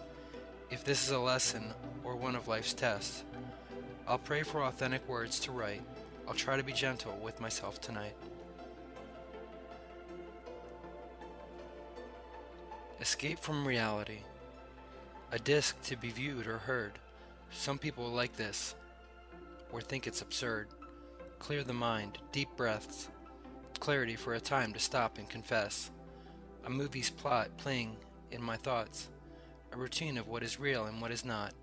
If this is a lesson or one of life's tests, I'll pray for authentic words to write. I'll try to be gentle with myself tonight. Escape from reality. A disc to be viewed or heard. Some people like this, or think it's absurd. Clear the mind, deep breaths, clarity for a time to stop and confess. A movie's plot playing in my thoughts, a routine of what is real and what is not.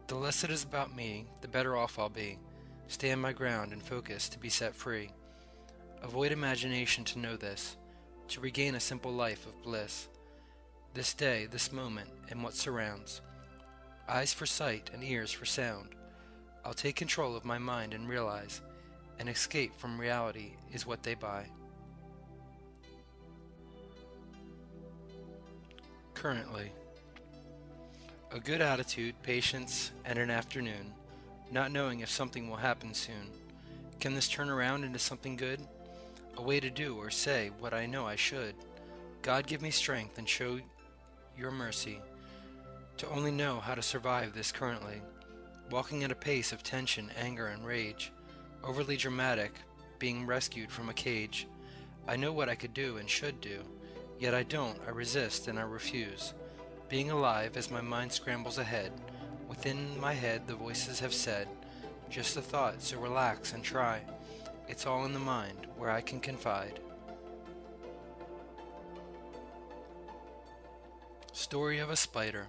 The less it is about me, the better off I'll be. Stand my ground and focus to be set free. Avoid imagination to know this, to regain a simple life of bliss. This day, this moment, and what surrounds. Eyes for sight and ears for sound. I'll take control of my mind and realize an escape from reality is what they buy. Currently. A good attitude, patience, and an afternoon, not knowing if something will happen soon. Can this turn around into something good? A way to do or say what I know I should. God give me strength and show your mercy to only know how to survive this currently. Walking at a pace of tension, anger, and rage. Overly dramatic, being rescued from a cage. I know what I could do and should do, yet I don't, I resist and I refuse. Being alive as my mind scrambles ahead. Within my head the voices have said, just a thought, so relax and try. It's all in the mind, where I can confide. Story of a spider.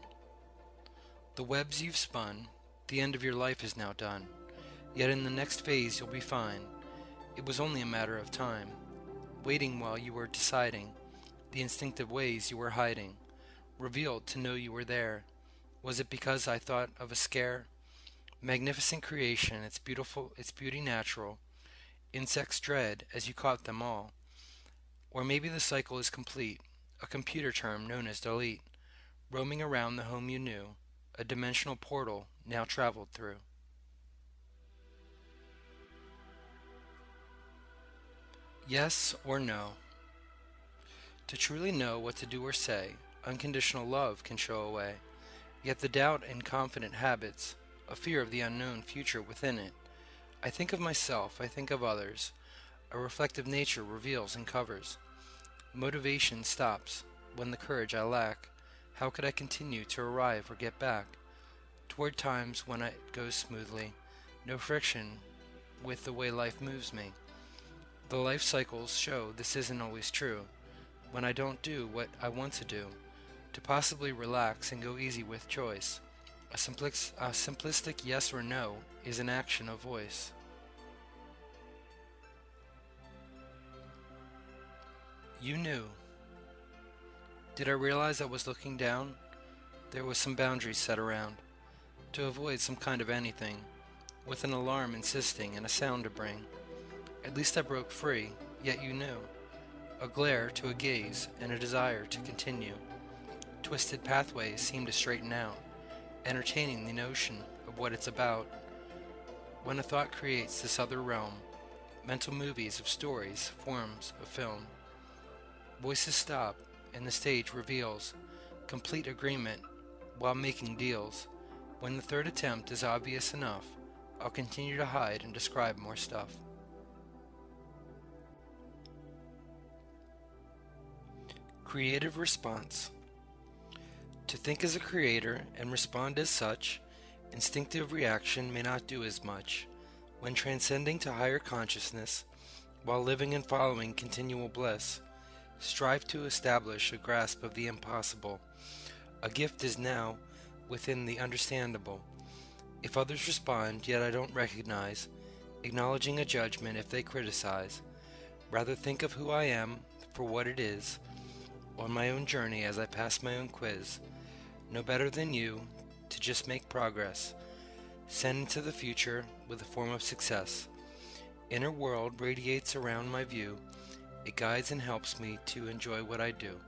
The webs you've spun, the end of your life is now done. Yet in the next phase you'll be fine. It was only a matter of time. Waiting while you were deciding. The instinctive ways you were hiding. Revealed to know you were there. Was it because I thought of a scare? Magnificent creation, its beauty natural. Insects dread as you caught them all. Or maybe the cycle is complete. A computer term known as delete. Roaming around the home you knew. A dimensional portal now traveled through. Yes or no? To truly know what to do or say, unconditional love can show a way. Yet the doubt and confident habits, a fear of the unknown future within it. I think of myself, I think of others. A reflective nature reveals and covers. Motivation stops when the courage I lack. How could I continue to arrive or get back? Toward times when it goes smoothly, no friction with the way life moves me. The life cycles show this isn't always true. When I don't do what I want to do, to possibly relax and go easy with choice. A simplistic yes or no is an action of voice. You knew. Did I realize I was looking down? There was some boundaries set around, to avoid some kind of anything, with an alarm insisting and a sound to bring. At least I broke free, yet you knew. A glare to a gaze and a desire to continue. Twisted pathways seem to straighten out, entertaining the notion of what it's about. When a thought creates this other realm, mental movies of stories, forms of film. Voices stop, and the stage reveals complete agreement while making deals. When the third attempt is obvious enough, I'll continue to hide and describe more stuff. Creative response. To think as a creator and respond as such, instinctive reaction may not do as much. When transcending to higher consciousness, while living and following continual bliss, strive to establish a grasp of the impossible. A gift is now within the understandable. If others respond, yet I don't recognize, acknowledging a judgment if they criticize. Rather think of who I am for what it is, on my own journey as I pass my own quiz. No better than you to just make progress. Send into the future with a form of success. Inner world radiates around my view. It guides and helps me to enjoy what I do.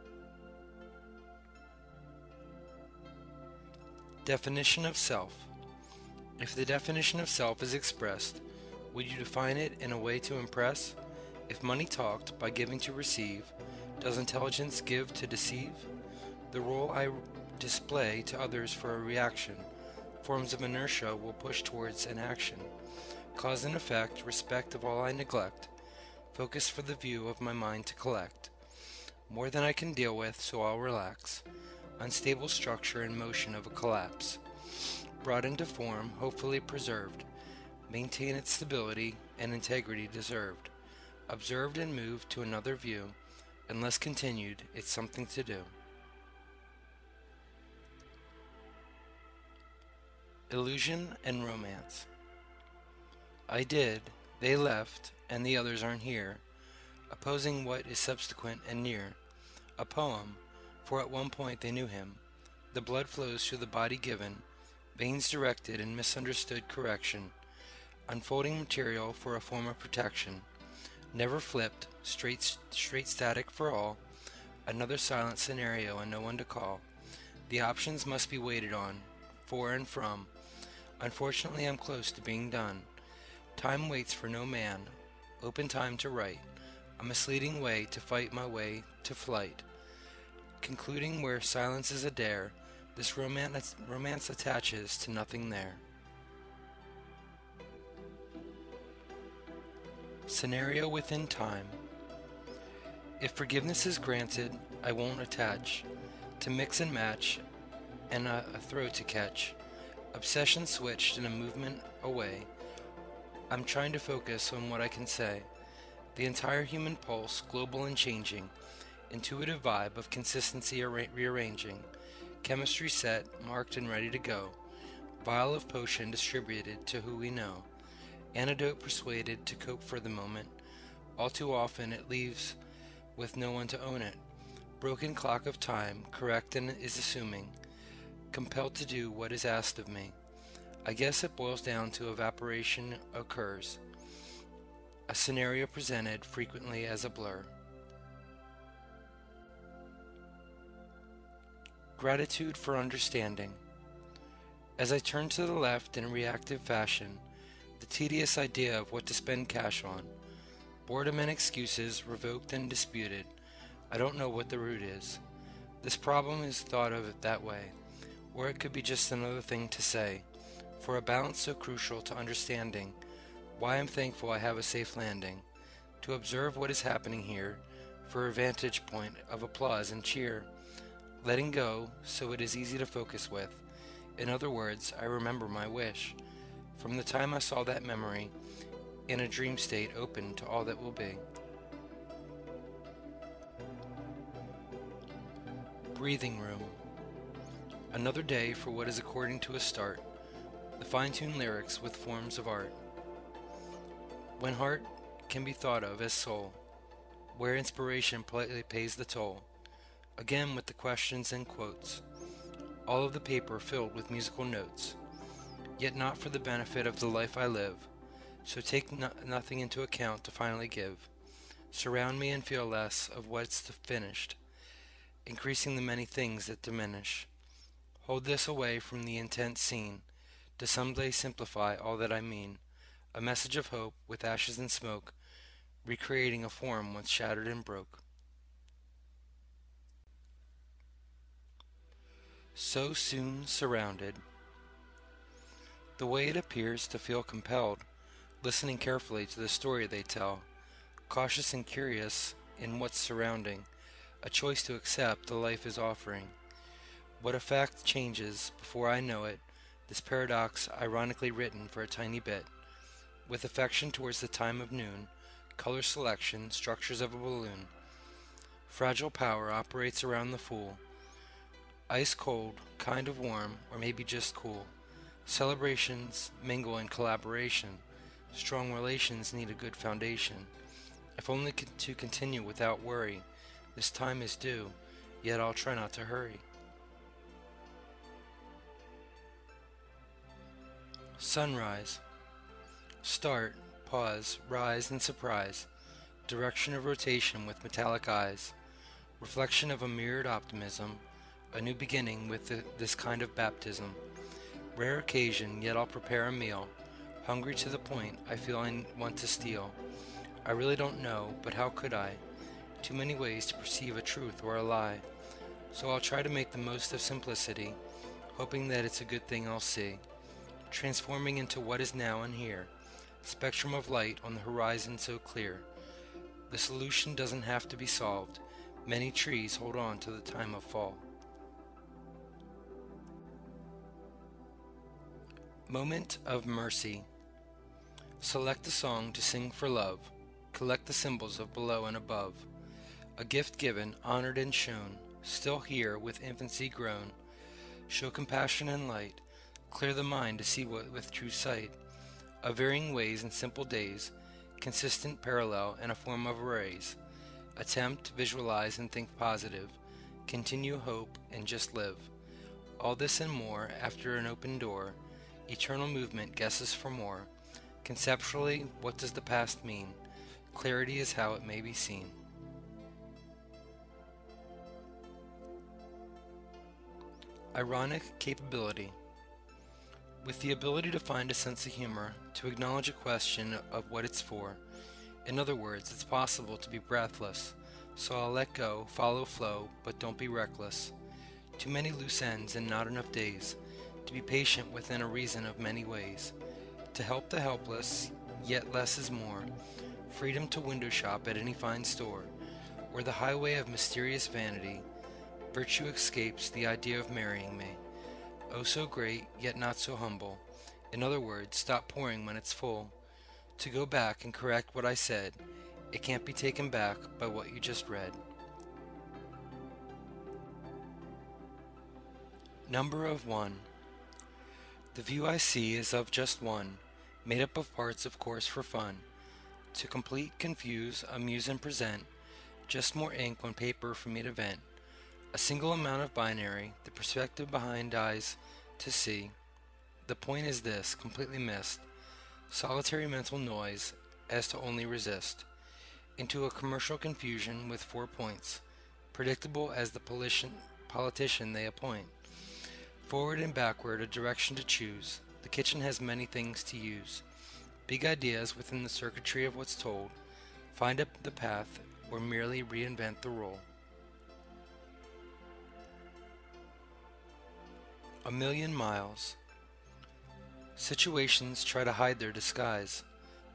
Definition of self. If the definition of self is expressed, Would you define it in a way to impress? If money talked by giving to receive, does intelligence give to deceive? The role I display to others for a reaction, forms of inertia will push towards an action. Cause and effect, respect of all I neglect, focus for the view of my mind to collect. More than I can deal with, so I'll relax. Unstable structure and motion of a collapse. Brought into form, hopefully preserved. Maintain its stability and integrity deserved. Observed and moved to another view. Unless continued, it's something to do. Illusion and romance. I did, they left, and the others aren't here, opposing what is subsequent and near. A poem, for at one point they knew him. The blood flows through the body given, veins directed in misunderstood correction, unfolding material for a form of protection. Never flipped, straight static for all, another silent scenario and no one to call. The options must be waited on, for and from. Unfortunately, I'm close to being done. Time waits for no man, open time to write, a misleading way to fight my way to flight. Concluding where silence is a dare, this romance attaches to nothing there. Scenario within time. If forgiveness is granted, I won't attach to mix and match and a throw to catch. Obsession switched in a movement away. I'm trying to focus on what I can say. The entire human pulse, global and changing. Intuitive vibe of consistency rearranging. Chemistry set, marked and ready to go. Vial of potion distributed to who we know. Antidote persuaded to cope for the moment. All too often it leaves with no one to own it. Broken clock of time, correct and is assuming. Compelled to do what is asked of me. I guess it boils down to evaporation occurs. A scenario presented frequently as a blur. Gratitude for understanding. As I turn to the left in reactive fashion, the tedious idea of what to spend cash on. Boredom and excuses revoked and disputed. I don't know what the root is. This problem is thought of it that way. Or it could be just another thing to say, for a balance so crucial to understanding why I'm thankful I have a safe landing, to observe what is happening here, for a vantage point of applause and cheer, letting go so it is easy to focus with. In other words, I remember my wish, from the time I saw that memory, in a dream state open to all that will be. Breathing room. Another day for what is according to a start, the fine-tuned lyrics with forms of art. When heart can be thought of as soul, where inspiration politely pays the toll, again with the questions and quotes, all of the paper filled with musical notes, yet not for the benefit of the life I live, so take nothing into account to finally give. Surround me and feel less of what's finished, increasing the many things that diminish. Hold this away from the intent seen, to someday simplify all that I mean. A message of hope with ashes and smoke, recreating a form once shattered and broke. So soon surrounded. The way it appears to feel compelled, listening carefully to the story they tell, cautious and curious in what's surrounding, a choice to accept the life is offering. What a fact changes before I know it, this paradox ironically written for a tiny bit. With affection towards the time of noon, color selection, structures of a balloon. Fragile power operates around the fool. Ice cold, kind of warm, or maybe just cool. Celebrations mingle in collaboration. Strong relations need a good foundation. If only to continue without worry. This time is due, yet I'll try not to hurry. Sunrise. Start, pause, rise and surprise. Direction of rotation with metallic eyes. Reflection of a mirrored optimism. A new beginning with this kind of baptism. Rare occasion, yet I'll prepare a meal. hungry to the point I feel I want to steal. I really don't know, but how could I? Too many ways to perceive a truth or a lie. So I'll try to make the most of simplicity, hoping that it's a good thing I'll see, transforming into what is now and here, spectrum of light on the horizon so clear. The solution doesn't have to be solved. Many trees hold on to the time of fall. Moment of mercy. Select a song to sing for love. Collect the symbols of below and above. A gift given, honored and shown, still here with infancy grown. Show compassion and light. Clear the mind to see what with true sight. Of varying ways and simple days, consistent parallel and a form of arrays. Attempt, visualize, and think positive. Continue, hope, and just live. All this and more after an open door. Eternal movement guesses for more. Conceptually, what does the past mean? Clarity is how it may be seen. Ironic capability. With the ability to find a sense of humor, to acknowledge a question of what it's for. In other words, it's possible to be breathless, so I'll let go, follow flow, but don't be reckless. Too many loose ends and not enough days, to be patient within a reason of many ways. To help the helpless, yet less is more. Freedom to window shop at any fine store, or the highway of mysterious vanity. Virtue escapes the idea of marrying me. Oh so great, yet not so humble. In other words, stop pouring when it's full. To go back and correct what I said, it can't be taken back by what you just read. Number of one. The view I see is of just one, made up of parts of course for fun. To complete, confuse, amuse and present, just more ink on paper for me to vent. A single amount of binary, the perspective behind eyes to see. The point is this, completely missed. Solitary mental noise as to only resist. Into a commercial confusion with 4 points, predictable as the politician they appoint. Forward and backward, a direction to choose. The kitchen has many things to use. Big ideas within the circuitry of what's told. Find up the path or merely reinvent the role. A million miles. Situations try to hide their disguise.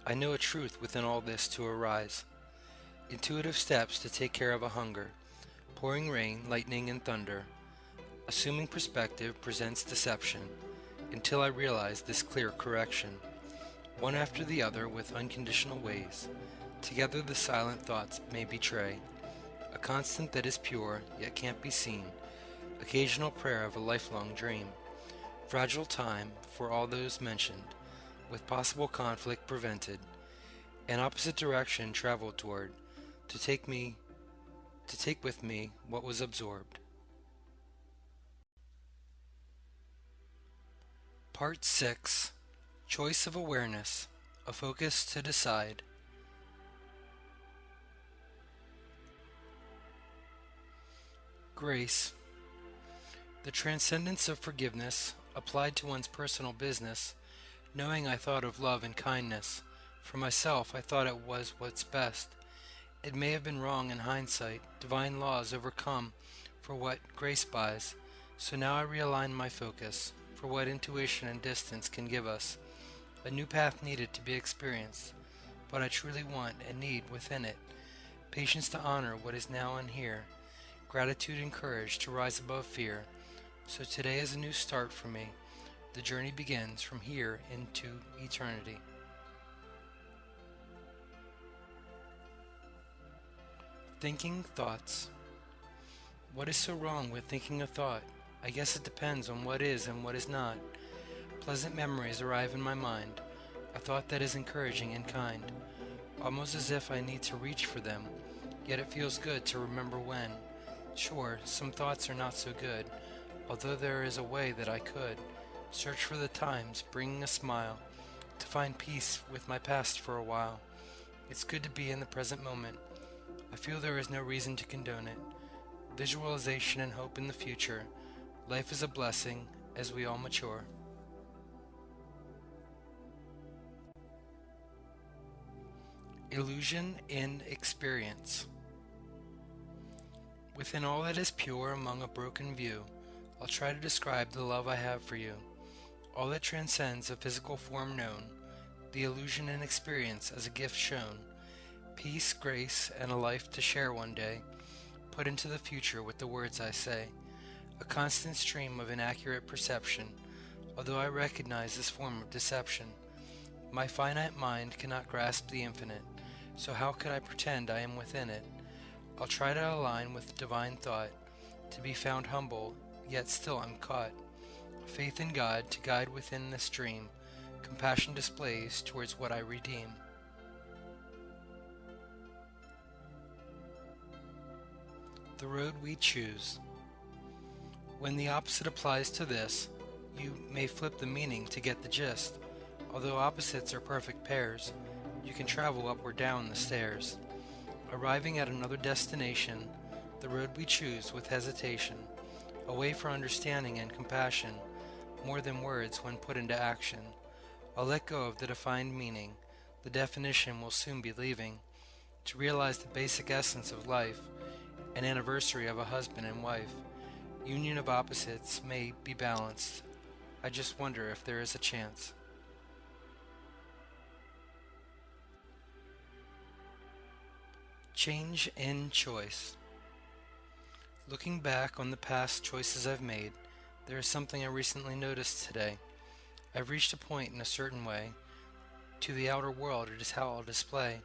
I know a truth within all this to arise. Intuitive steps to take care of a hunger. Pouring rain, lightning, and thunder. Assuming perspective presents deception, until I realize this clear correction. One after the other with unconditional ways. Together the silent thoughts may betray. A constant that is pure, yet can't be seen. Occasional prayer of a lifelong dream. Fragile time for all those mentioned, with possible conflict prevented. An opposite direction traveled toward, to take with me what was absorbed. Part 6. Choice of awareness, a focus to decide. Grace. The transcendence of forgiveness, applied to one's personal business, knowing I thought of love and kindness. For myself, I thought it was what's best. It may have been wrong in hindsight, divine laws overcome for what grace buys. So now I realign my focus, for what intuition and distance can give us. A new path needed to be experienced, what I truly want and need within it. Patience to honor what is now and here. Gratitude and courage to rise above fear. So today is a new start for me. The journey begins from here into eternity. Thinking thoughts. What is so wrong with thinking a thought? I guess it depends on what is and what is not. Pleasant memories arrive in my mind, a thought that is encouraging and kind, almost as if I need to reach for them, yet it feels good to remember when. Sure, some thoughts are not so good, although there is a way that I could search for the times, bringing a smile, to find peace with my past for a while. It's good to be in the present moment. I feel there is no reason to condone it. Visualization and hope in the future. Life is a blessing as we all mature. Illusion in experience. Within all that is pure among a broken view, I'll try to describe the love I have for you, all that transcends a physical form known, the illusion in experience as a gift shown, peace, grace, and a life to share one day, put into the future with the words I say, a constant stream of inaccurate perception, although I recognize this form of deception. My finite mind cannot grasp the infinite, so how could I pretend I am within it? I'll try to align with divine thought, to be found humble, yet still I'm caught. Faith in God to guide within the stream, compassion displays towards what I redeem. The road we choose. When the opposite applies to this, you may flip the meaning to get the gist. Although opposites are perfect pairs, you can travel up or down the stairs. Arriving at another destination, the road we choose with hesitation, a way for understanding and compassion, more than words when put into action. I'll let go of the defined meaning, the definition will soon be leaving, to realize the basic essence of life, an anniversary of a husband and wife. Union of opposites may be balanced. I just wonder if there is a chance. Change in choice. Looking back on the past choices I've made, there is something I recently noticed today. I've reached a point in a certain way. To the outer world it is how I'll display.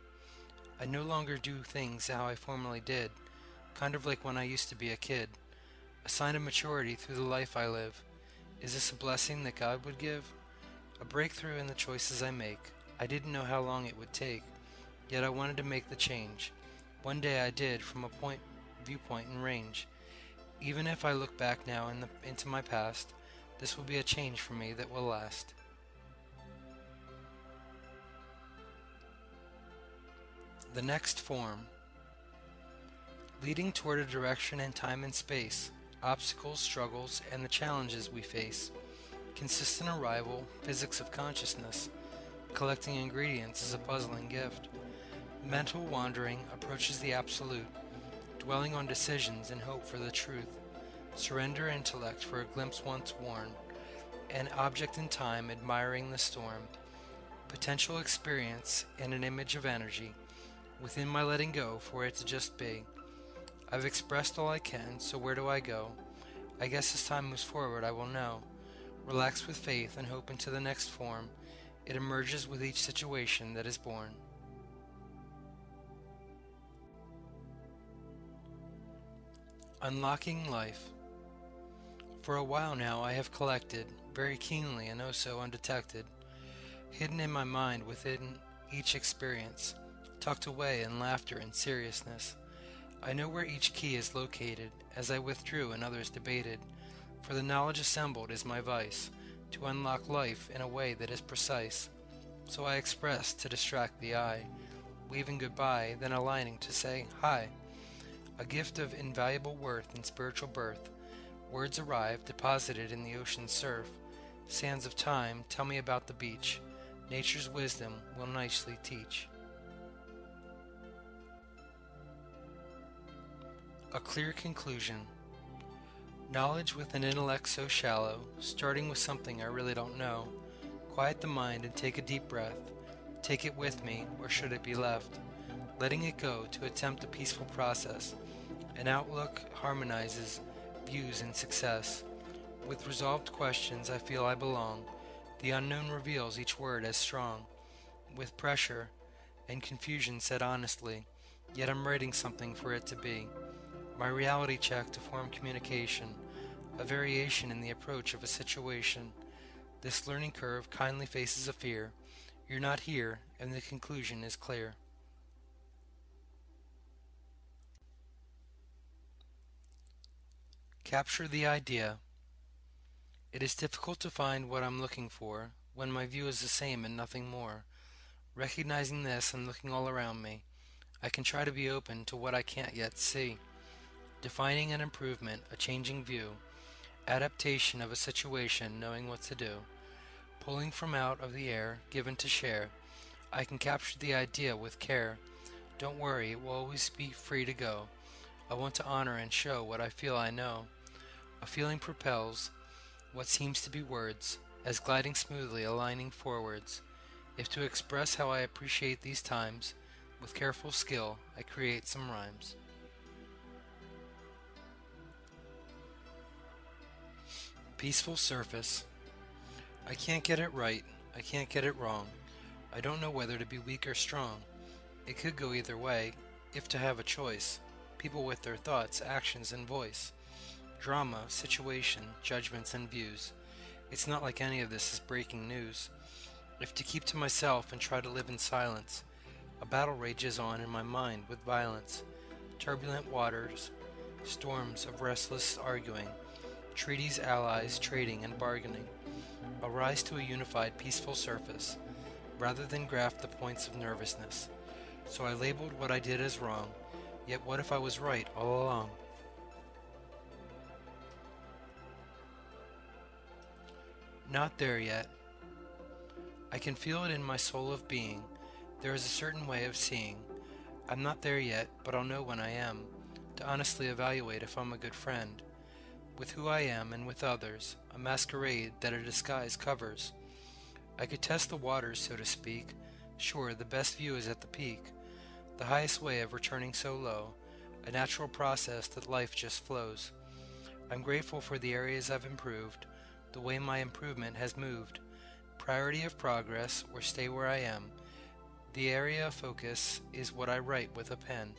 I no longer do things how I formerly did, kind of like when I used to be a kid. A sign of maturity through the life I live. Is this a blessing that God would give? A breakthrough in the choices I make. I didn't know how long it would take, yet I wanted to make the change. One day I did, from a viewpoint and range. Even if I look back now into my past, this will be a change for me that will last. The next form. Leading toward a direction in time and space, obstacles, struggles, and the challenges we face. Consistent arrival, physics of consciousness. Collecting ingredients is a puzzling gift. Mental wandering approaches the absolute, dwelling on decisions in hope for the truth. Surrender intellect for a glimpse once worn. An object in time admiring the storm. Potential experience in an image of energy. Within my letting go for it to just be. I've expressed all I can, so where do I go? I guess as time moves forward I will know. Relax with faith and hope into the next form. It emerges with each situation that is born. Unlocking life. For a while now I have collected, very keenly and oh so undetected, hidden in my mind within each experience, tucked away in laughter and seriousness. I know where each key is located, as I withdrew and others debated, for the knowledge assembled is my vice, to unlock life in a way that is precise. So I express to distract the eye, waving goodbye, then aligning to say hi. A gift of invaluable worth in spiritual birth. Words arrive, deposited in the ocean's surf. Sands of time tell me about the beach. Nature's wisdom will nicely teach. A clear conclusion. Knowledge with an intellect so shallow, starting with something I really don't know. Quiet the mind and take a deep breath. Take it with me, or should it be left? Letting it go to attempt a peaceful process. An outlook harmonizes views and success. With resolved questions I feel I belong. The unknown reveals each word as strong. With pressure and confusion said honestly, yet I'm writing something for it to be. My reality check to form communication, a variation in the approach of a situation. This learning curve kindly faces a fear. You're not here, and the conclusion is clear. Capture the idea. It is difficult to find what I'm looking for when my view is the same and nothing more. Recognizing this and looking all around me, I can try to be open to what I can't yet see. Defining an improvement, a changing view, adaptation of a situation, knowing what to do, pulling from out of the air, given to share, I can capture the idea with care. Don't worry, it will always be free to go. I want to honor and show what I feel I know. A feeling propels what seems to be words, as gliding smoothly, aligning forwards. If to express how I appreciate these times, with careful skill, I create some rhymes. Peaceful surface. I can't get it right, I can't get it wrong. I don't know whether to be weak or strong. It could go either way, if to have a choice. People with their thoughts, actions, and voice. Drama, situation, judgments, and views. It's not like any of this is breaking news. If to keep to myself and try to live in silence, a battle rages on in my mind with violence. Turbulent waters, storms of restless arguing, treaties, allies, trading, and bargaining. I'll rise to a unified, peaceful surface, rather than graft the points of nervousness. So I labeled what I did as wrong, yet what if I was right all along? Not there yet. I can feel it in my soul of being. There is a certain way of seeing. I'm not there yet, but I'll know when I am, to honestly evaluate if I'm a good friend. With who I am and with others, a masquerade that a disguise covers. I could test the waters, so to speak. Sure, the best view is at the peak. The highest way of returning so low, a natural process that life just flows. I'm grateful for the areas I've improved, the way my improvement has moved. Priority of progress, or stay where I am. The area of focus is what I write with a pen.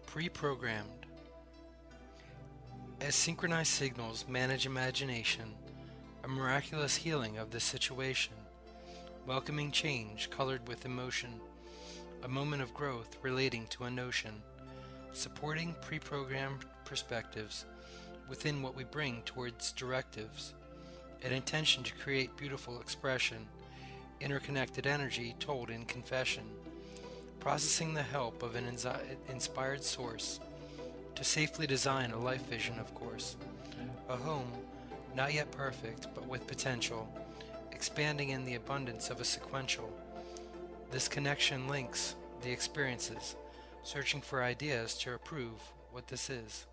Pre-programmed. As synchronized signals manage imagination, a miraculous healing of the situation, welcoming change colored with emotion, a moment of growth relating to a notion, supporting pre-programmed perspectives within what we bring towards directives, an intention to create beautiful expression, interconnected energy told in confession, processing the help of an inspired source, to safely design a life vision, of course, a home, not yet perfect, but with potential, expanding in the abundance of a sequential. This connection links the experiences, searching for ideas to approve what this is.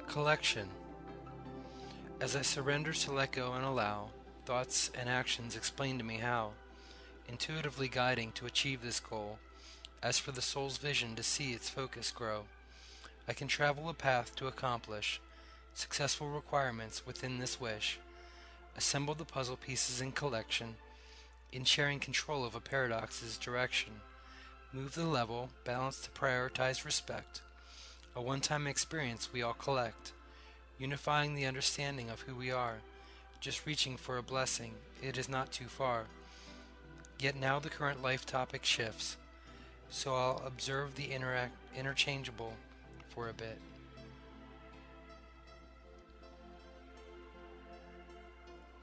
Collection. As I surrender to let go and allow, thoughts and actions explain to me how, intuitively guiding to achieve this goal. As for the soul's vision to see its focus grow, I can travel a path to accomplish successful requirements within this wish. Assemble the puzzle pieces in collection, in sharing control of a paradox's direction. Move the level, balance to prioritize respect. A one-time experience we all collect, unifying the understanding of who we are, just reaching for a blessing, it is not too far. Yet now the current life topic shifts, so I'll observe the interchangeable for a bit.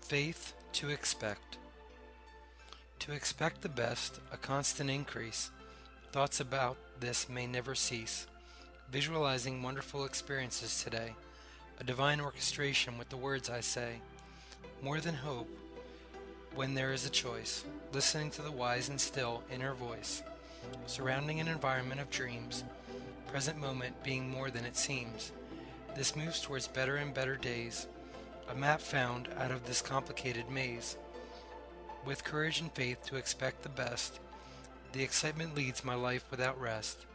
Faith to expect. To expect the best, a constant increase. Thoughts about this may never cease. Visualizing wonderful experiences today, a divine orchestration with the words I say. More than hope, when there is a choice, listening to the wise and still inner voice, surrounding an environment of dreams, present moment being more than it seems. This moves towards better and better days, a map found out of this complicated maze. With courage and faith to expect the best, the excitement leads my life without rest.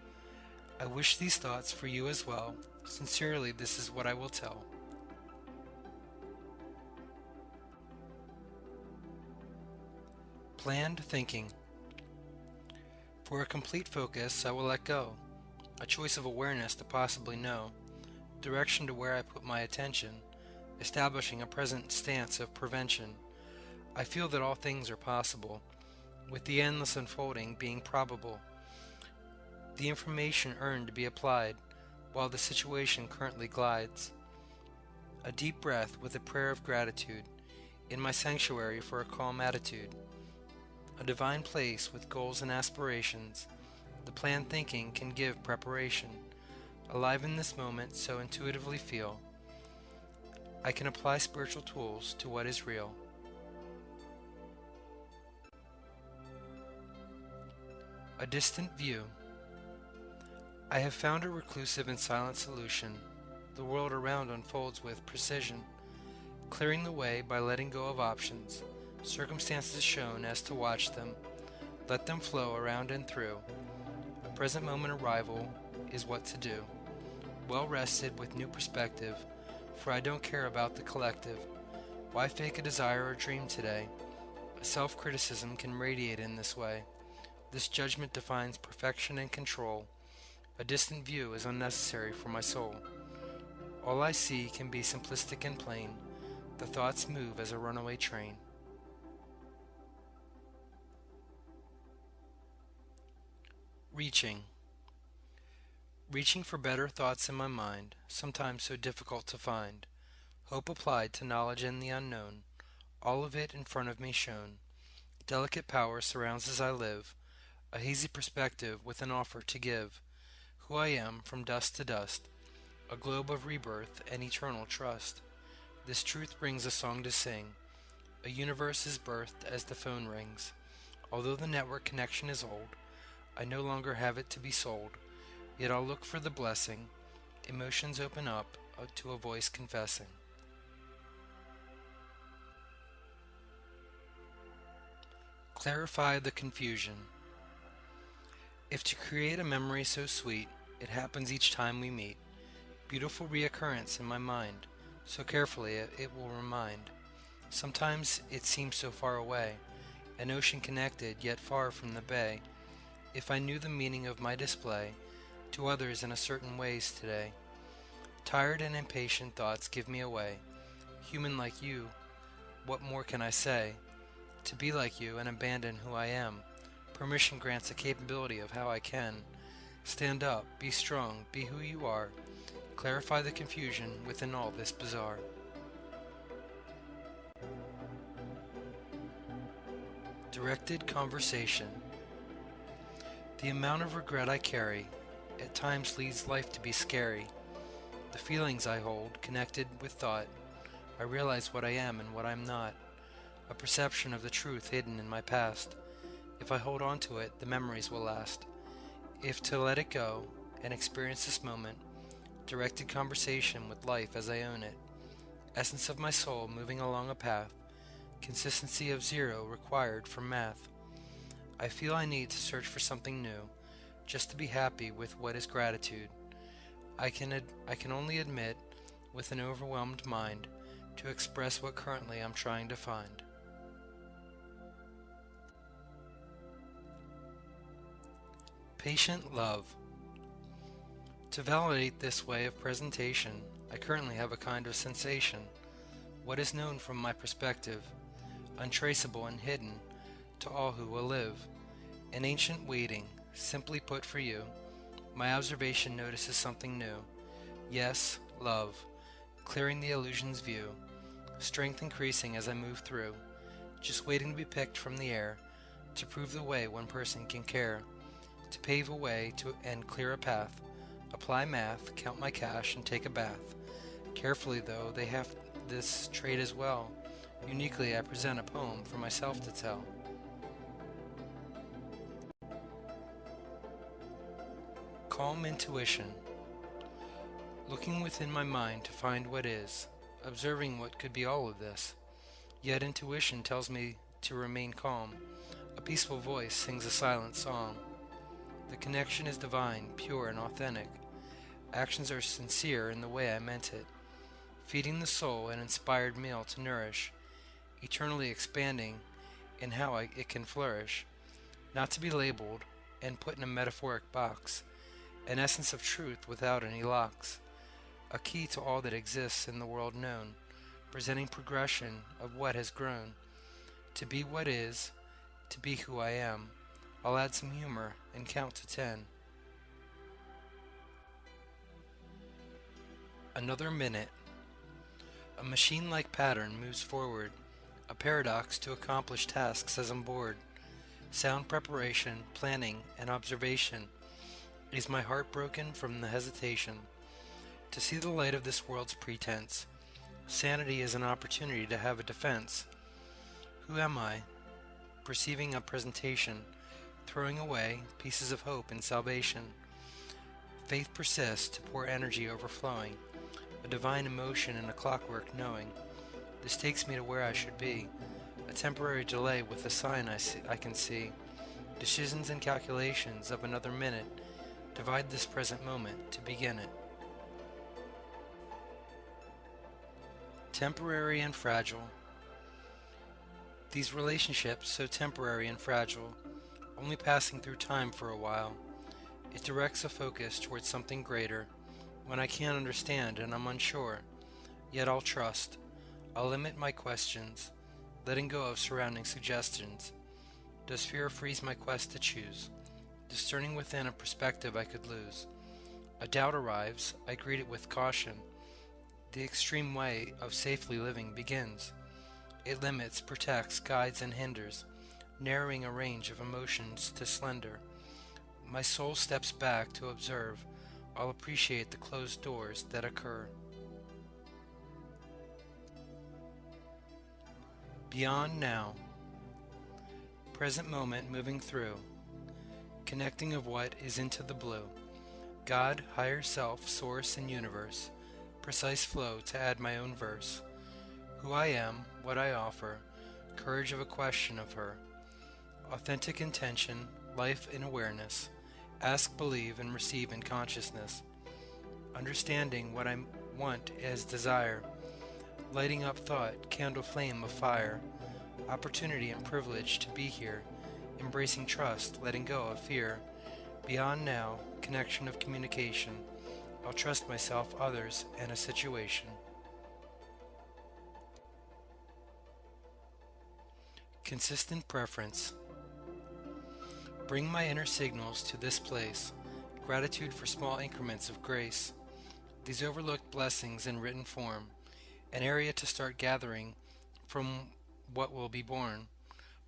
I wish these thoughts for you as well. Sincerely, this is what I will tell. Planned thinking. For a complete focus, I will let go. A choice of awareness to possibly know. Direction to where I put my attention. Establishing a present stance of prevention. I feel that all things are possible, with the endless unfolding being probable. The information earned to be applied, while the situation currently glides. A deep breath with a prayer of gratitude, in my sanctuary for a calm attitude. A divine place with goals and aspirations. The planned thinking can give preparation. alive in this moment, so intuitively feel. I can apply spiritual tools to what is real. A distant view. I have found a reclusive and silent solution. The world around unfolds with precision, clearing the way by letting go of options. Circumstances shown as to watch them. Let them flow around and through. A present moment arrival is what to do. Well rested with new perspective, for I don't care about the collective. Why fake a desire or dream today? A self-criticism can radiate in this way. This judgment defines perfection and control. A distant view is unnecessary for my soul. All I see can be simplistic and plain. The thoughts move as a runaway train. Reaching. Reaching for better thoughts in my mind, sometimes so difficult to find. Hope applied to knowledge in the unknown, all of it in front of me shown. Delicate power surrounds as I live, a hazy perspective with an offer to give. Who I am from dust to dust, a globe of rebirth and eternal trust. This truth brings a song to sing. A universe is birthed as the phone rings. Although the network connection is old, I no longer have it to be sold. Yet I'll look for the blessing. Emotions open up to a voice confessing. Clarify the confusion. If to create a memory so sweet, it happens each time we meet. Beautiful reoccurrence in my mind, so carefully it will remind. Sometimes it seems so far away, an ocean connected yet far from the bay. If I knew the meaning of my display to others in a certain ways today. Tired and impatient thoughts give me away. Human like you, what more can I say? To be like you and abandon who I am. Permission grants a capability of how I can. Stand up, be strong, be who you are. Clarify the confusion within all this bizarre. Directed conversation. The amount of regret I carry at times leads life to be scary. The feelings I hold, connected with thought, I realize what I am and what I'm not. A perception of the truth hidden in my past. If I hold on to it, the memories will last. If to let it go and experience this moment, directed conversation with life as I own it. Essence of my soul moving along a path. Consistency of zero required for math. I feel I need to search for something new, just to be happy with what is gratitude. I can only admit, with an overwhelmed mind, to express what currently I'm trying to find. Patient love. To validate this way of presentation, I currently have a kind of sensation. What is known from my perspective, untraceable and hidden to all who will live. An ancient waiting, simply put for you. My observation notices something new. Yes, love, clearing the illusion's view. Strength increasing as I move through. Just waiting to be picked from the air. To prove the way one person can care. To pave a way and clear a path. Apply math, count my cash, and take a bath. Carefully though, they have this trait as well. Uniquely I present a poem for myself to tell. Calm intuition. Looking within my mind to find what is, observing what could be all of this. Yet intuition tells me to remain calm. A peaceful voice sings a silent song. The connection is divine, pure and authentic. Actions are sincere in the way I meant it. Feeding the soul an inspired meal to nourish, eternally expanding in how it can flourish. Not to be labeled and put in a metaphoric box. An essence of truth without any locks. A key to all that exists in the world known, presenting progression of what has grown. To be what is, to be who I am. I'll add some humor and count to 10. Another minute. A machine-like pattern moves forward, a paradox to accomplish tasks as I'm bored. Sound preparation, planning, and observation. Is my heart broken from the hesitation to see the light of this world's pretense? Sanity is an opportunity to have a defense. Who am I? Perceiving a presentation, throwing away pieces of hope and salvation. Faith persists to pour energy overflowing, a divine emotion and a clockwork knowing. This takes me to where I should be, a temporary delay with a sign I can see. Decisions and calculations of another minute divide this present moment to begin it. Temporary and fragile. These relationships, so temporary and fragile, only passing through time for a while. It directs a focus towards something greater. When I can't understand and I'm unsure, yet I'll trust. I'll limit my questions, letting go of surrounding suggestions. Does fear freeze my quest to choose, discerning within a perspective I could lose? A doubt arrives, I greet it with caution. The extreme way of safely living begins. It limits, protects, guides, and hinders, narrowing a range of emotions to slender. My soul steps back to observe. I'll appreciate the closed doors that occur. Beyond now. Present moment moving through. Connecting of what is into the blue. God, higher self, source, and universe. Precise flow to add my own verse. Who I am, what I offer, courage of a question of her. Authentic intention, life in awareness. Ask, believe, and receive in consciousness. Understanding what I want as desire. Lighting up thought, candle flame of fire. Opportunity and privilege to be here. Embracing trust, letting go of fear. Beyond now, connection of communication. I'll trust myself, others, and a situation. Consistent preference. Bring my inner signals to this place. Gratitude for small increments of grace. These overlooked blessings in written form. An area to start gathering from what will be born.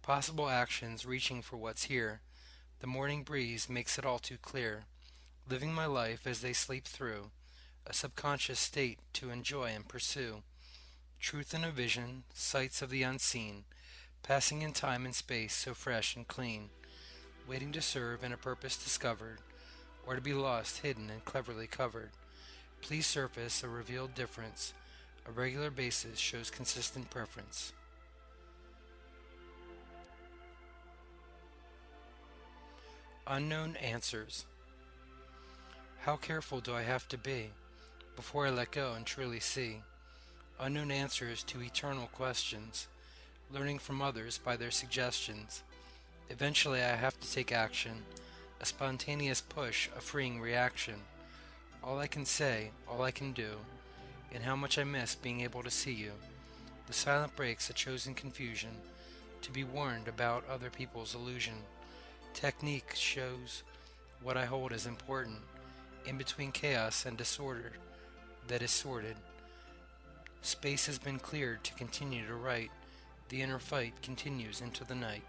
Possible actions reaching for what's here. The morning breeze makes it all too clear. Living my life as they sleep through. A subconscious state to enjoy and pursue. Truth in a vision, sights of the unseen. Passing in time and space so fresh and clean. Waiting to serve in a purpose discovered. Or to be lost, hidden, and cleverly covered. Please surface a revealed difference. A regular basis shows consistent preference. Unknown answers. How careful do I have to be before I let go and truly see? Unknown answers to eternal questions. Learning from others by their suggestions. Eventually I have to take action. A spontaneous push, a freeing reaction. All I can say, all I can do. And how much I miss being able to see you. The silent breaks a chosen confusion. To be warned about other people's illusion. Technique shows what I hold as important. In between chaos and disorder that is sorted. Space has been cleared to continue to write. The inner fight continues into the night.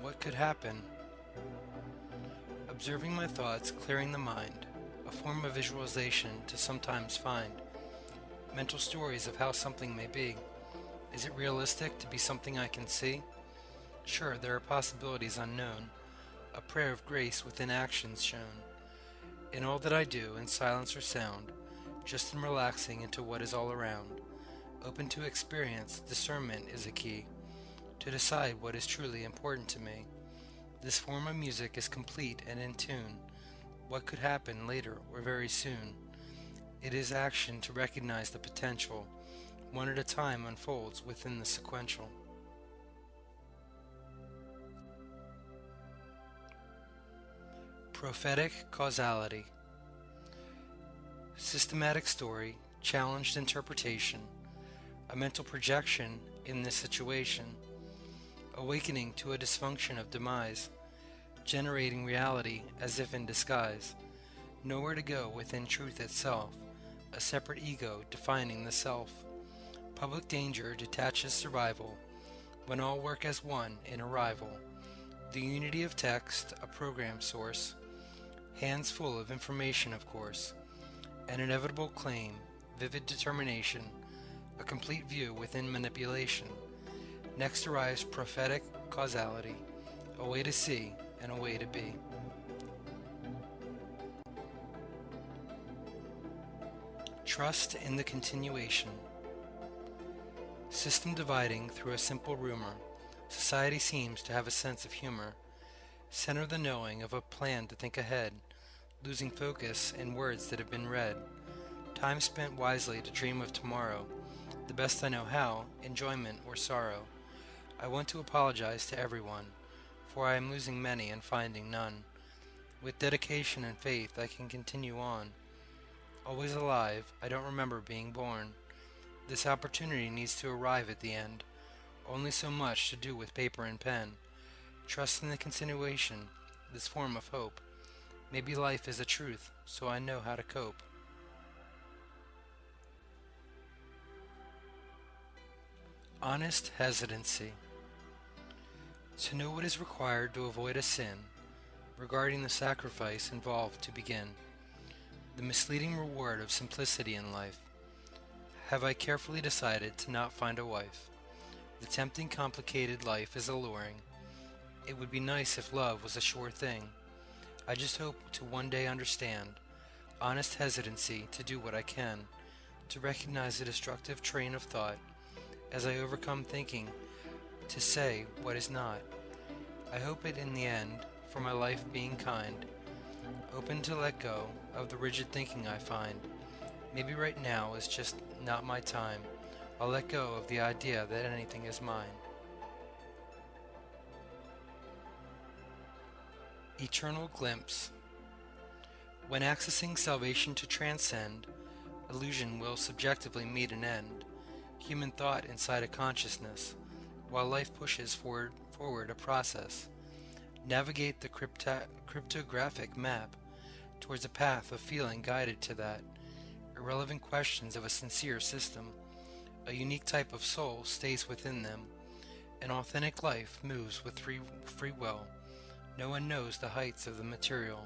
What could happen? Observing my thoughts, clearing the mind, a form of visualization to sometimes find. Mental stories of how something may be. Is it realistic to be something I can see? Sure, there are possibilities unknown. A prayer of grace within actions shown. In all that I do, in silence or sound, just in relaxing into what is all around. Open to experience, discernment is a key. To decide what is truly important to me. This form of music is complete and in tune. What could happen later or very soon? It is action to recognize the potential. One at a time unfolds within the sequential. Prophetic causality. Systematic story, challenged interpretation, a mental projection in this situation, awakening to a dysfunction of demise, generating reality as if in disguise, nowhere to go within truth itself, a separate ego defining the self. Public danger detaches survival, when all work as one in arrival. The unity of text, a program source, hands full of information, of course, an inevitable claim, vivid determination, a complete view within manipulation. Next arrives prophetic causality, a way to see and a way to be. Trust in the continuation. System dividing through a simple rumor. Society seems to have a sense of humor. Center the knowing of a plan to think ahead, losing focus in words that have been read. Time spent wisely to dream of tomorrow, the best I know how, enjoyment or sorrow. I want to apologize to everyone, for I am losing many and finding none. With dedication and faith I can continue on. Always alive, I don't remember being born. This opportunity needs to arrive at the end. Only so much to do with paper and pen. Trust in the continuation, this form of hope. Maybe life is a truth, so I know how to cope. Honest hesitancy. To know what is required to avoid a sin, regarding the sacrifice involved to begin. The misleading reward of simplicity in life. Have I carefully decided to not find a wife? The tempting complicated life is alluring. It would be nice if love was a sure thing. I just hope to one day understand. Honest hesitancy to do what I can, to recognize the destructive train of thought, as I overcome thinking, to say what is not. I hope it in the end, for my life being kind, open to let go of the rigid thinking I find. Maybe right now is just not my time. I'll let go of the idea that anything is mine. Eternal glimpse. When accessing salvation to transcend, illusion will subjectively meet an end. Human thought inside a consciousness, while life pushes forward a process. Navigate the cryptographic map towards a path of feeling guided to that. Irrelevant questions of a sincere system. A unique type of soul stays within them. An authentic life moves with free will. No one knows the heights of the material.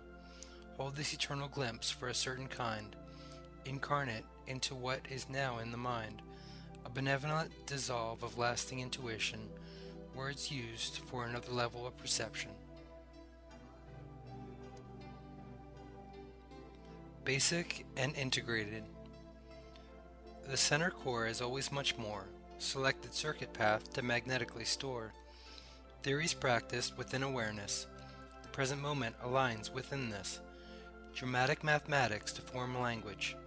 Hold this eternal glimpse for a certain kind, incarnate into what is now in the mind, a benevolent dissolve of lasting intuition, words used for another level of perception. Basic and integrated. The center core is always much more. Selected circuit path to magnetically store. Theories practiced within awareness. The present moment aligns within this. Dramatic mathematics to form language.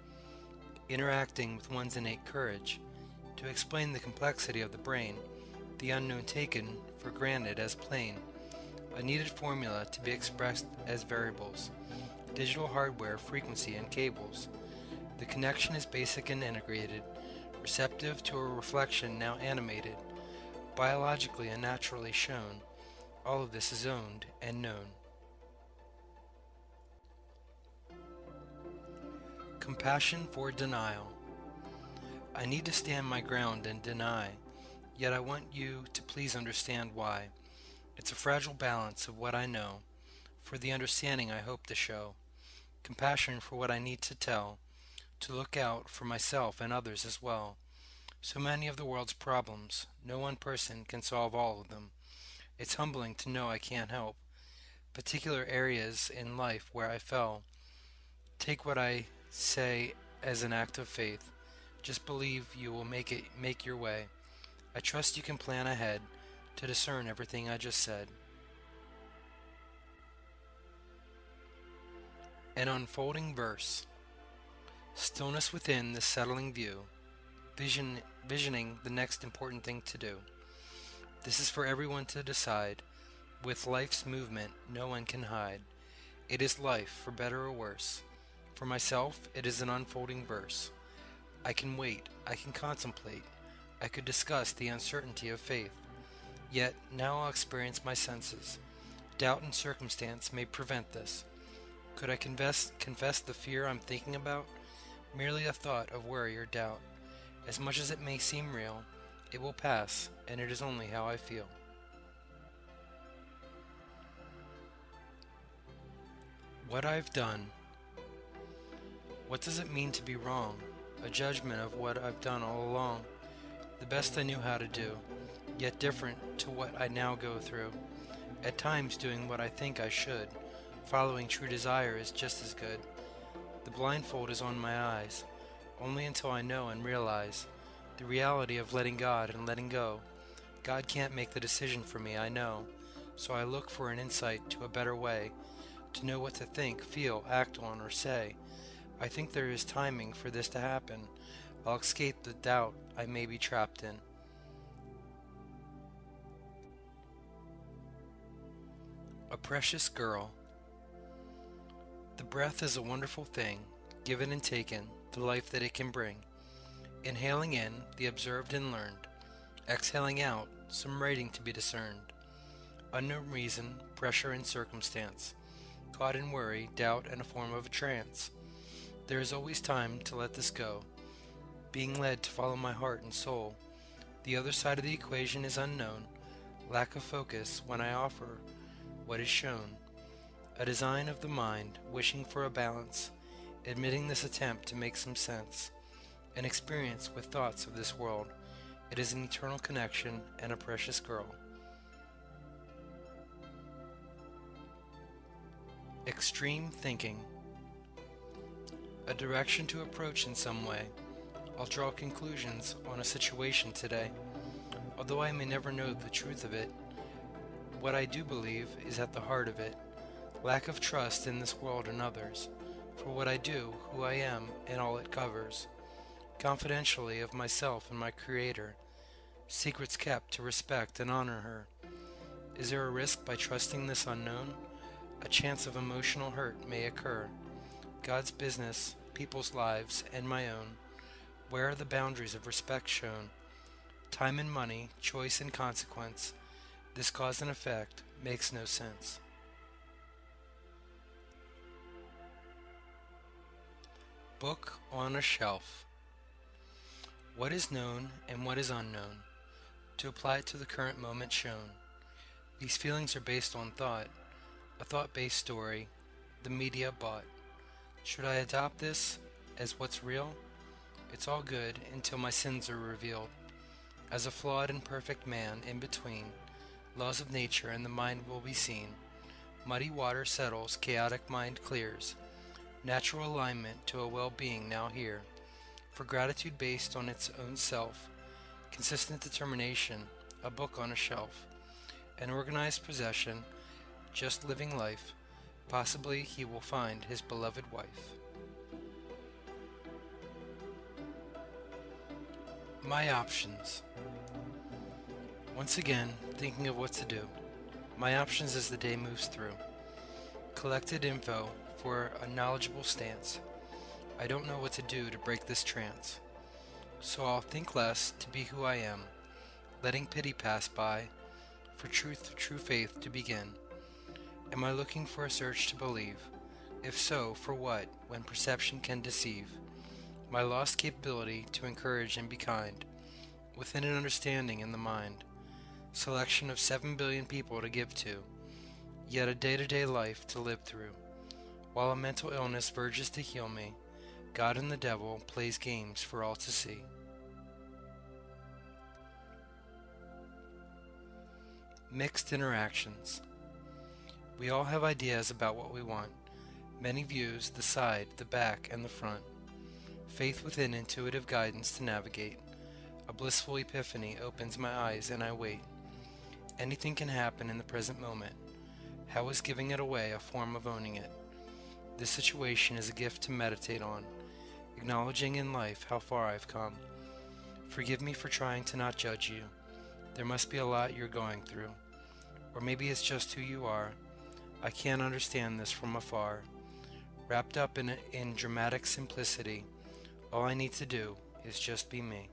Interacting with one's innate courage. To explain the complexity of the brain. The unknown taken for granted as plain. A needed formula to be expressed as variables. Digital hardware, frequency, and cables. The connection is basic and integrated, receptive to a reflection now animated, biologically and naturally shown. All of this is owned and known. Compassion for denial. I need to stand my ground and deny, yet I want you to please understand why. It's a fragile balance of what I know, for the understanding I hope to show. Compassion for what I need to tell, to look out for myself and others as well. So many of the world's problems, no one person can solve all of them. It's humbling to know I can't help. Particular areas in life where I fell. Take what I say as an act of faith. Just believe you will make your way. I trust you can plan ahead to discern everything I just said. An unfolding verse. Stillness within the settling view. Visioning the next important thing to do. This is for everyone to decide. With life's movement, no one can hide. It is life, for better or worse. For myself, it is an unfolding verse. I can wait, I can contemplate, I could discuss the uncertainty of faith. Yet, now I'll experience my senses. Doubt and circumstance may prevent this. Could I confess the fear I'm thinking about? Merely a thought of worry or doubt. As much as it may seem real, it will pass, and it is only how I feel. What I've done. What does it mean to be wrong? A judgment of what I've done all along. The best I knew how to do, yet different to what I now go through. At times doing what I think I should. Following true desire is just as good. The blindfold is on my eyes, only until I know and realize the reality of letting God and letting go. God can't make the decision for me, I know, so I look for an insight to a better way, to know what to think, feel, act on, or say. I think there is timing for this to happen. I'll escape the doubt I may be trapped in. A precious girl. The breath is a wonderful thing, given and taken, the life that it can bring. Inhaling in, the observed and learned. Exhaling out, some rating to be discerned. Unknown reason, pressure and circumstance. Caught in worry, doubt, and a form of a trance. There is always time to let this go. Being led to follow my heart and soul. The other side of the equation is unknown. Lack of focus when I offer what is shown. A design of the mind, wishing for a balance, admitting this attempt to make some sense. An experience with thoughts of this world. It is an eternal connection and a precious girl. Extreme thinking. A direction to approach in some way. I'll draw conclusions on a situation today. Although I may never know the truth of it, what I do believe is at the heart of it. Lack of trust in this world and others, for what I do, who I am, and all it covers. Confidentially of myself and my Creator. Secrets kept to respect and honor her. Is there a risk by trusting this unknown? A chance of emotional hurt may occur. God's business, people's lives, and my own. Where are the boundaries of respect shown? Time and money, choice and consequence. This cause and effect makes no sense. Book on a shelf. What is known and what is unknown? To apply it to the current moment shown. These feelings are based on thought, a thought-based story, the media bought. Should I adopt this as what's real? It's all good until my sins are revealed. As a flawed and perfect man in between, laws of nature and the mind will be seen. Muddy water settles, chaotic mind clears. Natural alignment to a well-being now here. For gratitude based on its own self. Consistent determination, a book on a shelf. An organized possession, just living life. Possibly he will find his beloved wife. My options. Once again, thinking of what to do. My options as the day moves through. Collected info for a knowledgeable stance. I don't know what to do to break this trance. So I'll think less to be who I am, letting pity pass by, for truth, true faith to begin. Am I looking for a search to believe? If so, for what, when perception can deceive? My lost capability to encourage and be kind, within an understanding in the mind. Selection of 7 billion people to give to, yet a day-to-day life to live through. While a mental illness verges to heal me, God and the devil plays games for all to see. Mixed interactions. We all have ideas about what we want. Many views, the side, the back, and the front. Faith within intuitive guidance to navigate. A blissful epiphany opens my eyes and I wait. Anything can happen in the present moment. How is giving it away a form of owning it? This situation is a gift to meditate on, acknowledging in life how far I've come. Forgive me for trying to not judge you. There must be a lot you're going through. Or maybe it's just who you are. I can't understand this from afar. Wrapped up in dramatic simplicity, all I need to do is just be me.